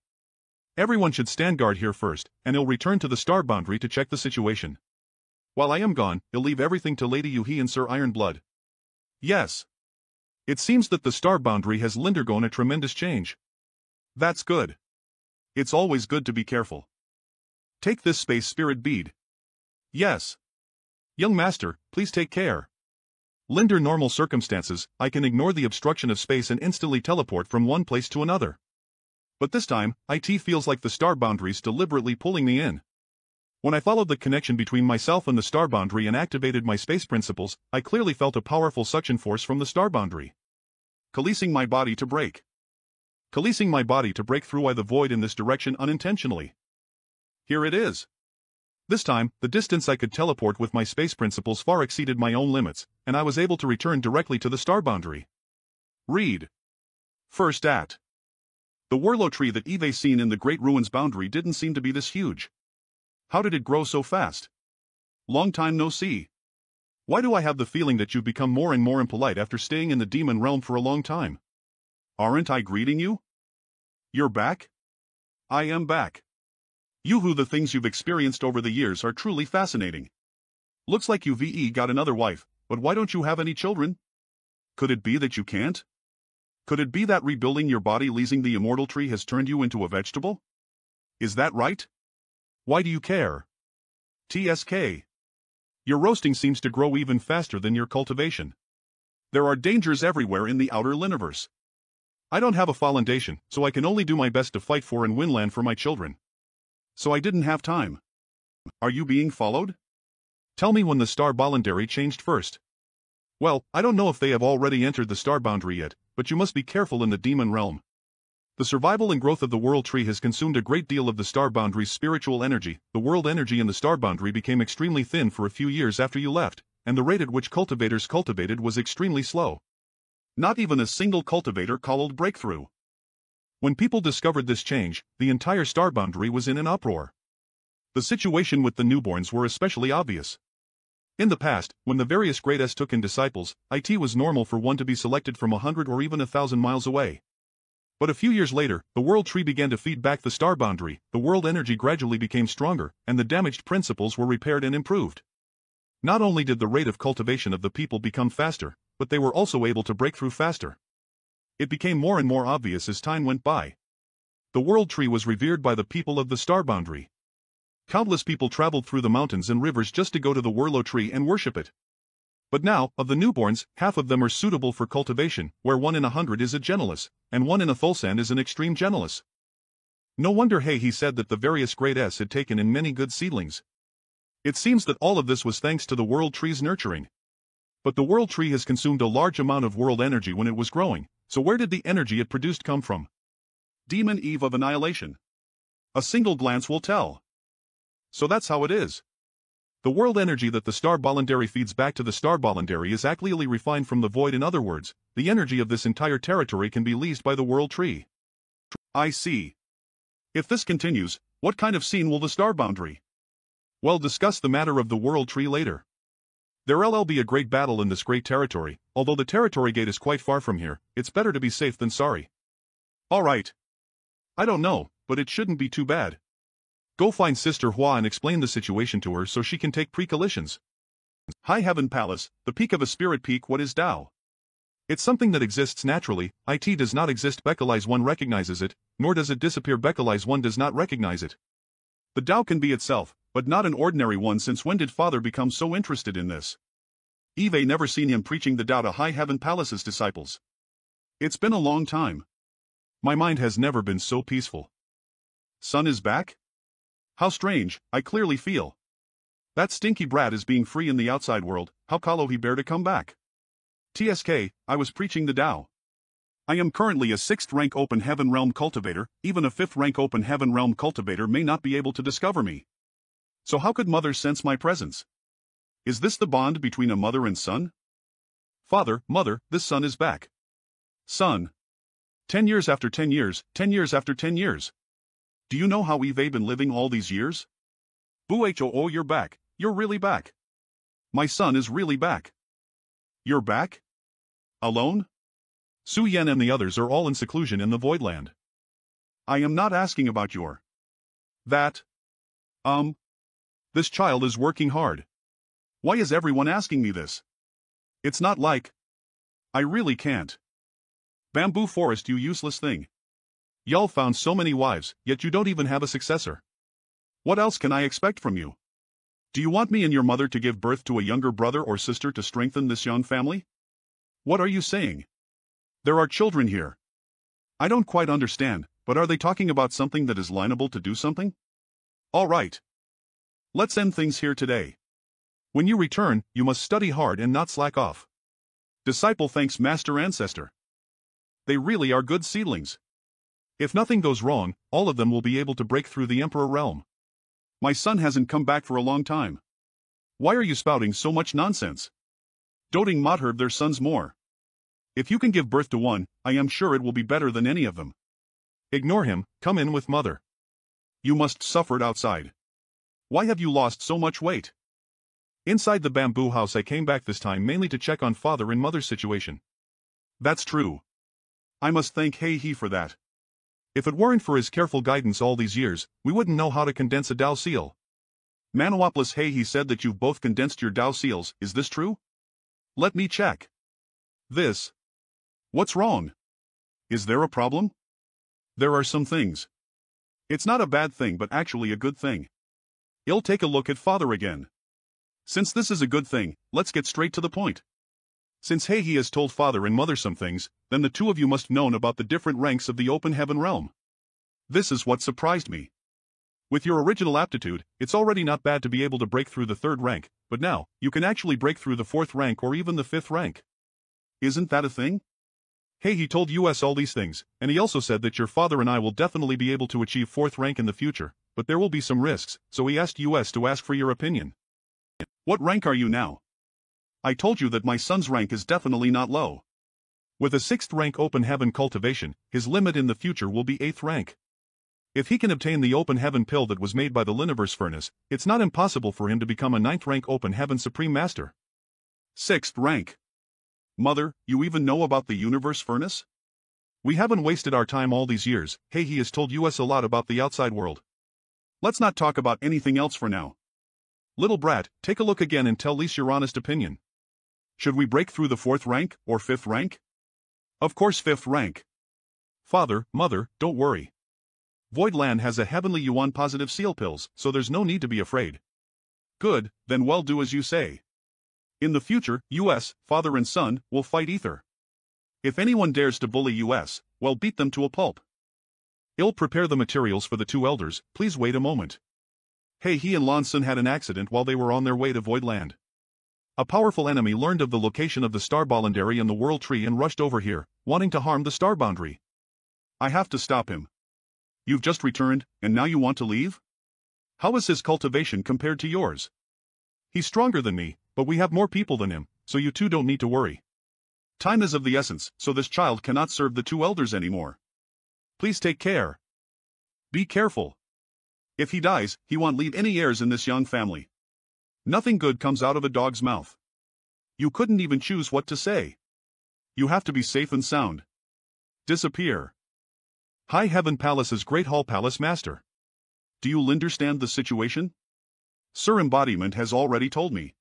Everyone should stand guard here first, and he'll return to the star boundary to check the situation. While I am gone, he'll leave everything to Lady Yuhi and Sir Ironblood. Yes. It seems that the star boundary has undergone a tremendous change. That's good. It's always good to be careful. Take this space spirit bead. Yes. Young master, please take care. Under normal circumstances, I can ignore the obstruction of space and instantly teleport from one place to another. But this time, it feels like the star boundary's deliberately pulling me in. When I followed the connection between myself and the star boundary and activated my space principles, I clearly felt a powerful suction force from the star boundary. Coalescing my body to break. Coalescing my body to break through the void in this direction unintentionally. Here it is. This time, the distance I could teleport with my space principles far exceeded my own limits, and I was able to return directly to the star boundary. Read. First at. The Wurlo tree that Eve seen in the Great Ruins boundary didn't seem to be this huge. How did it grow so fast? Long time no see. Why do I have the feeling that you've become more and more impolite after staying in the demon realm for a long time? Aren't I greeting you? You're back? I am back. The things you've experienced over the years are truly fascinating. Looks like you've got another wife, but why don't you have any children? Could it be that you can't? Could it be that rebuilding your body leasing the immortal tree has turned you into a vegetable? Is that right? Why do you care? TSK. Your roasting seems to grow even faster than your cultivation. There are dangers everywhere in the outer Liniverse. I don't have a foundation, so I can only do my best to fight for and win land for my children. So I didn't have time. Are you being followed? Tell me when the star boundary changed first. Well, I don't know if they have already entered the star boundary yet, but you must be careful in the demon realm. The survival and growth of the world tree has consumed a great deal of the star boundary's spiritual energy. The world energy in the star boundary became extremely thin for a few years after you left, and the rate at which cultivators cultivated was extremely slow. Not even a single cultivator called breakthrough. When people discovered this change, the entire star boundary was in an uproar. The situation with the newborns were especially obvious. In the past, when the various Great S took in disciples, it was normal for one to be selected from 100 or even 1,000 miles away. But a few years later, the world tree began to feed back the star boundary, the world energy gradually became stronger, and the damaged principles were repaired and improved. Not only did the rate of cultivation of the people become faster, but they were also able to break through faster. It became more and more obvious as time went by. The world tree was revered by the people of the star boundary. Countless people traveled through the mountains and rivers just to go to the Wurlo tree and worship it. But now, of the newborns, half of them are suitable for cultivation, where 1 in 100 is a Genelus, and 1 in 1,000 is an extreme Genelus. No wonder he said that the various Great S had taken in many good seedlings. It seems that all of this was thanks to the world tree's nurturing. But the world tree has consumed a large amount of world energy when it was growing, so where did the energy it produced come from? Demon Eve of Annihilation. A single glance will tell. So that's how it is. The world energy that the star boundary feeds back to the star boundary is actually refined from the void. In other words, the energy of this entire territory can be leased by the world tree. I see. If this continues, what kind of scene will the star boundary? We'll discuss the matter of the world tree later. There'll be a great battle in this great territory. Although the territory gate is quite far from here, it's better to be safe than sorry. Alright. I don't know, but it shouldn't be too bad. Go find Sister Hua and explain the situation to her so she can take precautions. High Heaven Palace, the peak of a spirit peak. What is Tao? It's something that exists naturally. It does not exist. Becalize one recognizes it, nor does it disappear. Becalize one does not recognize it. The Tao can be itself, but not an ordinary one. Since when did Father become so interested in this? Eve never seen him preaching the Tao to High Heaven Palace's disciples. It's been a long time. My mind has never been so peaceful. Son is back? How strange, I clearly feel. That stinky brat is being free in the outside world. How calo he bear to come back? TSK, I was preaching the Tao. I am currently a 6th rank open heaven realm cultivator. Even a 5th rank open heaven realm cultivator may not be able to discover me. So how could mother sense my presence? Is this the bond between a mother and son? Father, mother, this son is back. Son. 10 years after 10 years, 10 years after 10 years. Do you know how we've been living all these years? Boo-ho, you're back. You're really back. My son is really back. You're back? Alone? Su Yan and the others are all in seclusion in the Voidland. I am not asking about your... that. This child is working hard. Why is everyone asking me this? It's not like... I really can't. Bamboo Forest, you useless thing. Y'all found so many wives, yet you don't even have a successor. What else can I expect from you? Do you want me and your mother to give birth to a younger brother or sister to strengthen this young family? What are you saying? There are children here. I don't quite understand, but are they talking about something that is liable to do something? All right. Let's end things here today. When you return, you must study hard and not slack off. Disciple thanks Master Ancestor. They really are good seedlings. If nothing goes wrong, all of them will be able to break through the Emperor realm. My son hasn't come back for a long time. Why are you spouting so much nonsense? Doting Modherb their sons more. If you can give birth to one, I am sure it will be better than any of them. Ignore him, come in with mother. You must suffer it outside. Why have you lost so much weight? Inside the bamboo house I came back this time mainly to check on father and mother's situation. That's true. I must thank He for that. If it weren't for his careful guidance all these years, we wouldn't know how to condense a Tao seal. Manawaplis he said that you've both condensed your Tao seals, is this true? Let me check. This. What's wrong? Is there a problem? There are some things. It's not a bad thing but actually a good thing. I'll take a look at father again. Since this is a good thing, let's get straight to the point. Since he has told father and mother some things, then the two of you must know about the different ranks of the open heaven realm. This is what surprised me. With your original aptitude, it's already not bad to be able to break through the 3rd rank, but now, you can actually break through the 4th rank or even the 5th rank. Isn't that a thing? He told us all these things, and he also said that your father and I will definitely be able to achieve 4th rank in the future, but there will be some risks, so he asked us to ask for your opinion. What rank are you now? I told you that my son's rank is definitely not low. With a 6th rank open heaven cultivation, his limit in the future will be 8th rank. If he can obtain the open heaven pill that was made by the Liniverse Furnace, it's not impossible for him to become a 9th rank open heaven supreme master. 6th rank. Mother, you even know about the Universe Furnace? We haven't wasted our time all these years. He has told us a lot about the outside world. Let's not talk about anything else for now. Little brat, take a look again and tell Lise your honest opinion. Should we break through the 4th rank, or 5th rank? Of course 5th rank. Father, mother, don't worry. Voidland has a heavenly Yuan positive seal pills, so there's no need to be afraid. Good, then well do as you say. In the future, father and son, will fight ether. If anyone dares to bully well beat them to a pulp. I'll prepare the materials for the 2 elders, please wait a moment. He and Lonson had an accident while they were on their way to Voidland. A powerful enemy learned of the location of the Star Boundary and the World Tree and rushed over here, wanting to harm the Star Boundary. I have to stop him. You've just returned, and now you want to leave? How is his cultivation compared to yours? He's stronger than me, but we have more people than him, so you two don't need to worry. Time is of the essence, so this child cannot serve the 2 elders anymore. Please take care. Be careful. If he dies, he won't leave any heirs in this young family. Nothing good comes out of a dog's mouth. You couldn't even choose what to say. You have to be safe and sound. Disappear. High Heaven Palace's Great Hall Palace Master. Do you understand the situation? Sir Embodiment has already told me.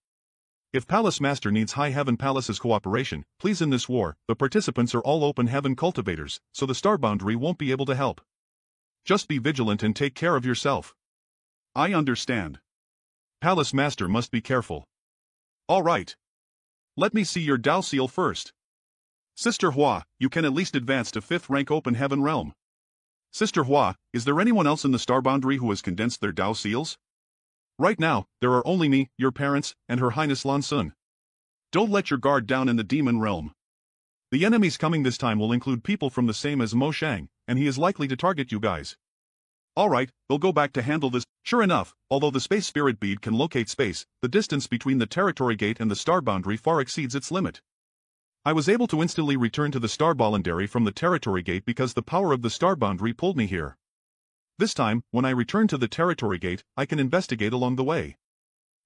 If Palace Master needs High Heaven Palace's cooperation, please in this war, the participants are all open heaven cultivators, so the Star Boundary won't be able to help. Just be vigilant and take care of yourself. I understand. Palace Master must be careful. All right. Let me see your Dao Seal first. Sister Hua, you can at least advance to 5th rank Open Heaven Realm. Sister Hua, is there anyone else in the Star Boundary who has condensed their Dao Seals? Right now, there are only me, your parents, and Her Highness Lan Sun. Don't let your guard down in the Demon Realm. The enemies coming this time will include people from the same as Mo Shang, and he is likely to target you guys. Alright, we'll go back to handle this. Sure enough, although the Space Spirit Bead can locate space, the distance between the Territory Gate and the Star Boundary far exceeds its limit. I was able to instantly return to the Star Boundary from the Territory Gate because the power of the Star Boundary pulled me here. This time, when I return to the Territory Gate, I can investigate along the way.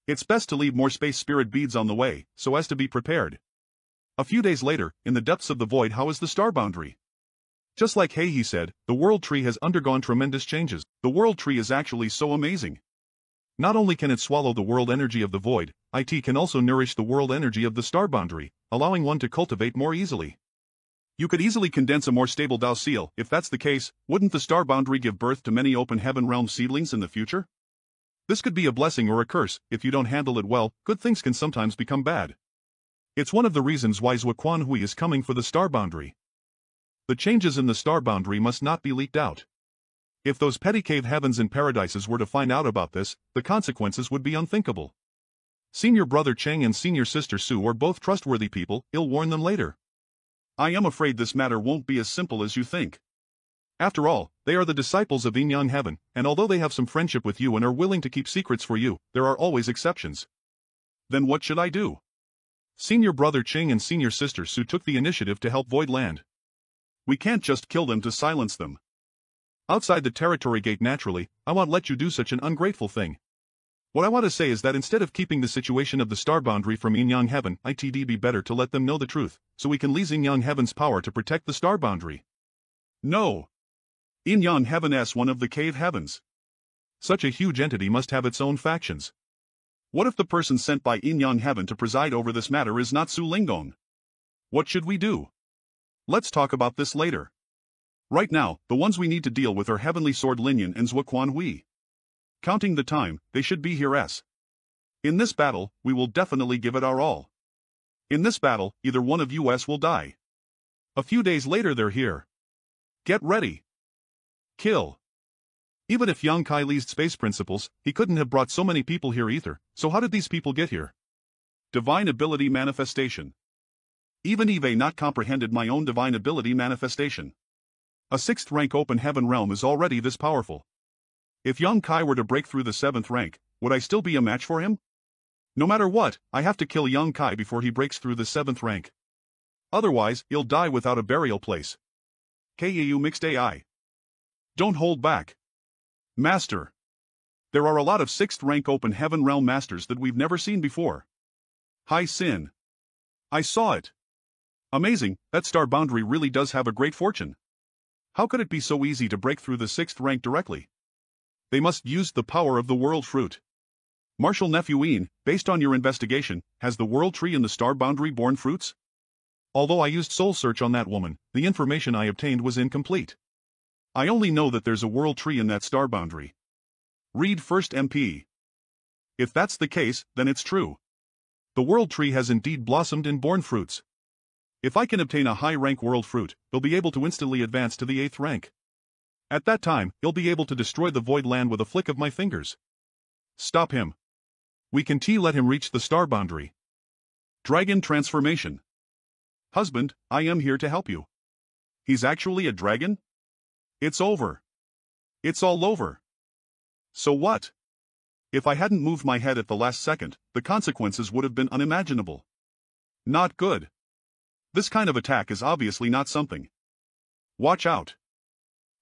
It's best to leave more Space Spirit Beads on the way, so as to be prepared. A few days later, in the depths of the void, how is the Star Boundary? Just like He said, the World Tree has undergone tremendous changes. The World Tree is actually so amazing. Not only can it swallow the world energy of the void, it can also nourish the world energy of the Star Boundary, allowing one to cultivate more easily. You could easily condense a more stable Dao Seal. If that's the case, wouldn't the Star Boundary give birth to many Open Heaven Realm seedlings in the future? This could be a blessing or a curse. If you don't handle it well, good things can sometimes become bad. It's one of the reasons why Zhuo Quanhui is coming for the Star Boundary. The changes in the Star Boundary must not be leaked out. If those petty cave heavens and paradises were to find out about this, the consequences would be unthinkable. Senior brother Cheng and senior sister Su are both trustworthy people. I'll warn them later. I am afraid this matter won't be as simple as you think. After all, they are the disciples of Yin Yang Heaven, and although they have some friendship with you and are willing to keep secrets for you, there are always exceptions. Then what should I do? Senior brother Cheng and senior sister Su took the initiative to help Void Land. We can't just kill them to silence them. Outside the Territory Gate naturally, I won't let you do such an ungrateful thing. What I want to say is that instead of keeping the situation of the Star Boundary from Yin Yang Heaven, it'd be better to let them know the truth, so we can use Yin Yang Heaven's power to protect the Star Boundary. No. Yin Yang Heaven is one of the cave heavens. Such a huge entity must have its own factions. What if the person sent by Yin Yang Heaven to preside over this matter is not Su Linggong? What should we do? Let's talk about this later. Right now, the ones we need to deal with are Heavenly Sword Linyan and Zhuo Quanhui. Counting the time, they should be here. In this battle, we will definitely give it our all. In this battle, either one of us will die. A few days later they're here. Get ready. Kill. Even if Yang Kai leased space principles, he couldn't have brought so many people here either, so how did these people get here? Divine ability manifestation. Even Eve not comprehended my own divine ability manifestation. A 6th rank Open Heaven Realm is already this powerful. If Yang Kai were to break through the 7th rank, would I still be a match for him? No matter what, I have to kill Yang Kai before he breaks through the 7th rank. Otherwise, he'll die without a burial place. KAU Mixed AI. Don't hold back. Master. There are a lot of 6th rank Open Heaven Realm Masters that we've never seen before. Hi Sin. I saw it. Amazing, that Star Boundary really does have a great fortune. How could it be so easy to break through the 6th rank directly? They must use the power of the World Fruit. Marshal Nephew Ian, based on your investigation, has the World Tree and the Star Boundary borne fruits? Although I used Soul Search on that woman, the information I obtained was incomplete. I only know that there's a World Tree in that Star Boundary. Read first MP. If that's the case, then it's true. The World Tree has indeed blossomed and borne fruits. If I can obtain a high-rank World Fruit, they'll be able to instantly advance to the 8th rank. At that time, he'll be able to destroy the Void Land with a flick of my fingers. Stop him. We can let him reach the Star Boundary. Dragon Transformation. Husband, I am here to help you. He's actually a dragon? It's over. It's all over. So what? If I hadn't moved my head at the last second, the consequences would have been unimaginable. Not good. This kind of attack is obviously not something. Watch out.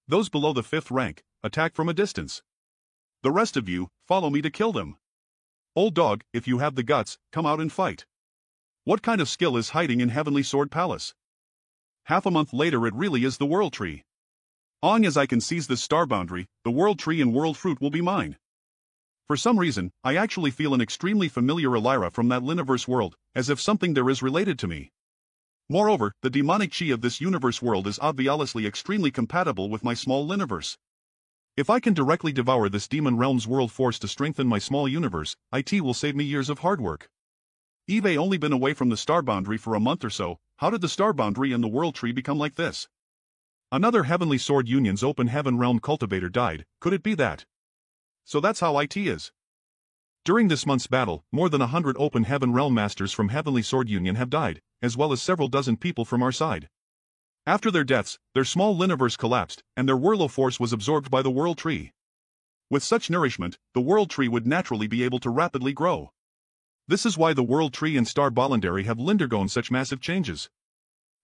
Those below the 5th rank, attack from a distance. The rest of you, follow me to kill them. Old dog, if you have the guts, come out and fight. What kind of skill is hiding in Heavenly Sword Palace? Half a month later it really is the World Tree. Long as I can seize this star boundary, the world tree and world fruit will be mine. For some reason, I actually feel an extremely familiar Elira from that Liniverse world, as if something there is related to me. Moreover, the demonic chi of this universe world is obviously extremely compatible with my small Liniverse. If I can directly devour this demon realm's world force to strengthen my small universe, it will save me years of hard work. Eve only been away from the star boundary for a month or so. How did the star boundary and the world tree become like this? Another Heavenly Sword Union's open heaven realm cultivator died. Could it be that? So that's how it is. During this month's battle, more than 100 open heaven realm masters from Heavenly Sword Union have died, as well as several dozen people from our side. After their deaths, their small Liniverse collapsed, and their Worlo force was absorbed by the world tree. With such nourishment, the world tree would naturally be able to rapidly grow. This is why the world tree and star boundary have undergone such massive changes.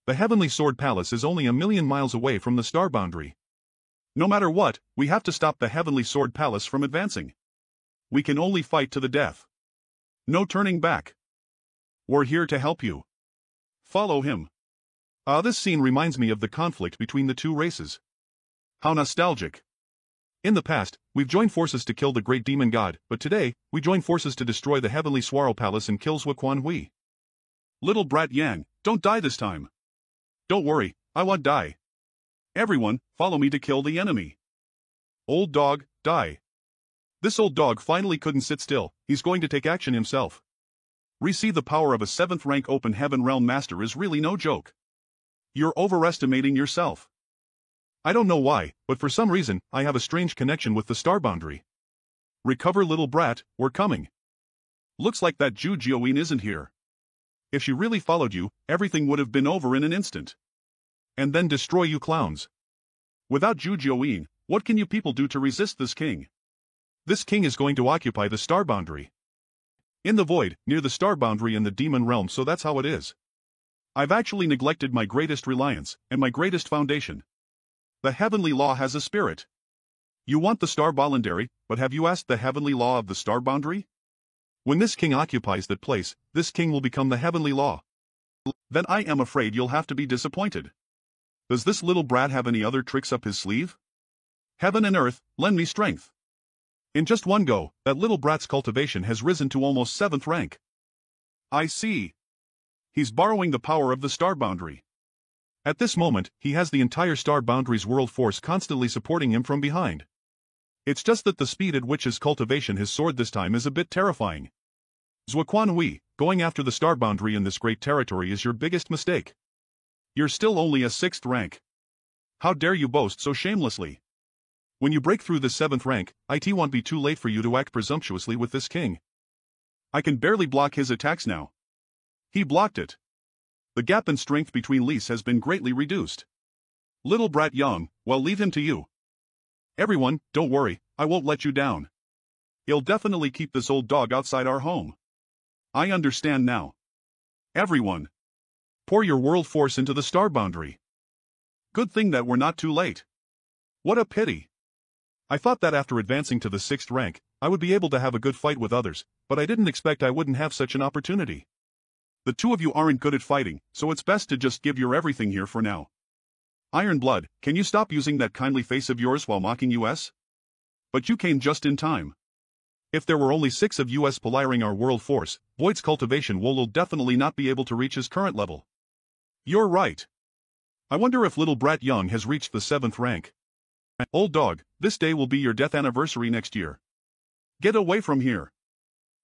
The Heavenly Sword Palace is only 1,000,000 miles away from the star boundary. No matter what, we have to stop the Heavenly Sword Palace from advancing. We can only fight to the death. No turning back. We're here to help you. Follow him. This scene reminds me of the conflict between the two races. How nostalgic. In the past, we've joined forces to kill the great demon god, but today, we join forces to destroy the Heavenly Swaro Palace and kill Zhuo Hui. Little brat Yang, don't die this time. Don't worry, I won't die. Everyone, follow me to kill the enemy. Old dog, die. This old dog finally couldn't sit still, he's going to take action himself. Receive the power of a 7th rank open heaven realm master is really no joke. You're overestimating yourself. I don't know why, but for some reason, I have a strange connection with the star boundary. Recover little brat, we're coming. Looks like that Zhu Jiuyin isn't here. If she really followed you, everything would have been over in an instant. And then destroy you clowns. Without Zhu Jiuyin, what can you people do to resist this king? This king is going to occupy the star boundary. In the void, near the star boundary in the demon realm, so that's how it is. I've actually neglected my greatest reliance, and my greatest foundation. The heavenly law has a spirit. You want the star boundary, but have you asked the heavenly law of the star boundary? When this king occupies that place, this king will become the heavenly law. Then I am afraid you'll have to be disappointed. Does this little brat have any other tricks up his sleeve? Heaven and earth, lend me strength. In just one go, that little brat's cultivation has risen to almost 7th rank. I see. He's borrowing the power of the star boundary. At this moment, he has the entire star boundary's world force constantly supporting him from behind. It's just that the speed at which his cultivation has soared this time is a bit terrifying. Zhuo Hui, going after the star boundary in this great territory is your biggest mistake. You're still only a 6th rank. How dare you boast so shamelessly? When you break through the 7th rank, it won't be too late for you to act presumptuously with this king. I can barely block his attacks now. He blocked it. The gap in strength between Lise has been greatly reduced. Little brat Yang, well, leave him to you. Everyone, don't worry, I won't let you down. He'll definitely keep this old dog outside our home. I understand now. Everyone, pour your world force into the star boundary. Good thing that we're not too late. What a pity. I thought that after advancing to the 6th rank, I would be able to have a good fight with others, but I didn't expect I wouldn't have such an opportunity. The two of you aren't good at fighting, so it's best to just give your everything here for now. Iron Blood, can you stop using that kindly face of yours while mocking us? But you came just in time. If there were only 6 of us poliring our world force, Void's cultivation will definitely not be able to reach his current level. You're right. I wonder if little brat Young has reached the 7th rank. Old dog, this day will be your death anniversary next year. Get away from here.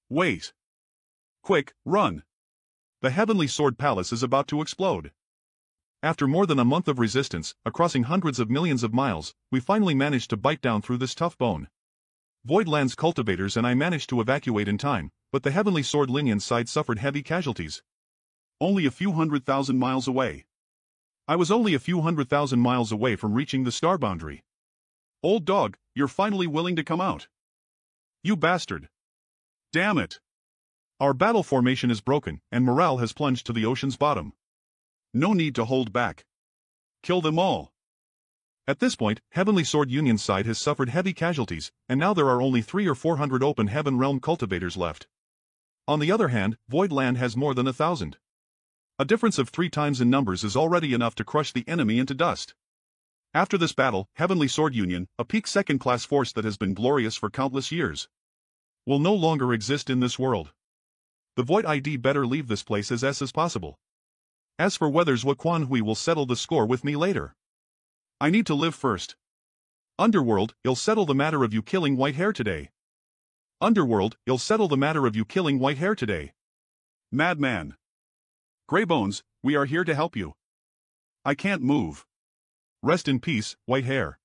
Wait. Quick, run. The Heavenly Sword Palace is about to explode. After more than a month of resistance, crossing hundreds of millions of miles, we finally managed to bite down through this tough bone. Voidland's cultivators and I managed to evacuate in time, but the Heavenly Sword Lineage side suffered heavy casualties. Only a few 100,000 miles away. I was only a few 100,000 miles away from reaching the star boundary. Old dog, you're finally willing to come out. You bastard. Damn it. Our battle formation is broken, and morale has plunged to the ocean's bottom. No need to hold back. Kill them all. At this point, Heavenly Sword Union's side has suffered heavy casualties, and now there are only 300 or 400 open heaven realm cultivators left. On the other hand, Voidland has more than 1,000. A difference of 3 times in numbers is already enough to crush the enemy into dust. After this battle, Heavenly Sword Union, a peak second-class force that has been glorious for countless years, will no longer exist in this world. The Void ID better leave this place as possible. As for whether Zhuo Quanhui will settle the score with me later, I need to live first. Underworld, you'll settle the matter of you killing white hair today. Underworld, you'll settle the matter of you killing white hair today. Madman. Greybones, we are here to help you. I can't move. Rest in peace, white hair.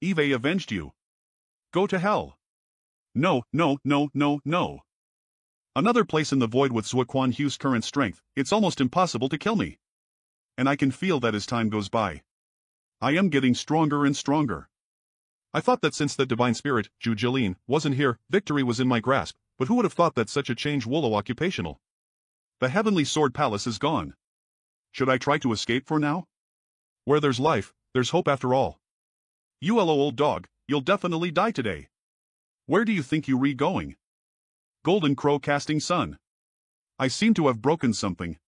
Eve avenged you. Go to hell. No, no, no, no, no. Another place in the void with Zhuo Quanhui's current strength, it's almost impossible to kill me. And I can feel that as time goes by. I am getting stronger and stronger. I thought that since the divine spirit, Zhu Jilin, wasn't here, victory was in my grasp, but who would have thought that such a change wolo occupational? The Heavenly Sword Palace is gone. Should I try to escape for now? Where there's life, there's hope after all. You hello old dog, you'll definitely die today. Where do you think you going? Golden Crow casting sun. I seem to have broken something.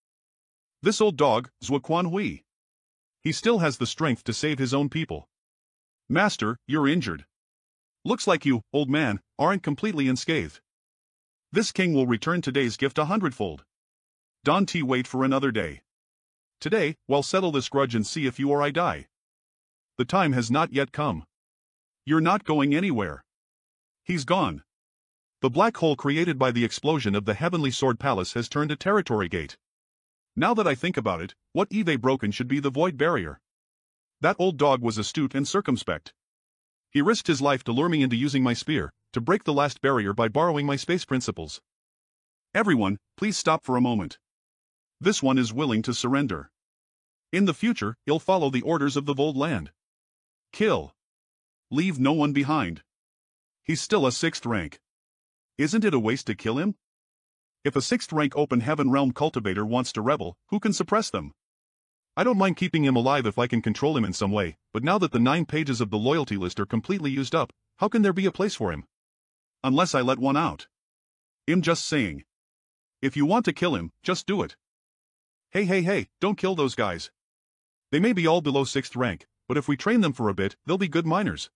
This old dog, Zhuo Quanhui. He still has the strength to save his own people. Master, you're injured. Looks like you, old man, aren't completely unscathed. This king will return today's gift 100-fold. Don't wait for another day. Today, we'll settle this grudge and see if you or I die. The time has not yet come. You're not going anywhere. He's gone. The black hole created by the explosion of the Heavenly Sword Palace has turned a territory gate. Now that I think about it, what Eve broken should be the void barrier. That old dog was astute and circumspect. He risked his life to lure me into using my spear, to break the last barrier by borrowing my space principles. Everyone, please stop for a moment. This one is willing to surrender. In the future, he'll follow the orders of the Void Land. Kill. Leave no one behind. He's still a 6th rank. Isn't it a waste to kill him? If a 6th rank open heaven realm cultivator wants to rebel, who can suppress them? I don't mind keeping him alive if I can control him in some way, but now that the 9 pages of the loyalty list are completely used up, how can there be a place for him? Unless I let one out. I'm just saying. If you want to kill him, just do it. Hey, don't kill those guys. They may be all below 6th rank, but if we train them for a bit, they'll be good miners.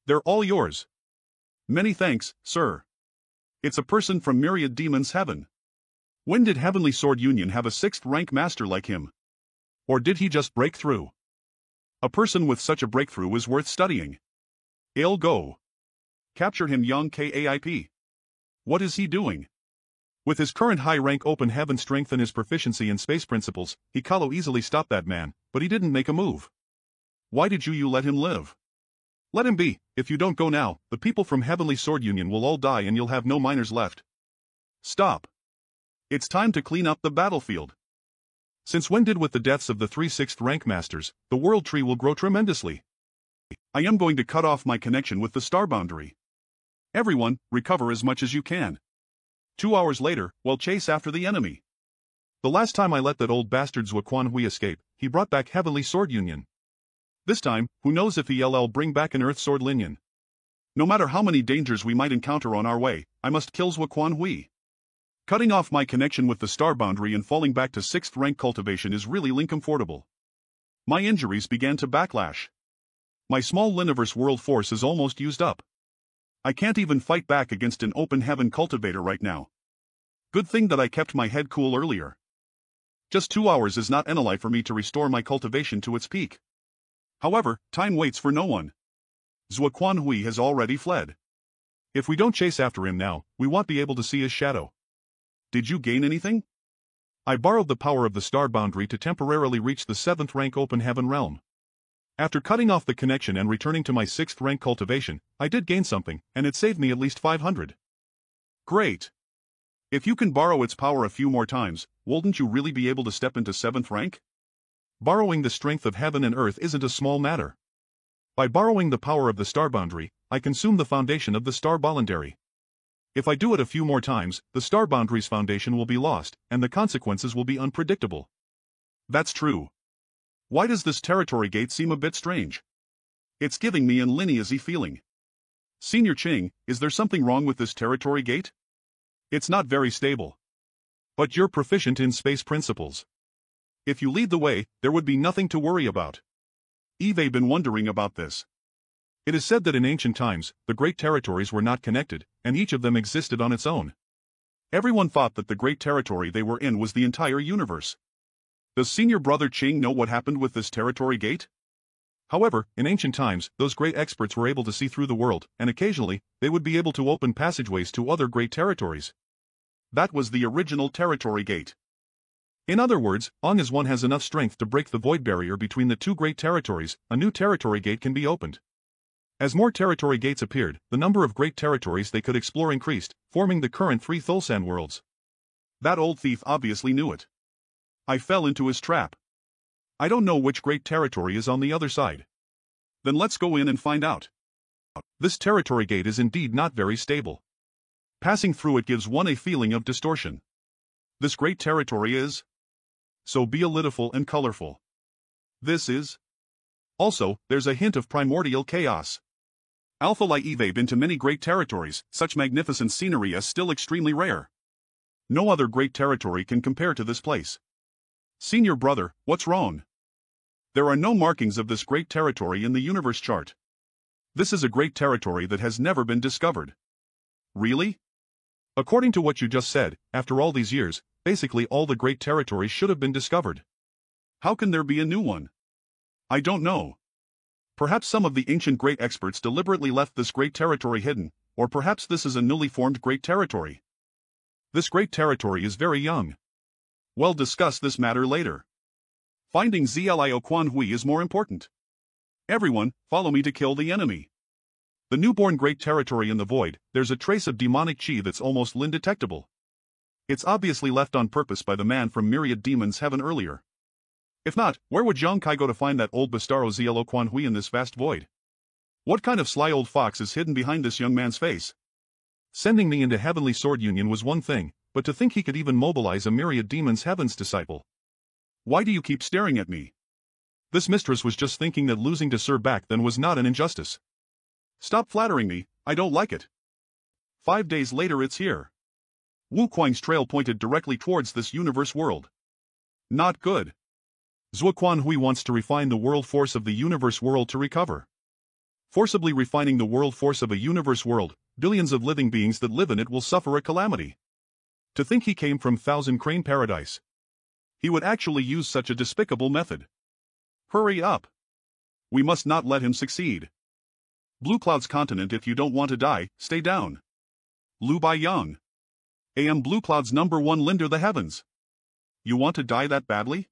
They're all yours. Many thanks, sir. It's a person from Myriad Demons Heaven. When did Heavenly Sword Union have a 6th rank master like him? Or did he just break through? A person with such a breakthrough is worth studying. I'll go. Capture him, young KAIP. What is he doing? With his current high-rank open heaven strength and his proficiency in space principles, Hikaru easily stopped that man, but he didn't make a move. Why did you let him live? Let him be. If you don't go now, the people from Heavenly Sword Union will all die and you'll have no miners left. Stop. It's time to clean up the battlefield. Since when did with the deaths of the 3 6th rank masters, the world tree will grow tremendously? I am going to cut off my connection with the star boundary. Everyone, recover as much as you can. 2 hours later, we'll chase after the enemy. The last time I let that old bastard Zhuo Quanhui escape, he brought back Heavenly Sword Union. This time, who knows if he'll bring back an Earth Sword Linion. No matter how many dangers we might encounter on our way, I must kill Zhuo Quanhui. Cutting off my connection with the star boundary and falling back to 6th rank cultivation is really uncomfortable. My injuries began to backlash. My small Liniverse world force is almost used up. I can't even fight back against an open heaven cultivator right now. Good thing that I kept my head cool earlier. Just 2 hours is not enough for me to restore my cultivation to its peak. However, time waits for no one. Zhuo Quanhui has already fled. If we don't chase after him now, we won't be able to see his shadow. Did you gain anything? I borrowed the power of the star boundary to temporarily reach the 7th rank open heaven realm. After cutting off the connection and returning to my 6th rank cultivation, I did gain something, and it saved me at least 500. Great. If you can borrow its power a few more times, wouldn't you really be able to step into 7th rank? Borrowing the strength of heaven and earth isn't a small matter. By borrowing the power of the star boundary, I consume the foundation of the star boundary. If I do it a few more times, the star boundary's foundation will be lost, and the consequences will be unpredictable. That's true. Why does this territory gate seem a bit strange? It's giving me an uneasy feeling. Senior Ching, is there something wrong with this territory gate? It's not very stable. But you're proficient in space principles. If you lead the way, there would be nothing to worry about. Eve been wondering about this. It is said that in ancient times, the great territories were not connected, and each of them existed on its own. Everyone thought that the great territory they were in was the entire universe. Does Senior Brother Ching know what happened with this territory gate? However, in ancient times, those great experts were able to see through the world, and occasionally, they would be able to open passageways to other great territories. That was the original territory gate. In other words, long as one has enough strength to break the void barrier between the two great territories, a new territory gate can be opened. As more territory gates appeared, the number of great territories they could explore increased, forming the current 3 Thulsan worlds. That old thief obviously knew it. I fell into his trap. I don't know which great territory is on the other side. Then let's go in and find out. This territory gate is indeed not very stable. Passing through it gives one a feeling of distortion. This great territory is so beautiful and colorful. This is. Also, there's a hint of primordial chaos. Alpha Li Eve been to many great territories, such magnificent scenery is still extremely rare. No other great territory can compare to this place. Senior Brother, what's wrong? There are no markings of this great territory in the universe chart. This is a great territory that has never been discovered. Really? According to what you just said, after all these years, basically all the great territories should have been discovered. How can there be a new one? I don't know. Perhaps some of the ancient great experts deliberately left this great territory hidden, or perhaps this is a newly formed great territory. This great territory is very young. We'll discuss this matter later. Finding Zlio Quan Hui is more important. Everyone, follow me to kill the enemy. The newborn great territory in the void, there's a trace of demonic chi that's almost indetectable. It's obviously left on purpose by the man from Myriad Demons Heaven earlier. If not, where would Zhang Kai go to find that old Bastaro Zlo Quan Hui in this vast void? What kind of sly old fox is hidden behind this young man's face? Sending me into Heavenly Sword Union was one thing, but to think he could even mobilize a Myriad Demons Heaven's disciple. Why do you keep staring at me? This mistress was just thinking that losing to Sir Back then was not an injustice. Stop flattering me, I don't like it. 5 days later it's here. Wu Kuang's trail pointed directly towards this universe world. Not good. Zhuo Quan Hui wants to refine the world force of the universe world to recover. Forcibly refining the world force of a universe world, billions of living beings that live in it will suffer a calamity. To think he came from Thousand Crane Paradise. He would actually use such a despicable method. Hurry up. We must not let him succeed. Blue Cloud's continent, if you don't want to die, stay down. Lu Baiyang. AM Blue Cloud's #1 Linder the Heavens. You want to die that badly?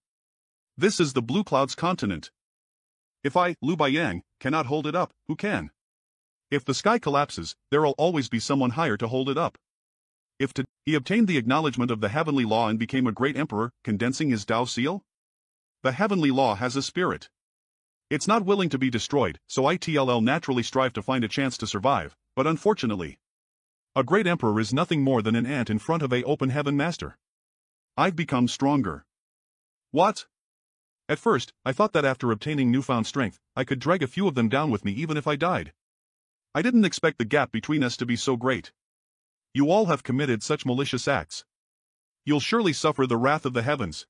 This is the Blue Cloud's continent. If I, Lu Baiyang, cannot hold it up, who can? If the sky collapses, there'll always be someone higher to hold it up. He obtained the acknowledgement of the heavenly law and became a great emperor, condensing his Tao seal? The heavenly law has a spirit. It's not willing to be destroyed, so ITLL naturally strive to find a chance to survive, but unfortunately, a great emperor is nothing more than an ant in front of a open heaven master. I've become stronger. What? At first, I thought that after obtaining newfound strength, I could drag a few of them down with me even if I died. I didn't expect the gap between us to be so great. You all have committed such malicious acts. You'll surely suffer the wrath of the heavens.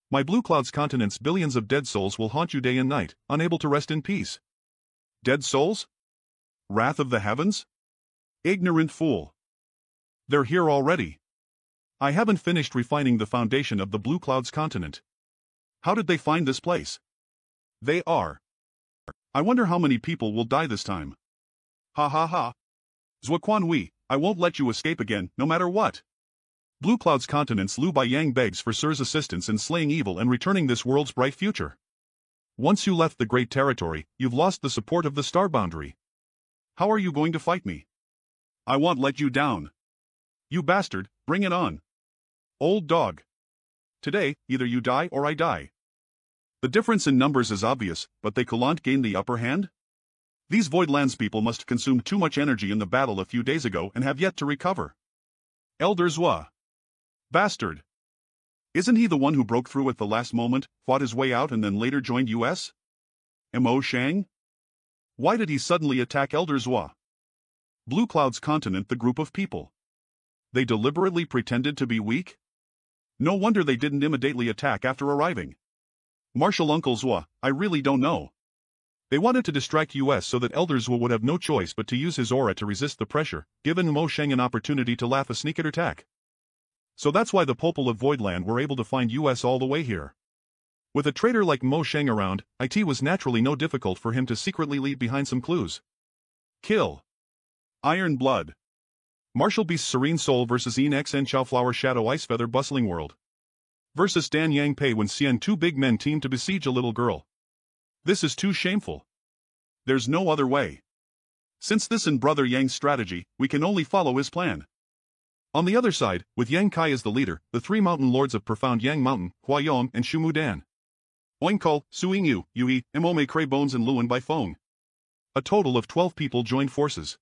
My Blue Cloud's continent's billions of dead souls will haunt you day and night, unable to rest in peace. Dead souls? Wrath of the heavens? Ignorant fool. They're here already. I haven't finished refining the foundation of the Blue Cloud's continent. How did they find this place? They are. I wonder how many people will die this time. Ha ha ha. Zhuo Quan Hui, I won't let you escape again, no matter what. Blue Cloud's continent's Lu Baiyang begs for Sir's assistance in slaying evil and returning this world's bright future. Once you left the great territory, you've lost the support of the star boundary. How are you going to fight me? I won't let you down. You bastard, bring it on. Old dog. Today, either you die or I die. The difference in numbers is obvious, but they can't gain the upper hand? These Voidlands people must consume too much energy in the battle a few days ago and have yet to recover. Elder Zhua. Bastard. Isn't he the one who broke through at the last moment, fought his way out and then later joined US? Mo Shang? Why did he suddenly attack Elder Zhua? Blue Cloud's continent, the group of people. They deliberately pretended to be weak? No wonder they didn't immediately attack after arriving. Martial Uncle Zhua, I really don't know. They wanted to distract US so that Elder Zhuo would have no choice but to use his aura to resist the pressure, giving Mo Sheng an opportunity to laugh a sneak attack. So that's why the Popol of Voidland were able to find US all the way here. With a traitor like Mo Sheng around, it was naturally no difficult for him to secretly leave behind some clues. Kill. Iron Blood. Martial Beast Serene Soul vs ENXN Chowflower Shadow Icefeather Bustling World. Versus Dan Yang Pei when Xian two big men team to besiege a little girl. This is too shameful. There's no other way. Since this is Brother Yang's strategy, we can only follow his plan. On the other side, with Yang Kai as the leader, the three mountain lords of Profound Yang Mountain, Huayong and Shumu Dan. Oinkul, Suingyu, Yui, Mome Cray Bones and Luan Bai Feng. A total of 12 people joined forces.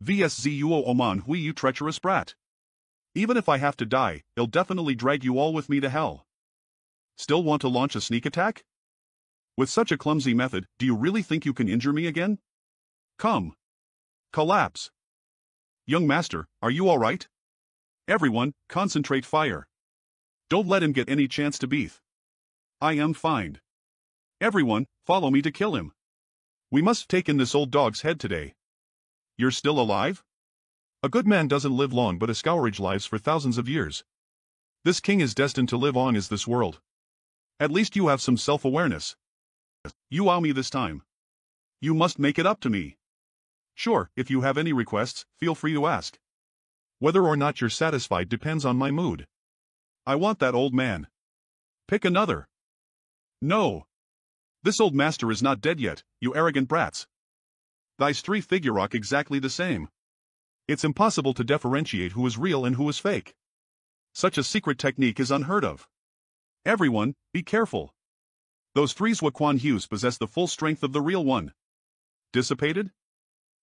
VSZUO Oman Hui you treacherous brat. Even if I have to die, I'll definitely drag you all with me to hell. Still want to launch a sneak attack? With such a clumsy method, do you really think you can injure me again? Come. Collapse. Young master, are you alright? Everyone, concentrate fire. Don't let him get any chance to beat. I am fine. Everyone, follow me to kill him. We must take in this old dog's head today. You're still alive? A good man doesn't live long but a scourge lives for thousands of years. This king is destined to live on is this world. At least you have some self-awareness. You owe me this time. You must make it up to me. Sure, if you have any requests, feel free to ask. Whether or not you're satisfied depends on my mood. I want that old man. Pick another. No. This old master is not dead yet, you arrogant brats. These three figure rock exactly the same. It's impossible to differentiate who is real and who is fake. Such a secret technique is unheard of. Everyone, be careful. Those three Zhuoquan Hues possess the full strength of the real one. Dissipated?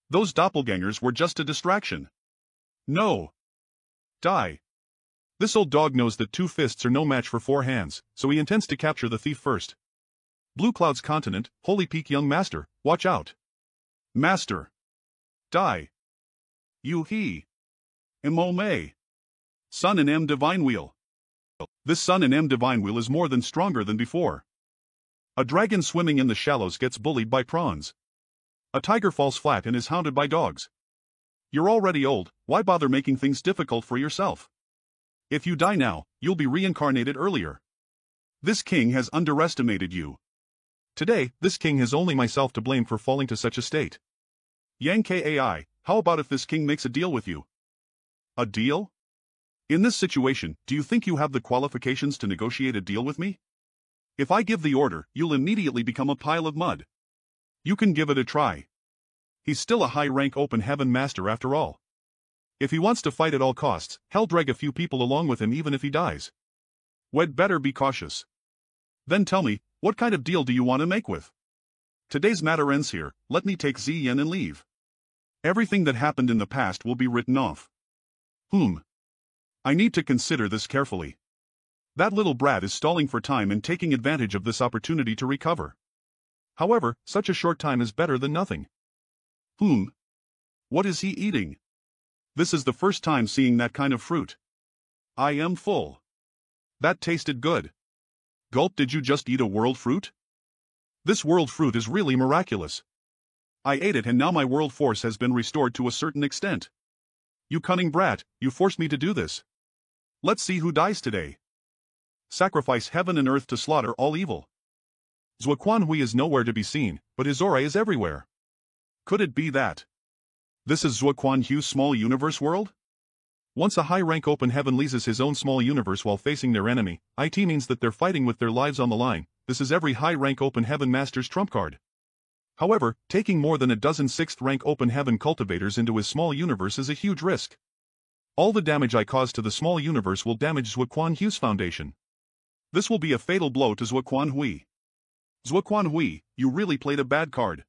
Those doppelgangers were just a distraction. No. Die. This old dog knows that two fists are no match for four hands, so he intends to capture the thief first. Blue Cloud's continent, Holy Peak young master, watch out. Master. Die. You he. Mo Mei. Sun and M Divine Wheel. This Sun and M Divine Wheel is more than stronger than before. A dragon swimming in the shallows gets bullied by prawns. A tiger falls flat and is hounded by dogs. You're already old, why bother making things difficult for yourself? If you die now, you'll be reincarnated earlier. This king has underestimated you. Today, this king has only myself to blame for falling to such a state. Yang Kai, how about if this king makes a deal with you? A deal? In this situation, do you think you have the qualifications to negotiate a deal with me? If I give the order, you'll immediately become a pile of mud. You can give it a try. He's still a high-rank open heaven master after all. If he wants to fight at all costs, he'll drag a few people along with him even if he dies. We'd better be cautious. Then tell me, what kind of deal do you want to make with? Today's matter ends here, let me take Ziyan and leave. Everything that happened in the past will be written off. I need to consider this carefully. That little brat is stalling for time and taking advantage of this opportunity to recover. However, such a short time is better than nothing. What is he eating? This is the first time seeing that kind of fruit. I am full. That tasted good. Gulp, did you just eat a world fruit? This world fruit is really miraculous. I ate it and now my world force has been restored to a certain extent. You cunning brat, you forced me to do this. Let's see who dies today. Sacrifice heaven and earth to slaughter all evil. Zhuoquan Hui is nowhere to be seen, but his aura is everywhere. Could it be that this is Zhuoquan Hui's small universe world? Once a high-rank open heaven leases his own small universe while facing their enemy, it means that they're fighting with their lives on the line. This is every high-rank open heaven master's trump card. However, taking more than a dozen sixth-rank open heaven cultivators into his small universe is a huge risk. All the damage I cause to the small universe will damage Zhuoquan Hui's foundation. This will be a fatal blow to Zhuoquan Hui. Zhuoquan Hui, you really played a bad card.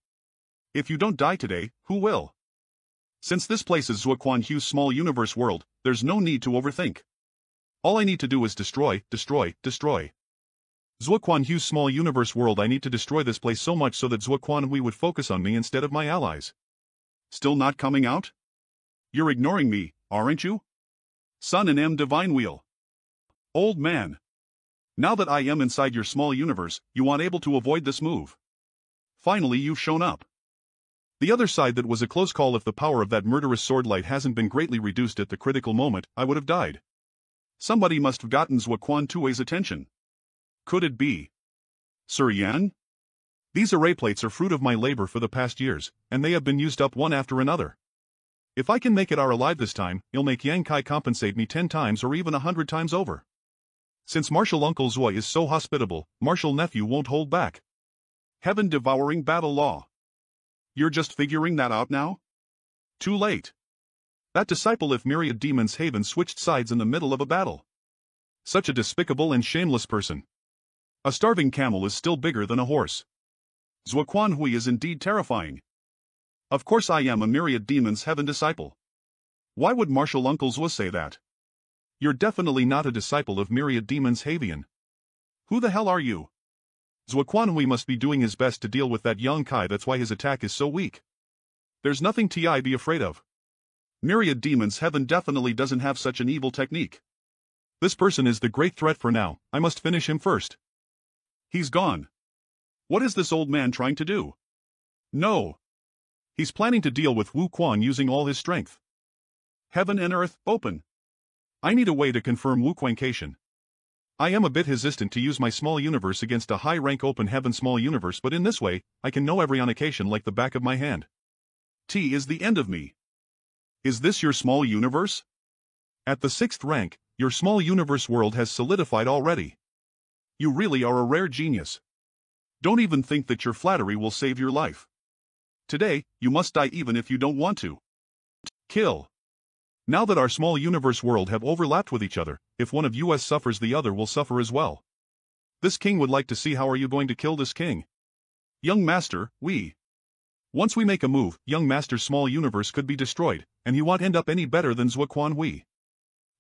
If you don't die today, who will? Since this place is Zhuoquan Hui's small universe world, there's no need to overthink. All I need to do is destroy. Zhuoquan Hui's small universe world, I need to destroy this place so much so that Zhuoquan Hui would focus on me instead of my allies. Still not coming out? You're ignoring me, aren't you? Sun and M Divine Wheel. Old man. Now that I am inside your small universe, you aren't able to avoid this move. Finally you've shown up. The other side, that was a close call. If the power of that murderous swordlight hasn't been greatly reduced at the critical moment, I would have died. Somebody must have gotten Zhuo Quantui's attention. Could it be Sir Yan? These array plates are fruit of my labor for the past years, and they have been used up one after another. If I can make it out alive this time, I'll make Yang Kai compensate me 10 times or even 100 times over. Since Martial Uncle Zhuo is so hospitable, Martial Nephew won't hold back. Heaven-devouring battle law. You're just figuring that out now? Too late. That disciple of Myriad Demons Haven switched sides in the middle of a battle. Such a despicable and shameless person. A starving camel is still bigger than a horse. Zhuo Quanhui is indeed terrifying. Of course I am a Myriad Demons Heaven disciple. Why would Martial Uncle Zhuo say that? You're definitely not a disciple of Myriad Demons Havian. Who the hell are you? Zhuo Quanhui must be doing his best to deal with that young Kai, that's why his attack is so weak. There's nothing to be afraid of. Myriad Demons Heaven definitely doesn't have such an evil technique. This person is the great threat for now, I must finish him first. He's gone. What is this old man trying to do? No. He's planning to deal with Wu Quan using all his strength. Heaven and earth, open. I need a way to confirm Wu Quancation. I am a bit hesitant to use my small universe against a high-rank open heaven small universe, but in this way, I can know every onication like the back of my hand. T is the end of me. Is this your small universe? At the 6th rank, your small universe world has solidified already. You really are a rare genius. Don't even think that your flattery will save your life. Today, you must die even if you don't want to. Kill. Now that our small universe world have overlapped with each other, if one of us suffers, the other will suffer as well. This king would like to see how are you going to kill this king? Young master, once we make a move, young master's small universe could be destroyed, and he won't end up any better than Zhuo Quanhui.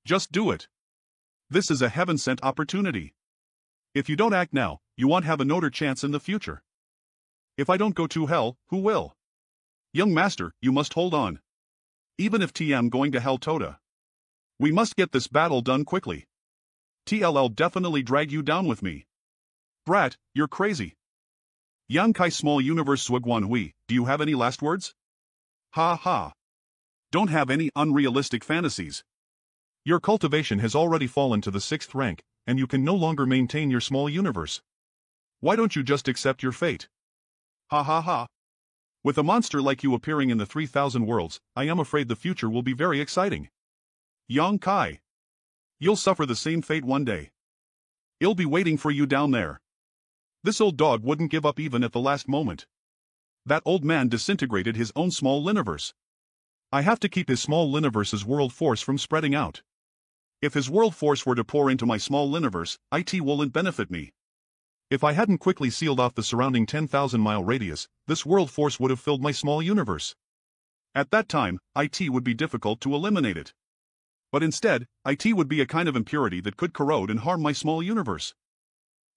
Just do it. This is a heaven-sent opportunity. If you don't act now, you won't have another chance in the future. If I don't go to hell, who will? Young master, you must hold on. Even if TM going to hell Toda. We must get this battle done quickly. TLL definitely drag you down with me. Brat, you're crazy. Yang Kai small universe Zhuo Quanhui, do you have any last words? Ha ha. Don't have any unrealistic fantasies. Your cultivation has already fallen to the 6th rank, and you can no longer maintain your small universe. Why don't you just accept your fate? Ha ha ha. With a monster like you appearing in the 3000 worlds, I am afraid the future will be very exciting. Yang Kai. You'll suffer the same fate one day. It'll be waiting for you down there. This old dog wouldn't give up even at the last moment. That old man disintegrated his own small liniverse. I have to keep his small liniverse's world force from spreading out. If his world force were to pour into my small liniverse, it wouldn't benefit me. If I hadn't quickly sealed off the surrounding 10,000-mile radius, this world force would have filled my small universe. At that time, it would be difficult to eliminate it. But instead, it would be a kind of impurity that could corrode and harm my small universe.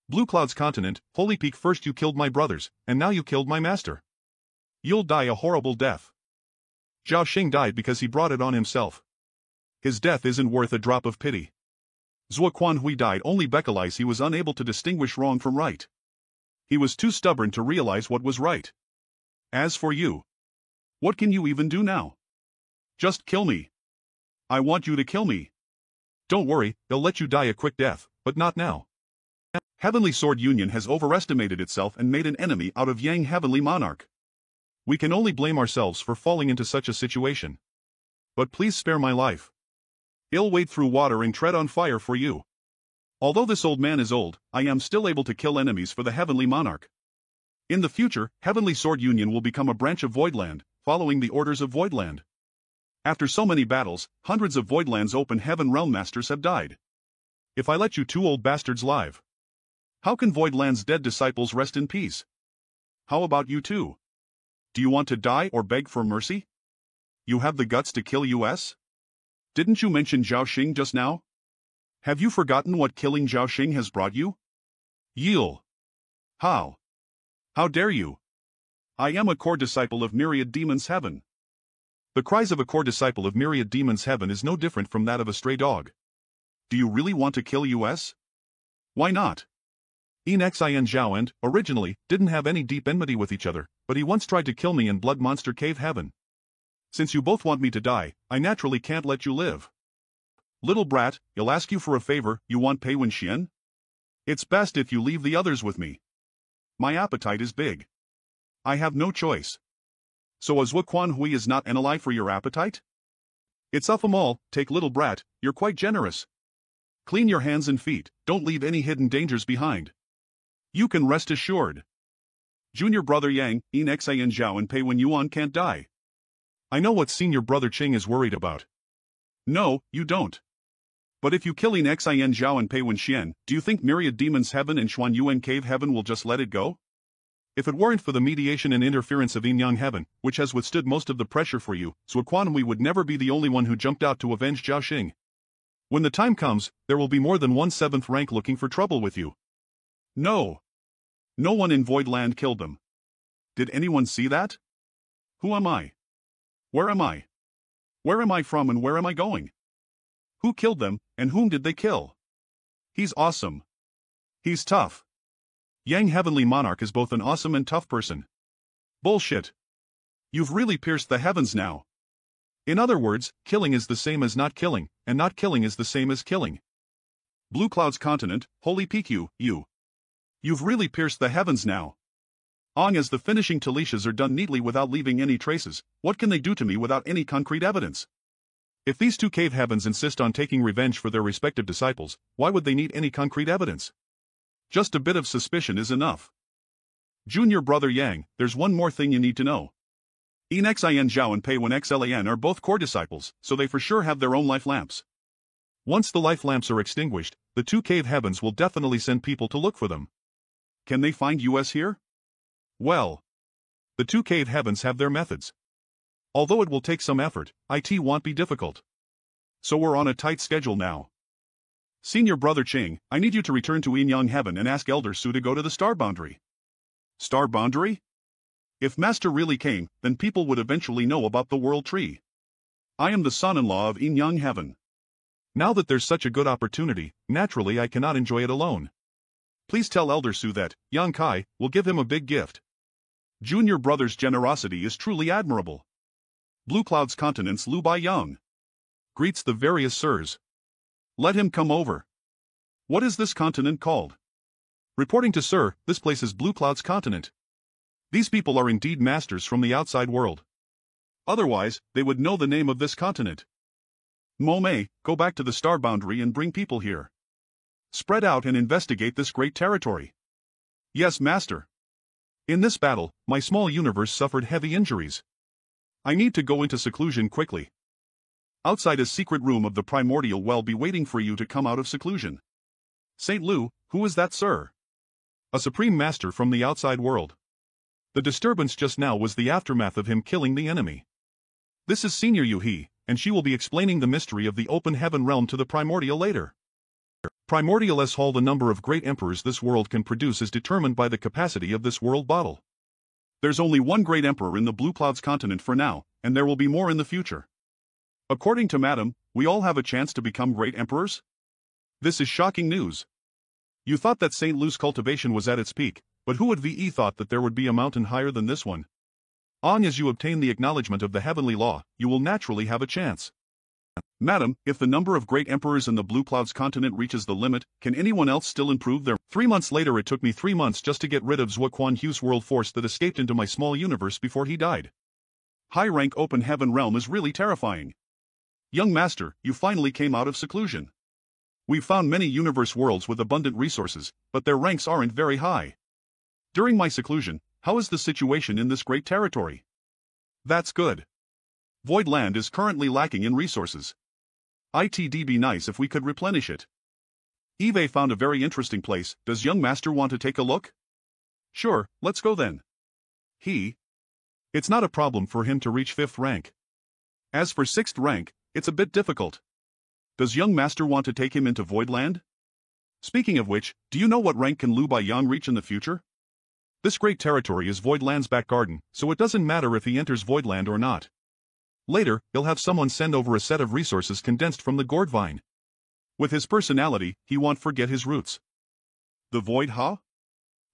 Blue Cloud's continent, Holy Peak, first you killed my brothers, and now you killed my master. You'll die a horrible death. Zhao Xing died because he brought it on himself. His death isn't worth a drop of pity. Zhuo Quanhui died only because he was unable to distinguish wrong from right. He was too stubborn to realize what was right. As for you, what can you even do now? Just kill me. I want you to kill me. Don't worry, they'll let you die a quick death, but not now. Heavenly Sword Union has overestimated itself and made an enemy out of Yang Heavenly Monarch. We can only blame ourselves for falling into such a situation. But please spare my life. I'll wade through water and tread on fire for you. Although this old man is old, I am still able to kill enemies for the Heavenly Monarch. In the future, Heavenly Sword Union will become a branch of Voidland, following the orders of Voidland. After so many battles, hundreds of Voidland's open heaven realm masters have died. If I let you two old bastards live, how can Voidland's dead disciples rest in peace? How about you two? Do you want to die or beg for mercy? You have the guts to kill us? Didn't you mention Zhao Xing just now? Have you forgotten what killing Zhao Xing has brought you? Yule. How? How dare you? I am a core disciple of Myriad Demons Heaven. The cries of a core disciple of Myriad Demons Heaven is no different from that of a stray dog. Do you really want to kill us? Why not? Yin Xin Zhao and, originally, didn't have any deep enmity with each other, but he once tried to kill me in Blood Monster Cave Heaven. Since you both want me to die, I naturally can't let you live. Little brat, I'll ask you for a favor, you want Pei Wenxian? It's best if you leave the others with me. My appetite is big. I have no choice. So as Wuquan Hui is not an ally for your appetite? It's up 'em all, take little brat, you're quite generous. Clean your hands and feet, don't leave any hidden dangers behind. You can rest assured. Junior brother Yang, Yin Xin Zhao and Pei Wenyuan can't die. I know what senior brother Qing is worried about. No, you don't. But if you kill Yin Xin Zhao and Pei Wenxian, do you think Myriad Demons Heaven and Xuan Yuan Cave Heaven will just let it go? If it weren't for the mediation and interference of Yin Yang Heaven, which has withstood most of the pressure for you, Zuoquan Hui would never be the only one who jumped out to avenge Zhao Xing. When the time comes, there will be more than one 7th rank looking for trouble with you. No. No one in Voidland killed them. Did anyone see that? Who am I? Where am I? Where am I from and where am I going? Who killed them, and whom did they kill? He's awesome. He's tough. Yang Heavenly Monarch is both an awesome and tough person. Bullshit. You've really pierced the heavens now. In other words, killing is the same as not killing, and not killing is the same as killing. Blue Cloud's continent, Holy PQ, you. You've really pierced the heavens now. As the finishing Talishas are done neatly without leaving any traces, what can they do to me without any concrete evidence? If these two cave heavens insist on taking revenge for their respective disciples, why would they need any concrete evidence? Just a bit of suspicion is enough. Junior brother Yang, there's one more thing you need to know. Yin Xin Zhao and Pei Wen Xlan are both core disciples, so they for sure have their own life lamps. Once the life lamps are extinguished, the two cave heavens will definitely send people to look for them. Can they find us here? Well, the two cave heavens have their methods. Although it will take some effort, it won't be difficult. So we're on a tight schedule now. Senior brother Qing, I need you to return to Yin Yang Heaven and ask Elder Su to go to the Star Boundary. Star Boundary? If Master really came, then people would eventually know about the World Tree. I am the son-in-law of Yin Yang Heaven. Now that there's such a good opportunity, naturally I cannot enjoy it alone. Please tell Elder Su that, Yang Kai, will give him a big gift. Junior brother's generosity is truly admirable. Blue Cloud's continent's Lu Bai Yang. Greets the various sirs. Let him come over. What is this continent called? Reporting to Sir, this place is Blue Cloud's continent. These people are indeed masters from the outside world. Otherwise, they would know the name of this continent. Mo-Mei, go back to the Star Boundary and bring people here. Spread out and investigate this great territory. Yes, Master. In this battle, my small universe suffered heavy injuries. I need to go into seclusion quickly. Outside a secret room of the primordial well be waiting for you to come out of seclusion. Saint Lu, who is that, sir? A supreme master from the outside world. The disturbance just now was the aftermath of him killing the enemy. This is Senior Yu He, and she will be explaining the mystery of the open heaven realm to the primordial later. Primordial S Hall. The number of great emperors this world can produce is determined by the capacity of this world bottle. There's only one great emperor in the Blue Clouds continent for now, and there will be more in the future. According to Madam, we all have a chance to become great emperors? This is shocking news. You thought that St. Lu's cultivation was at its peak, but who would VE thought that there would be a mountain higher than this one? As you obtain the acknowledgement of the heavenly law, you will naturally have a chance. Madam, if the number of great emperors in the Blue Clouds continent reaches the limit, can anyone else still improve their— 3 months later it took me 3 months just to get rid of Zuoquan Hu's world force that escaped into my small universe before he died. High-rank open heaven realm is really terrifying. Young master, you finally came out of seclusion. We've found many universe worlds with abundant resources, but their ranks aren't very high. During my seclusion, how is the situation in this great territory? That's good. Voidland is currently lacking in resources. It'd be nice if we could replenish it. Eve found a very interesting place. Does young master want to take a look? Sure, let's go then. It's not a problem for him to reach 5th rank. As for 6th rank, it's a bit difficult. Does young master want to take him into Voidland? Speaking of which, do you know what rank can Lu Bai Yang reach in the future? This great territory is Voidland's back garden, so it doesn't matter if he enters Voidland or not. Later, he'll have someone send over a set of resources condensed from the gourd vine. With his personality, he won't forget his roots. The Void Ha?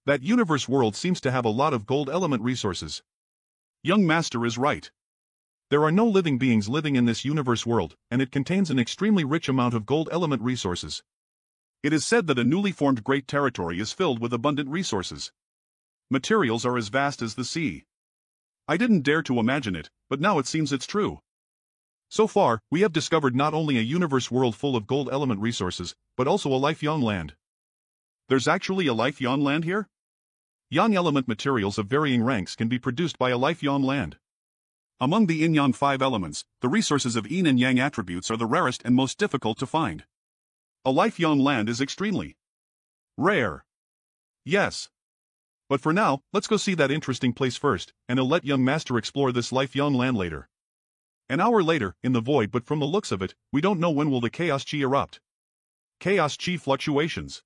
That universe world seems to have a lot of gold element resources. Young Master is right. There are no living beings living in this universe world, and it contains an extremely rich amount of gold element resources. It is said that a newly formed great territory is filled with abundant resources. Materials are as vast as the sea. I didn't dare to imagine it, but now it seems it's true. So far, we have discovered not only a universe world full of gold element resources, but also a life yang land. There's actually a life yang land here? Yang element materials of varying ranks can be produced by a life yang land. Among the yin-yang 5 elements, the resources of yin and yang attributes are the rarest and most difficult to find. A life yang land is extremely rare. Yes. But for now, let's go see that interesting place first, and I'll let young Master explore this life yang land later. An hour later, in the void, but from the looks of it, we don't know when will the Chaos Chi erupt. Chaos Chi fluctuations.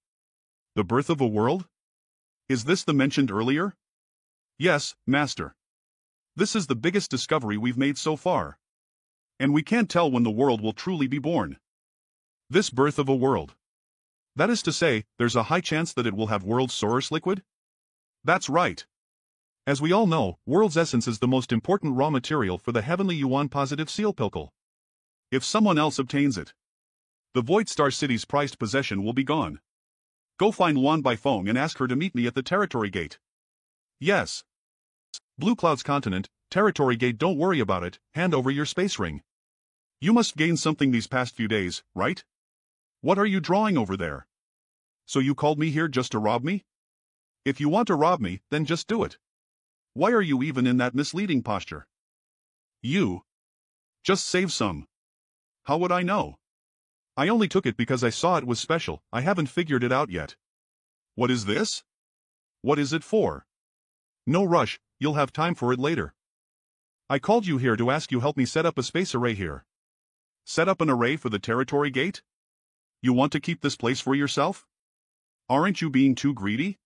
The birth of a world? Is this the mentioned earlier? Yes, Master. This is the biggest discovery we've made so far. And we can't tell when the world will truly be born. This birth of a world. That is to say, there's a high chance that it will have world's source liquid? That's right. As we all know, world's essence is the most important raw material for the heavenly Yuan positive seal pilkle. If someone else obtains it, the Void Star City's prized possession will be gone. Go find Yuan Baifeng and ask her to meet me at the Territory Gate. Yes. Blue Cloud's continent, Territory Gate, don't worry about it, hand over your space ring. You must gain something these past few days, right? What are you drawing over there? So you called me here just to rob me? If you want to rob me, then just do it. Why are you even in that misleading posture? You. Just save some. How would I know? I only took it because I saw it was special, I haven't figured it out yet. What is this? What is it for? No rush, you'll have time for it later. I called you here to ask you help me set up a space array here. Set up an array for the Territory Gate? You want to keep this place for yourself? Aren't you being too greedy?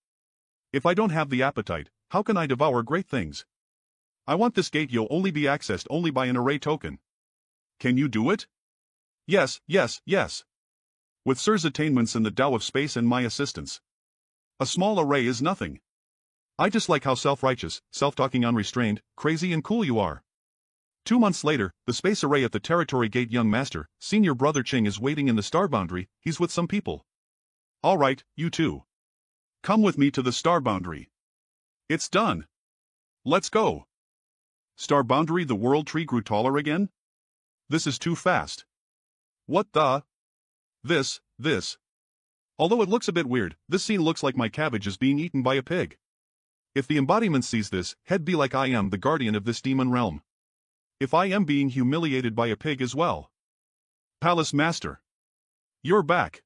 If I don't have the appetite, how can I devour great things? I want this gate you'll only be accessed only by an array token. Can you do it? Yes, yes, yes. With Sir's attainments in the Tao of space and my assistance. A small array is nothing. I just like how self-righteous, self-talking, unrestrained, crazy and cool you are. 2 months later, the space array at the Territory Gate. Young Master, Senior Brother Ching is waiting in the star boundary, he's with some people. Alright, you two. Come with me to the star boundary. It's done. Let's go. Star boundary. The world tree grew taller again? This is too fast. What the? This. Although it looks a bit weird, this scene looks like my cabbage is being eaten by a pig. If the embodiment sees this, he'd be like, I am the guardian of this demon realm. If I am being humiliated by a pig as well. Palace Master. You're back.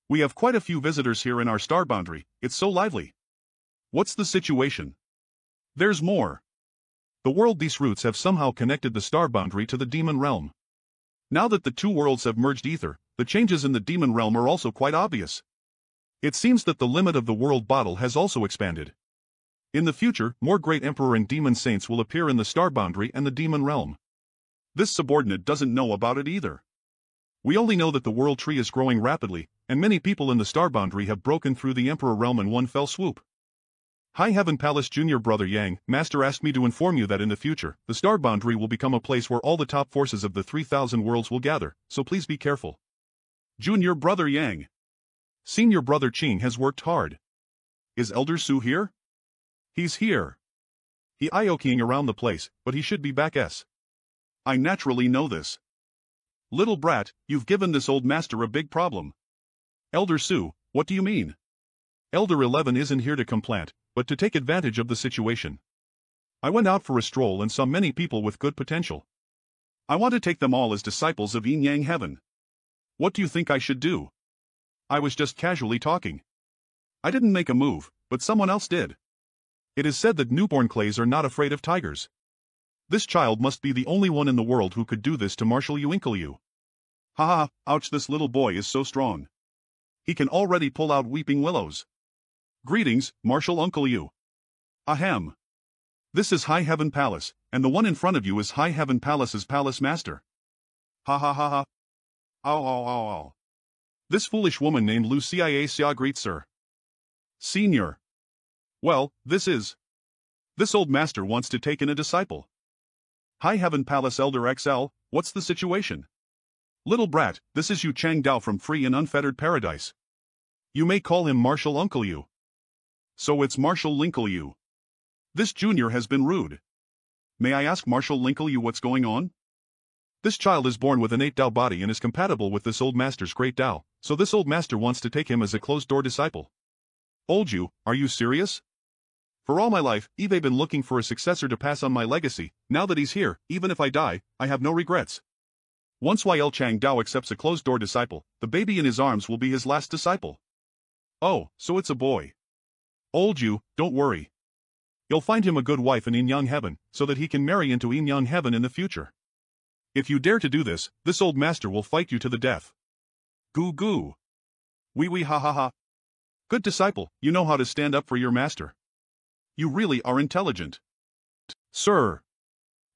We have quite a few visitors here in our star boundary, it's so lively. What's the situation? There's more. The world these roots have somehow connected the star boundary to the demon realm. Now that the two worlds have merged ether, the changes in the demon realm are also quite obvious. It seems that the limit of the world bottle has also expanded. In the future, more great emperor and demon saints will appear in the star boundary and the demon realm. This subordinate doesn't know about it either. We only know that the world tree is growing rapidly, and many people in the star boundary have broken through the emperor realm in one fell swoop. High Heaven Palace. Junior Brother Yang, Master asked me to inform you that in the future, the star boundary will become a place where all the top forces of the 3,000 worlds will gather, so please be careful. Junior Brother Yang. Senior Brother Ching has worked hard. Is Elder Su here? He's here. He ioking around the place, but he should be back. I naturally know this. Little brat, you've given this old master a big problem. Elder Su, what do you mean? Elder 11 isn't here to complain, but to take advantage of the situation. I went out for a stroll and saw many people with good potential. I want to take them all as disciples of Yin Yang Heaven. What do you think I should do? I was just casually talking. I didn't make a move, but someone else did. It is said that newborn clays are not afraid of tigers. This child must be the only one in the world who could do this to Marshal Yuinkle. Haha, ouch, this little boy is so strong. He can already pull out weeping willows. Greetings, Marshal Uncle Yu. Ahem. This is High Heaven Palace, and the one in front of you is High Heaven Palace's Palace Master. Ha ha ha ha. Ow ow ow ow. This foolish woman named Lu Cia greets sir. Senior. Well, this old master wants to take in a disciple. High Heaven Palace Elder XL, what's the situation? Little brat, this is Yu Chang Dao from Free and Unfettered Paradise. You may call him Marshal Uncle Yu. So it's Marshal Linkle Yu. This junior has been rude. May I ask Marshal Linkle Yu what's going on? This child is born with an 8 Dao body and is compatible with this old master's great Dao, so this old master wants to take him as a closed-door disciple. Old Yu, are you serious? For all my life, I've been looking for a successor to pass on my legacy. Now that he's here, even if I die, I have no regrets. Once YL Chang Dao accepts a closed-door disciple, the baby in his arms will be his last disciple. Oh, so it's a boy. Old Yu, don't worry. You'll find him a good wife in Yin Yang Heaven, so that he can marry into Yin Yang Heaven in the future. If you dare to do this old master will fight you to the death. Goo goo. Wee wee ha ha ha. Good disciple, you know how to stand up for your master. You really are intelligent. Sir.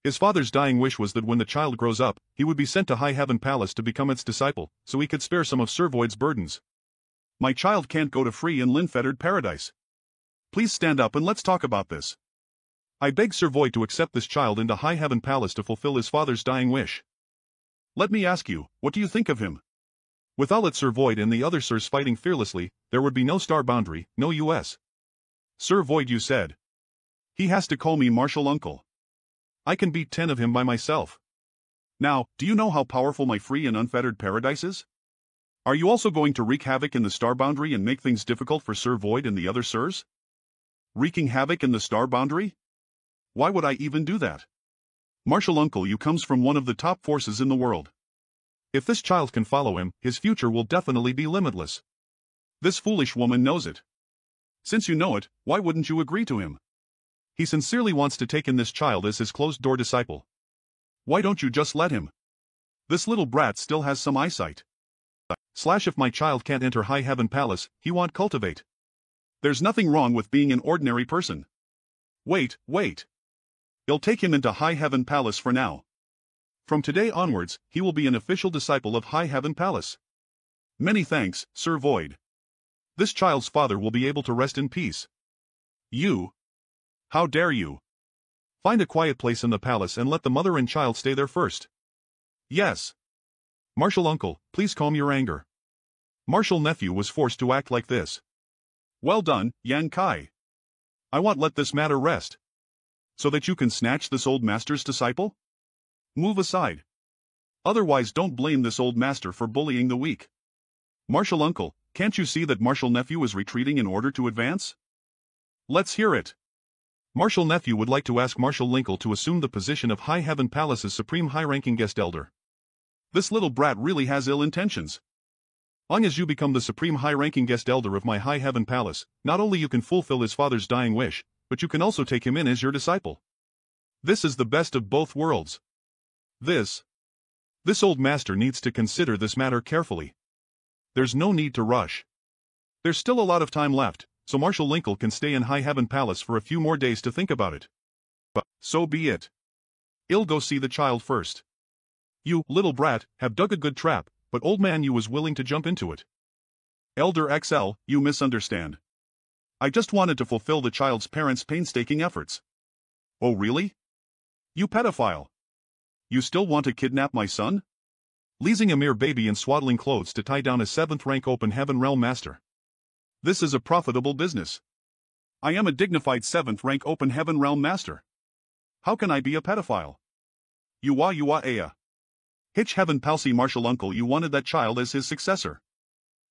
His father's dying wish was that when the child grows up, he would be sent to High Heaven Palace to become its disciple, so he could spare some of Sir Void's burdens. My child can't go to Free and Unfettered Paradise. Please stand up and let's talk about this. I beg Sir Void to accept this child into High Heaven Palace to fulfill his father's dying wish. Let me ask you, what do you think of him? With all its Sir Void and the other Sirs fighting fearlessly, there would be no star boundary, no US. Sir Void, you said. He has to call me Marshal Uncle. I can beat 10 of him by myself. Now, do you know how powerful my Free and Unfettered Paradise is? Are you also going to wreak havoc in the star boundary and make things difficult for Sir Void and the other Sirs? Wreaking havoc in the star boundary? Why would I even do that? Marshal Uncle Yu comes from one of the top forces in the world. If this child can follow him, his future will definitely be limitless. This foolish woman knows it. Since you know it, why wouldn't you agree to him? He sincerely wants to take in this child as his closed-door disciple. Why don't you just let him? This little brat still has some eyesight. If my child can't enter High Heaven Palace, he won't cultivate. There's nothing wrong with being an ordinary person. Wait. You'll take him into High Heaven Palace for now. From today onwards, he will be an official disciple of High Heaven Palace. Many thanks, Sir Void. This child's father will be able to rest in peace. You? How dare you? Find a quiet place in the palace and let the mother and child stay there first. Yes. Marshal Uncle, please calm your anger. Marshal Nephew was forced to act like this. Well done, Yan Kai. I won't let this matter rest. So that you can snatch this old master's disciple? Move aside. Otherwise don't blame this old master for bullying the weak. Marshal Uncle, can't you see that Marshal Nephew is retreating in order to advance? Let's hear it. Marshal Nephew would like to ask Marshal Linkle to assume the position of High Heaven Palace's supreme high-ranking guest elder. This little brat really has ill intentions. Long as you become the supreme high-ranking guest elder of my High Heaven Palace, not only you can fulfill his father's dying wish, but you can also take him in as your disciple. This is the best of both worlds. This old master needs to consider this matter carefully. There's no need to rush. There's still a lot of time left, so Marshal Linkle can stay in High Heaven Palace for a few more days to think about it. But so be it. I'll go see the child first. You, little brat, have dug a good trap, but old man you was willing to jump into it. Elder XL, you misunderstand. I just wanted to fulfill the child's parents' painstaking efforts. Oh really? You pedophile. You still want to kidnap my son? Leasing a mere baby in swaddling clothes to tie down a 7th-rank Open Heaven Realm Master. This is a profitable business. I am a dignified 7th-rank Open Heaven Realm Master. How can I be a pedophile? Yuwa aya. Hitch Heaven Palsy Marshal Uncle you wanted that child as his successor.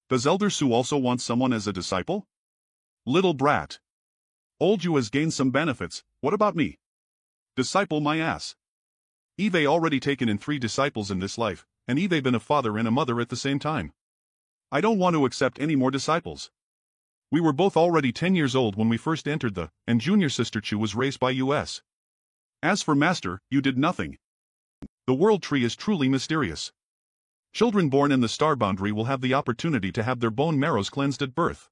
Does Elder Su also want someone as a disciple? Little brat. Old you has gained some benefits, what about me? Disciple my ass. I've already taken in 3 disciples in this life, and I've been a father and a mother at the same time. I don't want to accept any more disciples. We were both already 10 years old when we first entered and junior sister Chu was raised by US. As for Master, you did nothing. The world tree is truly mysterious. Children born in the star boundary will have the opportunity to have their bone marrows cleansed at birth.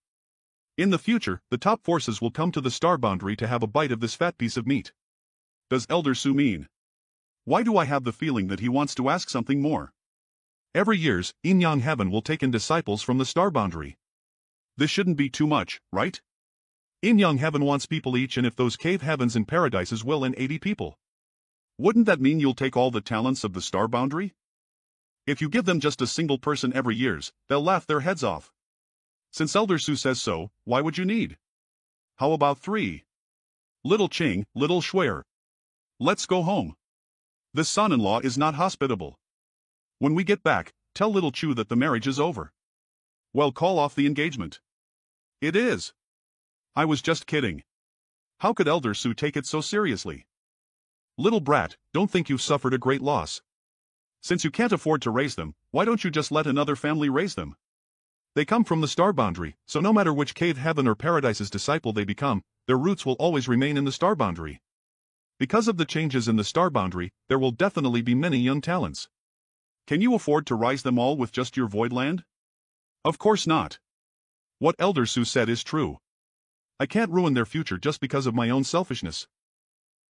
In the future, the top forces will come to the star boundary to have a bite of this fat piece of meat. Does Elder Su mean? Why do I have the feeling that he wants to ask something more? Every years, Yin Yang Heaven will take in disciples from the star boundary. This shouldn't be too much, right? In Young Heaven wants people each, and if those cave heavens and paradises will in 80 people. Wouldn't that mean you'll take all the talents of the star boundary? If you give them just a single person every years, they'll laugh their heads off. Since Elder Su says so, why would you need? How about 3? Little Ching, little Shuer. Let's go home. This son-in-law is not hospitable. When we get back, tell little Chu that the marriage is over. Well, call off the engagement. It is. I was just kidding. How could Elder Su take it so seriously? Little brat, don't think you've suffered a great loss. Since you can't afford to raise them, why don't you just let another family raise them? They come from the star boundary, so no matter which cave heaven or paradise's disciple they become, their roots will always remain in the star boundary. Because of the changes in the star boundary, there will definitely be many young talents. Can you afford to rise them all with just your void land? Of course not. What Elder Su said is true. I can't ruin their future just because of my own selfishness.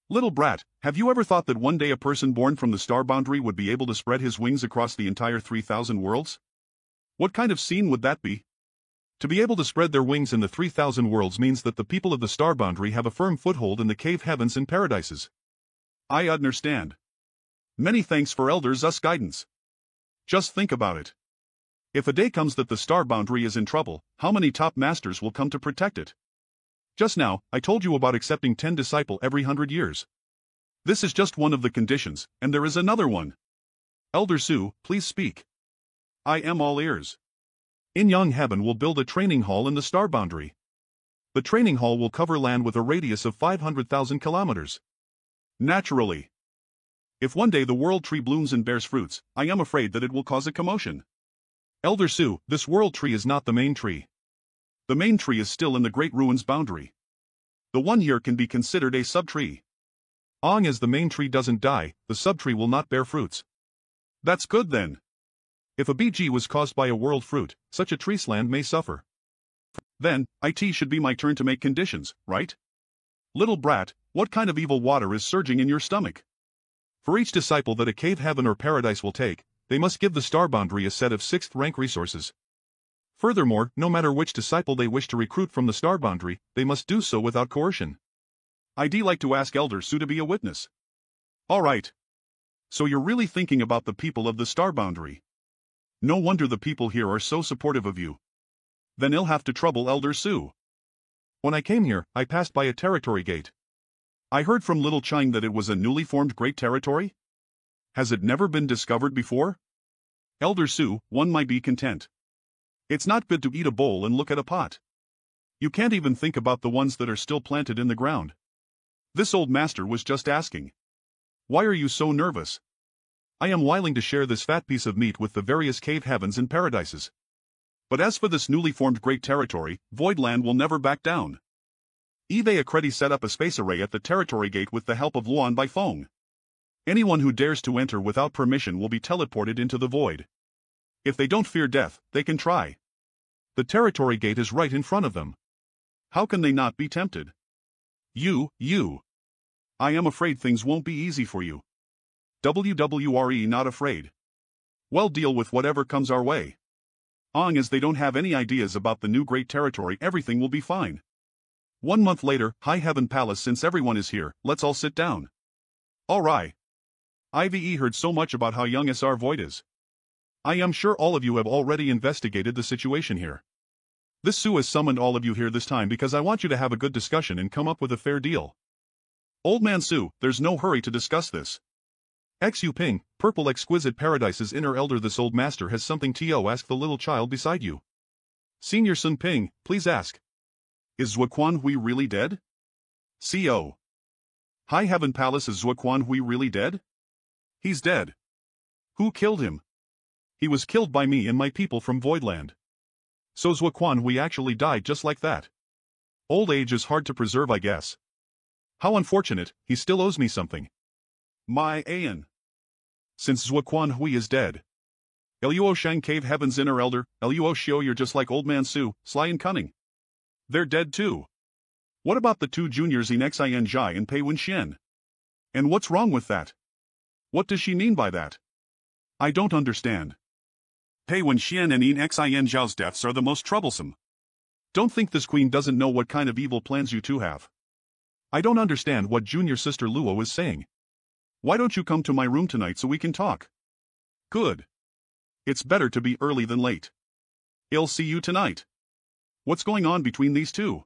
Little brat, have you ever thought that one day a person born from the star boundary would be able to spread his wings across the entire 3,000 worlds? What kind of scene would that be? To be able to spread their wings in the 3,000 worlds means that the people of the star boundary have a firm foothold in the cave heavens and paradises. I understand. Many thanks for Elder Zu's guidance. Just think about it. If a day comes that the star boundary is in trouble, how many top masters will come to protect it? Just now, I told you about accepting 10 disciple every 100 years. This is just one of the conditions, and there is another one. Elder Su, please speak. I am all ears. In Young Heaven will build a training hall in the star boundary. The training hall will cover land with a radius of 500,000 kilometers. Naturally. If one day the world tree blooms and bears fruits, I am afraid that it will cause a commotion. Elder Su, this world tree is not the main tree. The main tree is still in the Great Ruins boundary. The one here can be considered a subtree. Long as the main tree doesn't die, the subtree will not bear fruits. That's good then. If a BG was caused by a world fruit, such a tree's land may suffer. Then, it should be my turn to make conditions, right? Little brat, what kind of evil water is surging in your stomach? For each disciple that a cave heaven or paradise will take, they must give the star boundary a set of 6th rank resources. Furthermore, no matter which disciple they wish to recruit from the star boundary, they must do so without coercion. I'd like to ask Elder Su to be a witness. Alright. So you're really thinking about the people of the star boundary. No wonder the people here are so supportive of you. Then you'll have to trouble Elder Su. When I came here, I passed by a territory gate. I heard from Little Chang that it was a newly formed great territory? Has it never been discovered before? Elder Su, one might be content. It's not good to eat a bowl and look at a pot. You can't even think about the ones that are still planted in the ground. This old master was just asking. Why are you so nervous? I am willing to share this fat piece of meat with the various cave heavens and paradises. But as for this newly formed great territory, Voidland will never back down. Eve Akredi set up a space array at the territory gate with the help of Luan Baifeng. Anyone who dares to enter without permission will be teleported into the void. If they don't fear death, they can try. The territory gate is right in front of them. How can they not be tempted? You. I am afraid things won't be easy for you. WWRE not afraid. Well, deal with whatever comes our way. Long as they don't have any ideas about the new great territory, everything will be fine. 1 month later, High Heaven Palace. Since everyone is here, let's all sit down. Alright. I've heard so much about how young SR Void is. I am sure all of you have already investigated the situation here. This Su has summoned all of you here this time because I want you to have a good discussion and come up with a fair deal. Old Man Su, there's no hurry to discuss this. Xu Ping, Purple Exquisite Paradise's inner elder. This old master has something to ask the little child beside you. Senior Sun Ping, please ask. Is Zuoquan Hui really dead? CO. High Heaven Palace. Is Zuoquan Hui really dead? He's dead. Who killed him? He was killed by me and my people from Voidland. So Zuoquan Hui actually died just like that. Old age is hard to preserve, I guess. How unfortunate, he still owes me something. My Ayan. Since Zuoquan Hui is dead. Luo Shang Cave Heaven's inner elder, Luo Shio, you're just like Old Man Su, sly and cunning. They're dead too. What about the 2 juniors in Xin Zhai and Pei Wenxian? And what's wrong with that? What does she mean by that? I don't understand. Pei Wenxian and Xin Zhao's deaths are the most troublesome. Don't think this queen doesn't know what kind of evil plans you two have. I don't understand what junior sister Luo is saying. Why don't you come to my room tonight so we can talk? Good. It's better to be early than late. I'll see you tonight. What's going on between these two?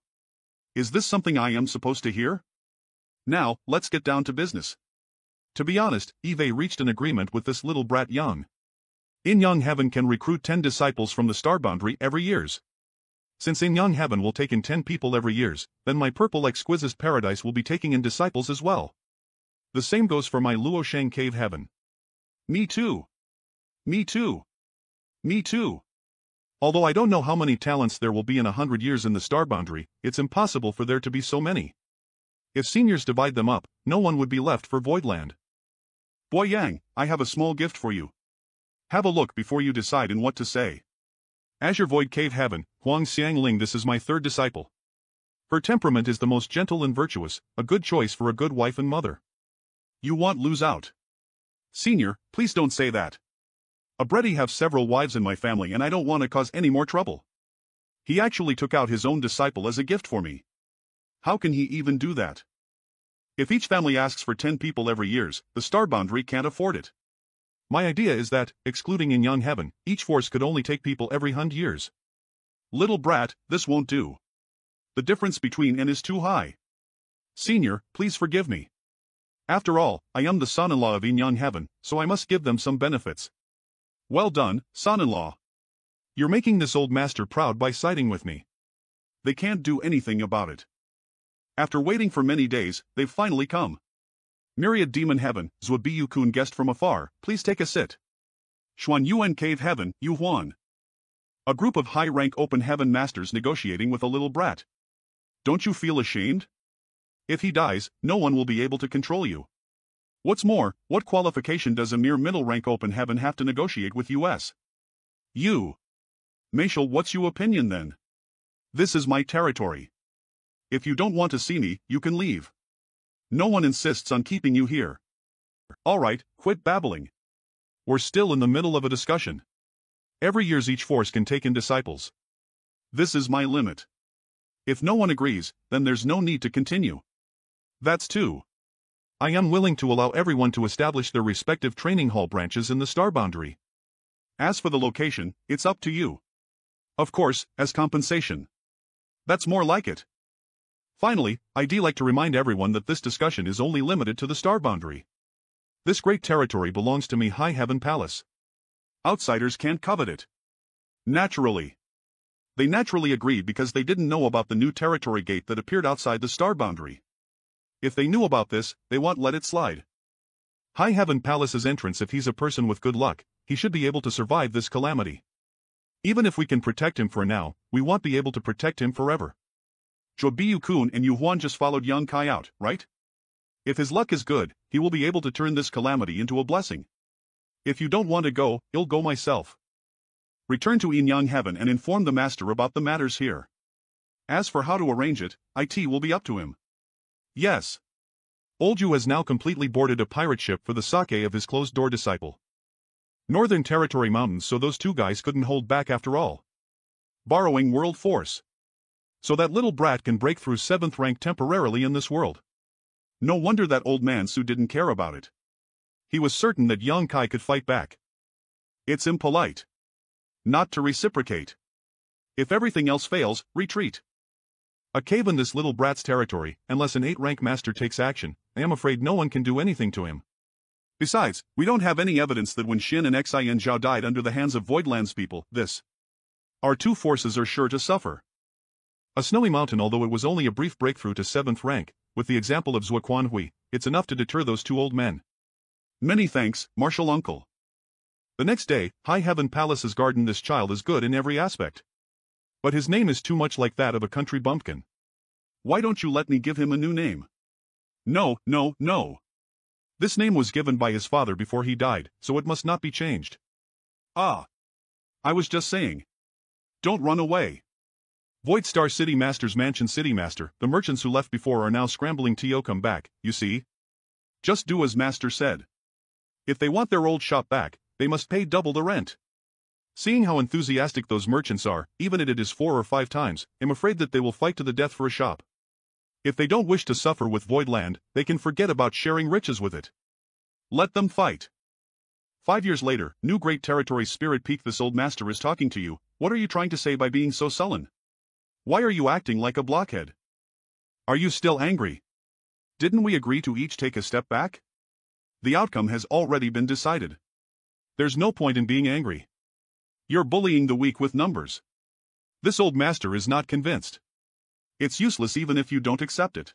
Is this something I am supposed to hear? Now, let's get down to business. To be honest, Eve reached an agreement with this little brat Young. In Young Heaven can recruit 10 disciples from the star boundary every years. Since In Young Heaven will take in 10 people every years, then my purple exquisite paradise will be taking in disciples as well. The same goes for my Luoshang Cave Heaven. Me too. Me too. Me too. Although I don't know how many talents there will be in 100 years in the star boundary, it's impossible for there to be so many. If seniors divide them up, no one would be left for Voidland. Boy Yang, I have a small gift for you. Have a look before you decide in what to say. Azure Void Cave Heaven, Huang Xiangling. This is my third disciple. Her temperament is the most gentle and virtuous, a good choice for a good wife and mother. You won't lose out. Senior, please don't say that. Already have several wives in my family and I don't want to cause any more trouble. He actually took out his own disciple as a gift for me. How can he even do that? If each family asks for 10 people every years, the star boundary can't afford it. My idea is that, excluding In Young Heaven, each force could only take people every 100 years. Little brat, this won't do. The difference between N is too high. Senior, please forgive me. After all, I am the son-in-law of In Young Heaven, so I must give them some benefits. Well done, son-in-law. You're making this old master proud by siding with me. They can't do anything about it. After waiting for many days, they've finally come. Myriad Demon Heaven, Zua Biyu-kun guest from afar, please take a sit. Xuan Yuan Cave Heaven, Yu Huan. A group of high-rank open heaven masters negotiating with a little brat. Don't you feel ashamed? If he dies, no one will be able to control you. What's more, what qualification does a mere middle-rank open heaven have to negotiate with us? You. Mashal, what's your opinion then? This is my territory. If you don't want to see me, you can leave. No one insists on keeping you here. Alright, quit babbling. We're still in the middle of a discussion. Every year each force can take in disciples. This is my limit. If no one agrees, then there's no need to continue. That's two. I am willing to allow everyone to establish their respective training hall branches in the star boundary. As for the location, it's up to you. Of course, as compensation. That's more like it. Finally, I'd like to remind everyone that this discussion is only limited to the star boundary. This great territory belongs to me, High Heaven Palace. Outsiders can't covet it. Naturally. They naturally agreed because they didn't know about the new territory gate that appeared outside the star boundary. If they knew about this, they won't let it slide. High Heaven Palace's entrance, if he's a person with good luck, he should be able to survive this calamity. Even if we can protect him for now, we won't be able to protect him forever. Zhuo Biyu-kun and Yu Huan just followed Young Kai out, right? If his luck is good, he will be able to turn this calamity into a blessing. If you don't want to go, I'll go myself. Return to In Young Heaven and inform the master about the matters here. As for how to arrange it, it will be up to him. Yes. Old Yu has now completely boarded a pirate ship for the sake of his closed-door disciple. Northern Territory Mountains, so those two guys couldn't hold back after all. Borrowing world force. So that little brat can break through 7th rank temporarily in this world. No wonder that old man Su didn't care about it. He was certain that Young Kai could fight back. It's impolite. Not to reciprocate. If everything else fails, retreat. A cave in this little brat's territory, unless an 8th-rank master takes action, I am afraid no one can do anything to him. Besides, we don't have any evidence that when Xin and Xin Zhao died under the hands of Voidlands people, our two forces are sure to suffer. A snowy mountain, although it was only a brief breakthrough to 7th rank, with the example of Zhuo Quanhui, it's enough to deter those two old men. Many thanks, Martial Uncle. The next day, High Heaven Palace's garden. This child is good in every aspect. But his name is too much like that of a country bumpkin. Why don't you let me give him a new name? No, no, no. This name was given by his father before he died, so it must not be changed. Ah. I was just saying. Don't run away. Void Star City Master's Mansion City Master, the merchants who left before are now scrambling to come back, you see? Just do as Master said. If they want their old shop back, they must pay double the rent. Seeing how enthusiastic those merchants are, even if it is 4 or 5 times, I'm afraid that they will fight to the death for a shop. If they don't wish to suffer with void land, they can forget about sharing riches with it. Let them fight. 5 years later, New Great Territory Spirit Peak. This old master is talking to you. What are you trying to say by being so sullen? Why are you acting like a blockhead? Are you still angry? Didn't we agree to each take a step back? The outcome has already been decided. There's no point in being angry. You're bullying the weak with numbers. This old master is not convinced. It's useless even if you don't accept it.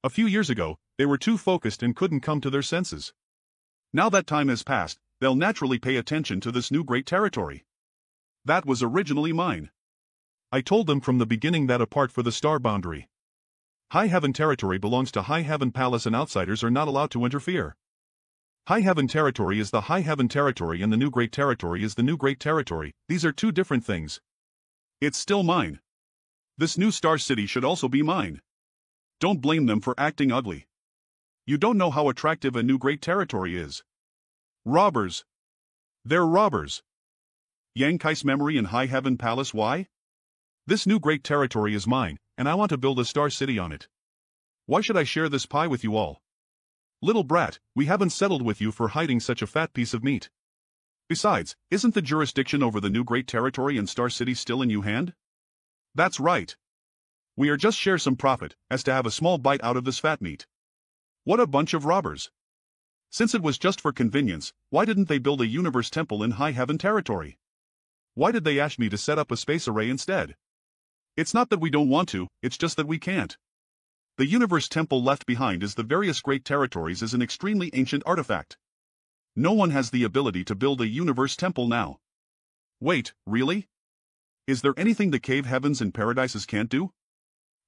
A few years ago, they were too focused and couldn't come to their senses. Now that time has passed, they'll naturally pay attention to this new great territory. That was originally mine. I told them from the beginning that apart for the star boundary, High Heaven territory belongs to High Heaven Palace and outsiders are not allowed to interfere. High Heaven territory is the High Heaven territory and the New Great Territory is the New Great Territory. These are two different things. It's still mine. This new Star City should also be mine. Don't blame them for acting ugly. You don't know how attractive a New Great Territory is. Robbers. They're robbers. Yang Kai's memory in High Heaven Palace. Why? This new great territory is mine, and I want to build a star city on it. Why should I share this pie with you all? Little brat, we haven't settled with you for hiding such a fat piece of meat. Besides, isn't the jurisdiction over the new great territory and Star City still in your hand? That's right. We are just share some profit, as to have a small bite out of this fat meat. What a bunch of robbers. Since it was just for convenience, why didn't they build a universe temple in High Heaven territory? Why did they ask me to set up a space array instead? It's not that we don't want to, it's just that we can't. The universe temple left behind is the various great territories is an extremely ancient artifact. No one has the ability to build a universe temple now. Wait, really? Is there anything the cave heavens and paradises can't do?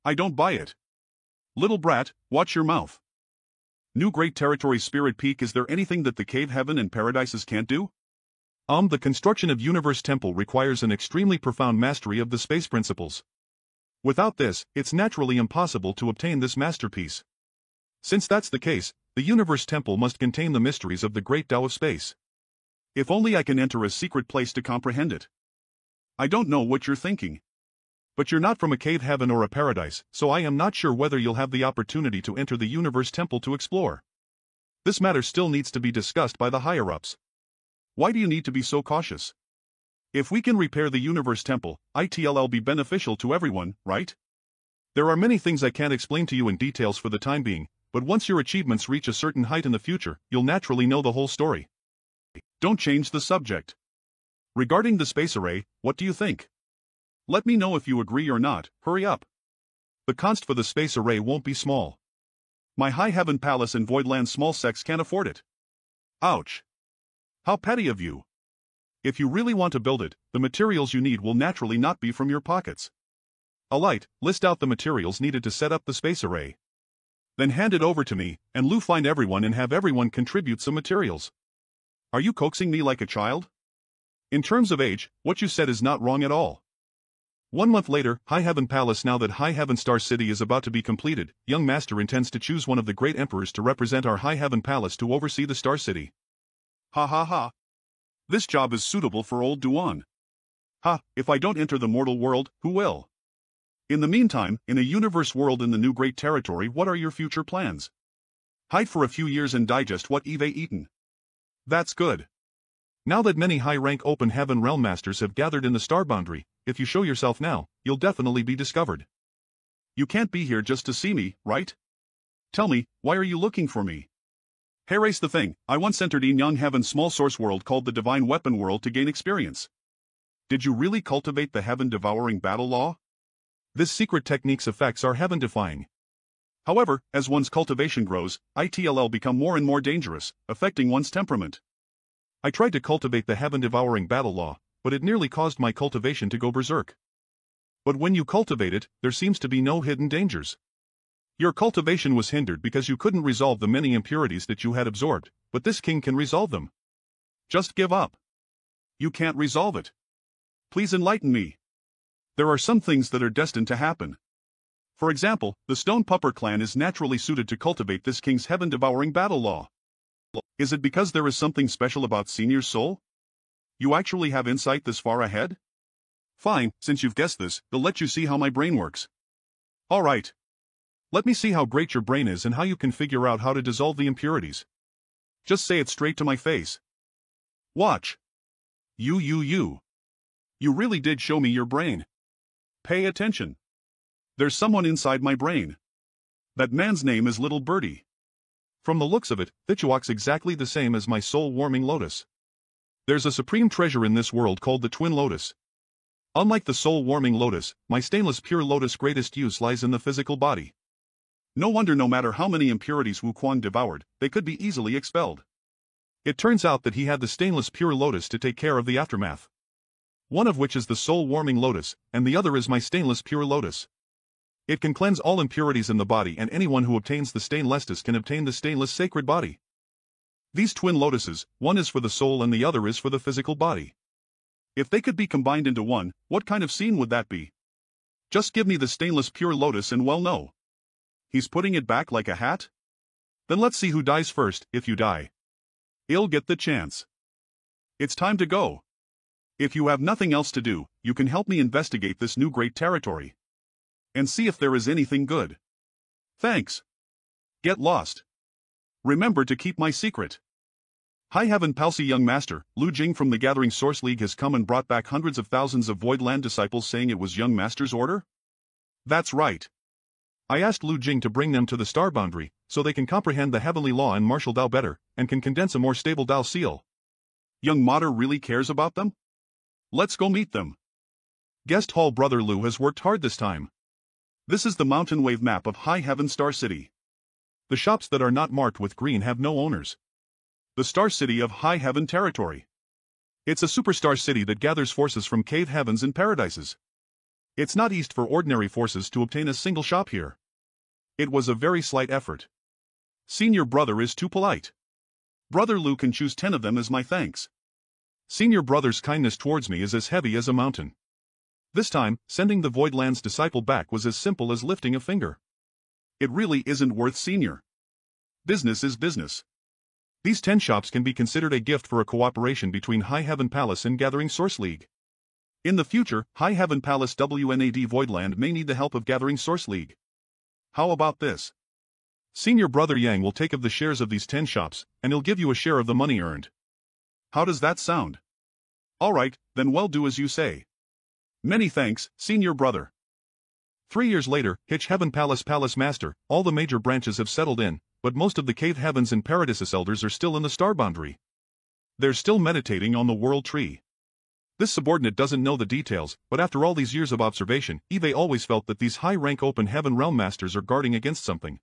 I don't buy it. Little brat, watch your mouth. New Great Territory Spirit Peak. Is there anything that the cave heaven and paradises can't do? The construction of Universe Temple requires an extremely profound mastery of the space principles. Without this, it's naturally impossible to obtain this masterpiece. Since that's the case, the Universe Temple must contain the mysteries of the great Tao of space. If only I can enter a secret place to comprehend it. I don't know what you're thinking. But you're not from a cave heaven or a paradise, so I am not sure whether you'll have the opportunity to enter the Universe Temple to explore. This matter still needs to be discussed by the higher-ups. Why do you need to be so cautious? If we can repair the Universe Temple, it'll be beneficial to everyone, right? There are many things I can't explain to you in details for the time being, but once your achievements reach a certain height in the future, you'll naturally know the whole story. Don't change the subject. Regarding the space array, what do you think? Let me know if you agree or not. Hurry up. The cost for the space array won't be small. My High Heaven Palace and Voidland small sex can't afford it. Ouch. How petty of you. If you really want to build it, the materials you need will naturally not be from your pockets. Alight, list out the materials needed to set up the space array. Then hand it over to me, and find everyone and have everyone contribute some materials. Are you coaxing me like a child? In terms of age, what you said is not wrong at all. 1 month later, High Heaven Palace. Now that High Heaven Star City is about to be completed, young master intends to choose one of the great emperors to represent our High Heaven Palace to oversee the Star City. Ha ha ha. This job is suitable for old Duan. Ha, if I don't enter the mortal world, who will? In the meantime, in a universe world in the New Great Territory, what are your future plans? Hide for a few years and digest what you've eaten. That's good. Now that many high-rank open heaven realm masters have gathered in the star boundary, if you show yourself now, you'll definitely be discovered. You can't be here just to see me, right? Tell me, why are you looking for me? Here's the thing, I once entered in Young Heaven's small source world called the Divine Weapon World to gain experience. Did you really cultivate the heaven-devouring battle law? This secret technique's effects are heaven-defying. However, as one's cultivation grows, it'll become more and more dangerous, affecting one's temperament. I tried to cultivate the heaven-devouring battle law, but it nearly caused my cultivation to go berserk. But when you cultivate it, there seems to be no hidden dangers. Your cultivation was hindered because you couldn't resolve the many impurities that you had absorbed, but this king can resolve them. Just give up. You can't resolve it. Please enlighten me. There are some things that are destined to happen. For example, the Stone Pupper clan is naturally suited to cultivate this king's heaven-devouring battle law. Is it because there is something special about Senior's soul? You actually have insight this far ahead? Fine, since you've guessed this, I'll let you see how my brain works. Alright. Let me see how great your brain is and how you can figure out how to dissolve the impurities. Just say it straight to my face. Watch. You really did show me your brain. Pay attention. There's someone inside my brain. That man's name is Little Birdie. From the looks of it, Thich walks exactly the same as my soul-warming lotus. There's a supreme treasure in this world called the twin lotus. Unlike the soul-warming lotus, my stainless pure lotus greatest use lies in the physical body. No wonder no matter how many impurities Wu Quan devoured, they could be easily expelled. It turns out that he had the stainless pure lotus to take care of the aftermath. One of which is the soul-warming lotus, and the other is my stainless pure lotus. It can cleanse all impurities in the body, and anyone who obtains the stainless can obtain the stainless sacred body. These twin lotuses, one is for the soul and the other is for the physical body. If they could be combined into one, what kind of scene would that be? Just give me the stainless pure lotus and well no. He's putting it back like a hat? Then let's see who dies first. If you die, I'll get the chance. It's time to go. If you have nothing else to do, you can help me investigate this new great territory. And see if there is anything good. Thanks. Get lost. Remember to keep my secret. High Heaven Palsy young master, Lu Jing from the Gathering Source League has come and brought back hundreds of thousands of Voidland disciples saying it was young master's order? That's right. I asked Lu Jing to bring them to the star boundary, so they can comprehend the heavenly law and martial Dao better, and can condense a more stable Dao seal. Young Mater really cares about them? Let's go meet them. Guest Hall Brother Lu has worked hard this time. This is the mountain wave map of High Heaven Star City. The shops that are not marked with green have no owners. The Star City of High Heaven Territory. It's a superstar city that gathers forces from cave heavens and paradises. It's not easy for ordinary forces to obtain a single shop here. It was a very slight effort. Senior brother is too polite. Brother Lu can choose 10 of them as my thanks. Senior brother's kindness towards me is as heavy as a mountain. This time, sending the Voidland's disciple back was as simple as lifting a finger. It really isn't worth senior. Business is business. These 10 shops can be considered a gift for a cooperation between High Heaven Palace and Gathering Source League. In the future, High Heaven Palace WNAD Voidland may need the help of Gathering Source League. How about this? Senior brother Yang will take of the shares of these 10 shops, and he'll give you a share of the money earned. How does that sound? Alright, then well do as you say. Many thanks, senior brother. 3 years later, Hitch Heaven Palace Master, all the major branches have settled in, but most of the cave heavens and paradises elders are still in the star boundary. They're still meditating on the world tree. This subordinate doesn't know the details, but after all these years of observation, Eve always felt that these high-rank open heaven realm masters are guarding against something.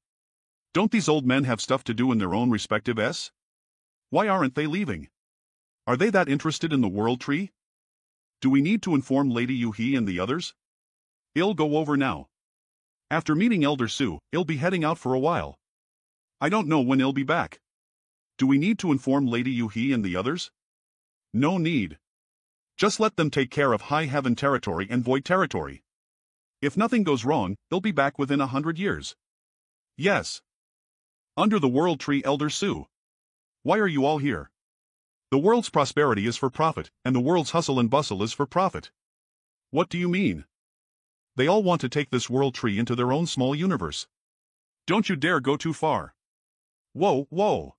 Don't these old men have stuff to do in their own respective s? Why aren't they leaving? Are they that interested in the world tree? Do we need to inform Lady Yu-He and the others? I'll go over now. After meeting Elder Su, I'll be heading out for a while. I don't know when I'll be back. Do we need to inform Lady Yu-He and the others? No need. Just let them take care of High Heaven Territory and Void Territory. If nothing goes wrong, they'll be back within 100 years. Yes. Under the World Tree, Elder Su. Why are you all here? The world's prosperity is for profit, and the world's hustle and bustle is for profit. What do you mean? They all want to take this world tree into their own small universe. Don't you dare go too far. Whoa.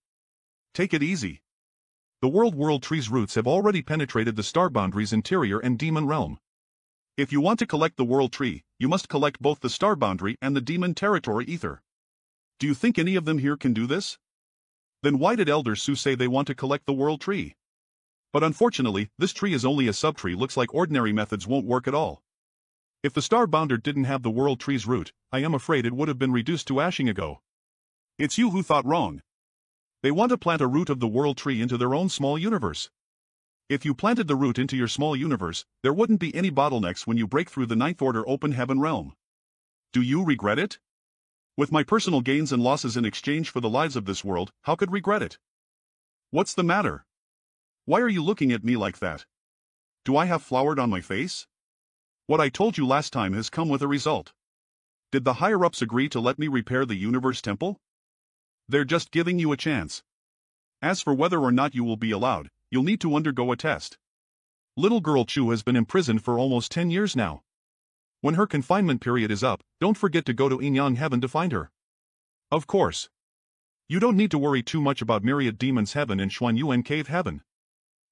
Take it easy. The world tree's roots have already penetrated the star boundary's interior and demon realm. If you want to collect the world tree, you must collect both the star boundary and the demon territory ether. Do you think any of them here can do this? Then why did Elder Su say they want to collect the world tree? But unfortunately, this tree is only a subtree. Looks like ordinary methods won't work at all. If the star bounder didn't have the world tree's root, I am afraid it would have been reduced to ashing ago. It's you who thought wrong. They want to plant a root of the world tree into their own small universe. If you planted the root into your small universe, there wouldn't be any bottlenecks when you break through the ninth order open heaven realm. Do you regret it? With my personal gains and losses in exchange for the lives of this world, how could regret it? What's the matter? Why are you looking at me like that? Do I have flowered on my face? What I told you last time has come with a result. Did the higher-ups agree to let me repair the universe temple? They're just giving you a chance. As for whether or not you will be allowed, you'll need to undergo a test. Little girl Chu has been imprisoned for almost 10 years now. When her confinement period is up, don't forget to go to Inyang Heaven to find her. Of course. You don't need to worry too much about Myriad Demons Heaven and Xuanyuan Cave Heaven.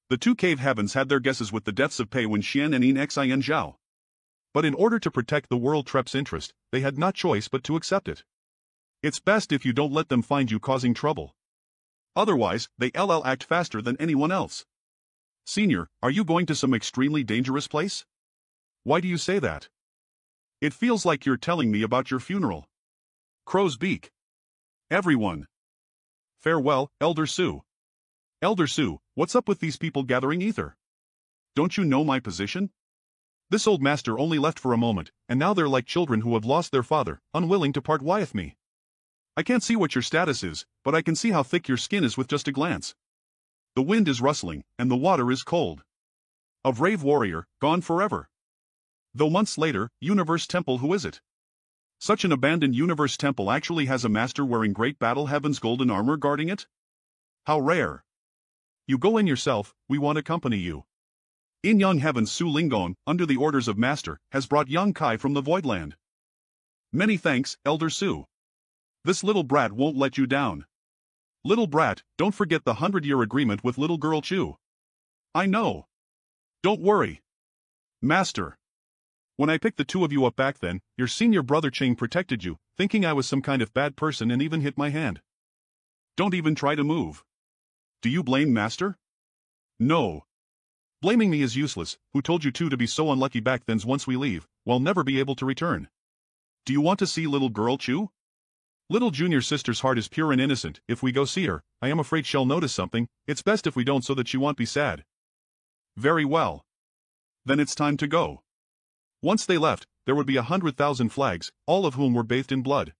The two cave heavens had their guesses with the deaths of Pei Wenxian and Yin Xian Zhao. But in order to protect the World Trep's interest, they had no choice but to accept it. It's best if you don't let them find you causing trouble. Otherwise, they'll act faster than anyone else. Senior, are you going to some extremely dangerous place? Why do you say that? It feels like you're telling me about your funeral. Crow's beak. Everyone. Farewell, Elder Su. Elder Su, what's up with these people gathering ether? Don't you know my position? This old master only left for a moment, and now they're like children who have lost their father, unwilling to part with me. I can't see what your status is, but I can see how thick your skin is with just a glance. The wind is rustling, and the water is cold. A brave warrior, gone forever. Though months later, Universe Temple, who is it? Such an abandoned Universe Temple actually has a master wearing Great Battle Heaven's golden armor guarding it? How rare. You go in yourself, we want to accompany you. Inyang Heaven's Su Lingong, under the orders of Master, has brought Yang Kai from the Voidland. Many thanks, Elder Su. This little brat won't let you down. Little brat, don't forget the 100-year agreement with little girl Chu. I know. Don't worry. Master. When I picked the two of you up back then, your senior brother Ching protected you, thinking I was some kind of bad person and even hit my hand. Don't even try to move. Do you blame Master? No. Blaming me is useless. Who told you two to be so unlucky back then? Once we leave, we'll never be able to return. Do you want to see little girl Chu? Little junior sister's heart is pure and innocent. If we go see her, I am afraid she'll notice something. It's best if we don't so that she won't be sad. Very well. Then it's time to go. Once they left, there would be 100,000 flags, all of whom were bathed in blood.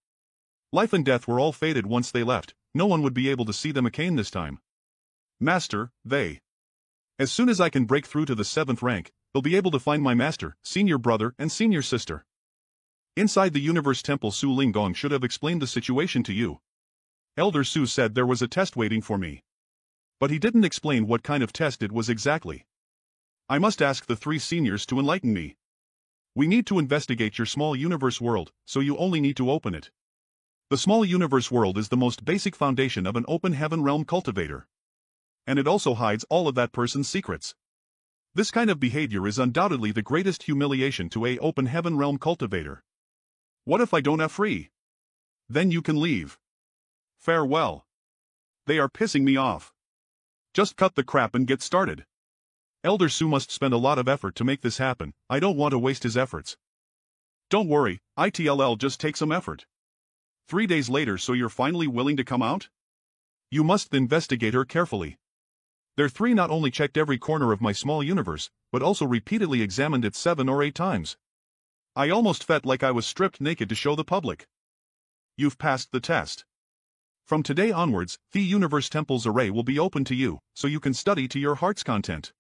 Life and death were all faded once they left. No one would be able to see them again this time. Master, they. As soon as I can break through to the 7th rank, they'll be able to find my master, senior brother and senior sister. Inside the Universe Temple, Su Lingong should have explained the situation to you. Elder Su said there was a test waiting for me. But he didn't explain what kind of test it was exactly. I must ask the 3 seniors to enlighten me. We need to investigate your small universe world, so you only need to open it. The small universe world is the most basic foundation of an open heaven realm cultivator. And it also hides all of that person's secrets. This kind of behavior is undoubtedly the greatest humiliation to an open heaven realm cultivator. What if I don't have free? Then you can leave. Farewell. They are pissing me off. Just cut the crap and get started. Elder Su must spend a lot of effort to make this happen. I don't want to waste his efforts. Don't worry, it'll just take some effort. 3 days later, so you're finally willing to come out? You must investigate her carefully. Their 3 not only checked every corner of my small universe, but also repeatedly examined it 7 or 8 times. I almost felt like I was stripped naked to show the public. You've passed the test. From today onwards, the Universe Temple's array will be open to you, so you can study to your heart's content.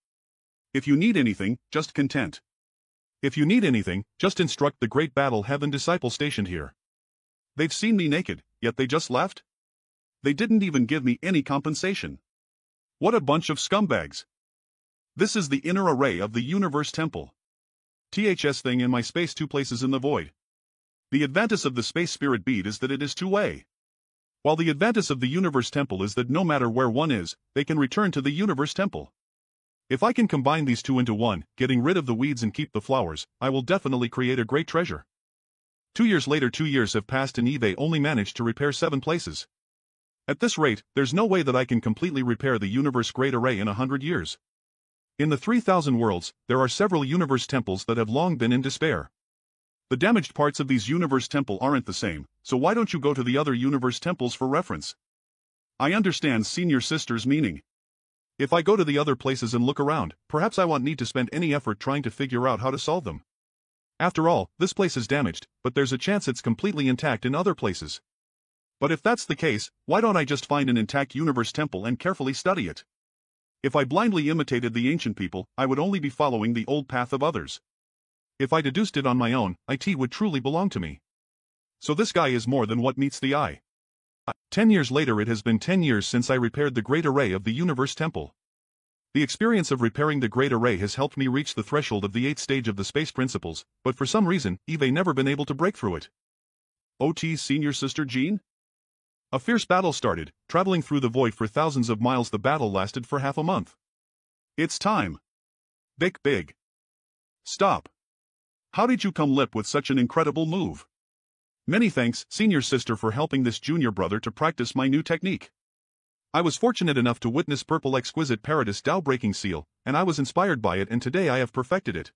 If you need anything, just content. If you need anything, just instruct the Great Battle Heaven disciple stationed here. They've seen me naked, yet they just left? They didn't even give me any compensation. What a bunch of scumbags. This is the inner array of the Universe Temple. THS thing in my space 2 places in the void. The advantage of the space spirit bead is that it is 2-way. While the advantage of the Universe Temple is that no matter where one is, they can return to the Universe Temple. If I can combine these 2 into one, getting rid of the weeds and keep the flowers, I will definitely create a great treasure. 2 years later, 2 years have passed and Eve only managed to repair 7 places. At this rate, there's no way that I can completely repair the Universe Great Array in 100 years. In the 3,000 worlds, there are several Universe Temples that have long been in despair. The damaged parts of these Universe Temple aren't the same, so why don't you go to the other Universe Temples for reference? I understand senior sister's meaning. If I go to the other places and look around, perhaps I won't need to spend any effort trying to figure out how to solve them. After all, this place is damaged, but there's a chance it's completely intact in other places. But if that's the case, why don't I just find an intact Universe Temple and carefully study it? If I blindly imitated the ancient people, I would only be following the old path of others. If I deduced it on my own, it would truly belong to me. So this guy is more than what meets the eye. 10 years later, it has been 10 years since I repaired the great array of the Universe Temple. The experience of repairing the Great Array has helped me reach the threshold of the 8th stage of the space principles, but for some reason, Eve never been able to break through it. OT's senior sister Jean? A fierce battle started, traveling through the void for thousands of miles. The battle lasted for half a month. It's time. Big. Stop. How did you come lip with such an incredible move? Many thanks, senior sister, for helping this junior brother to practice my new technique. I was fortunate enough to witness Purple Exquisite Paradis Dao breaking seal, and I was inspired by it, and today I have perfected it.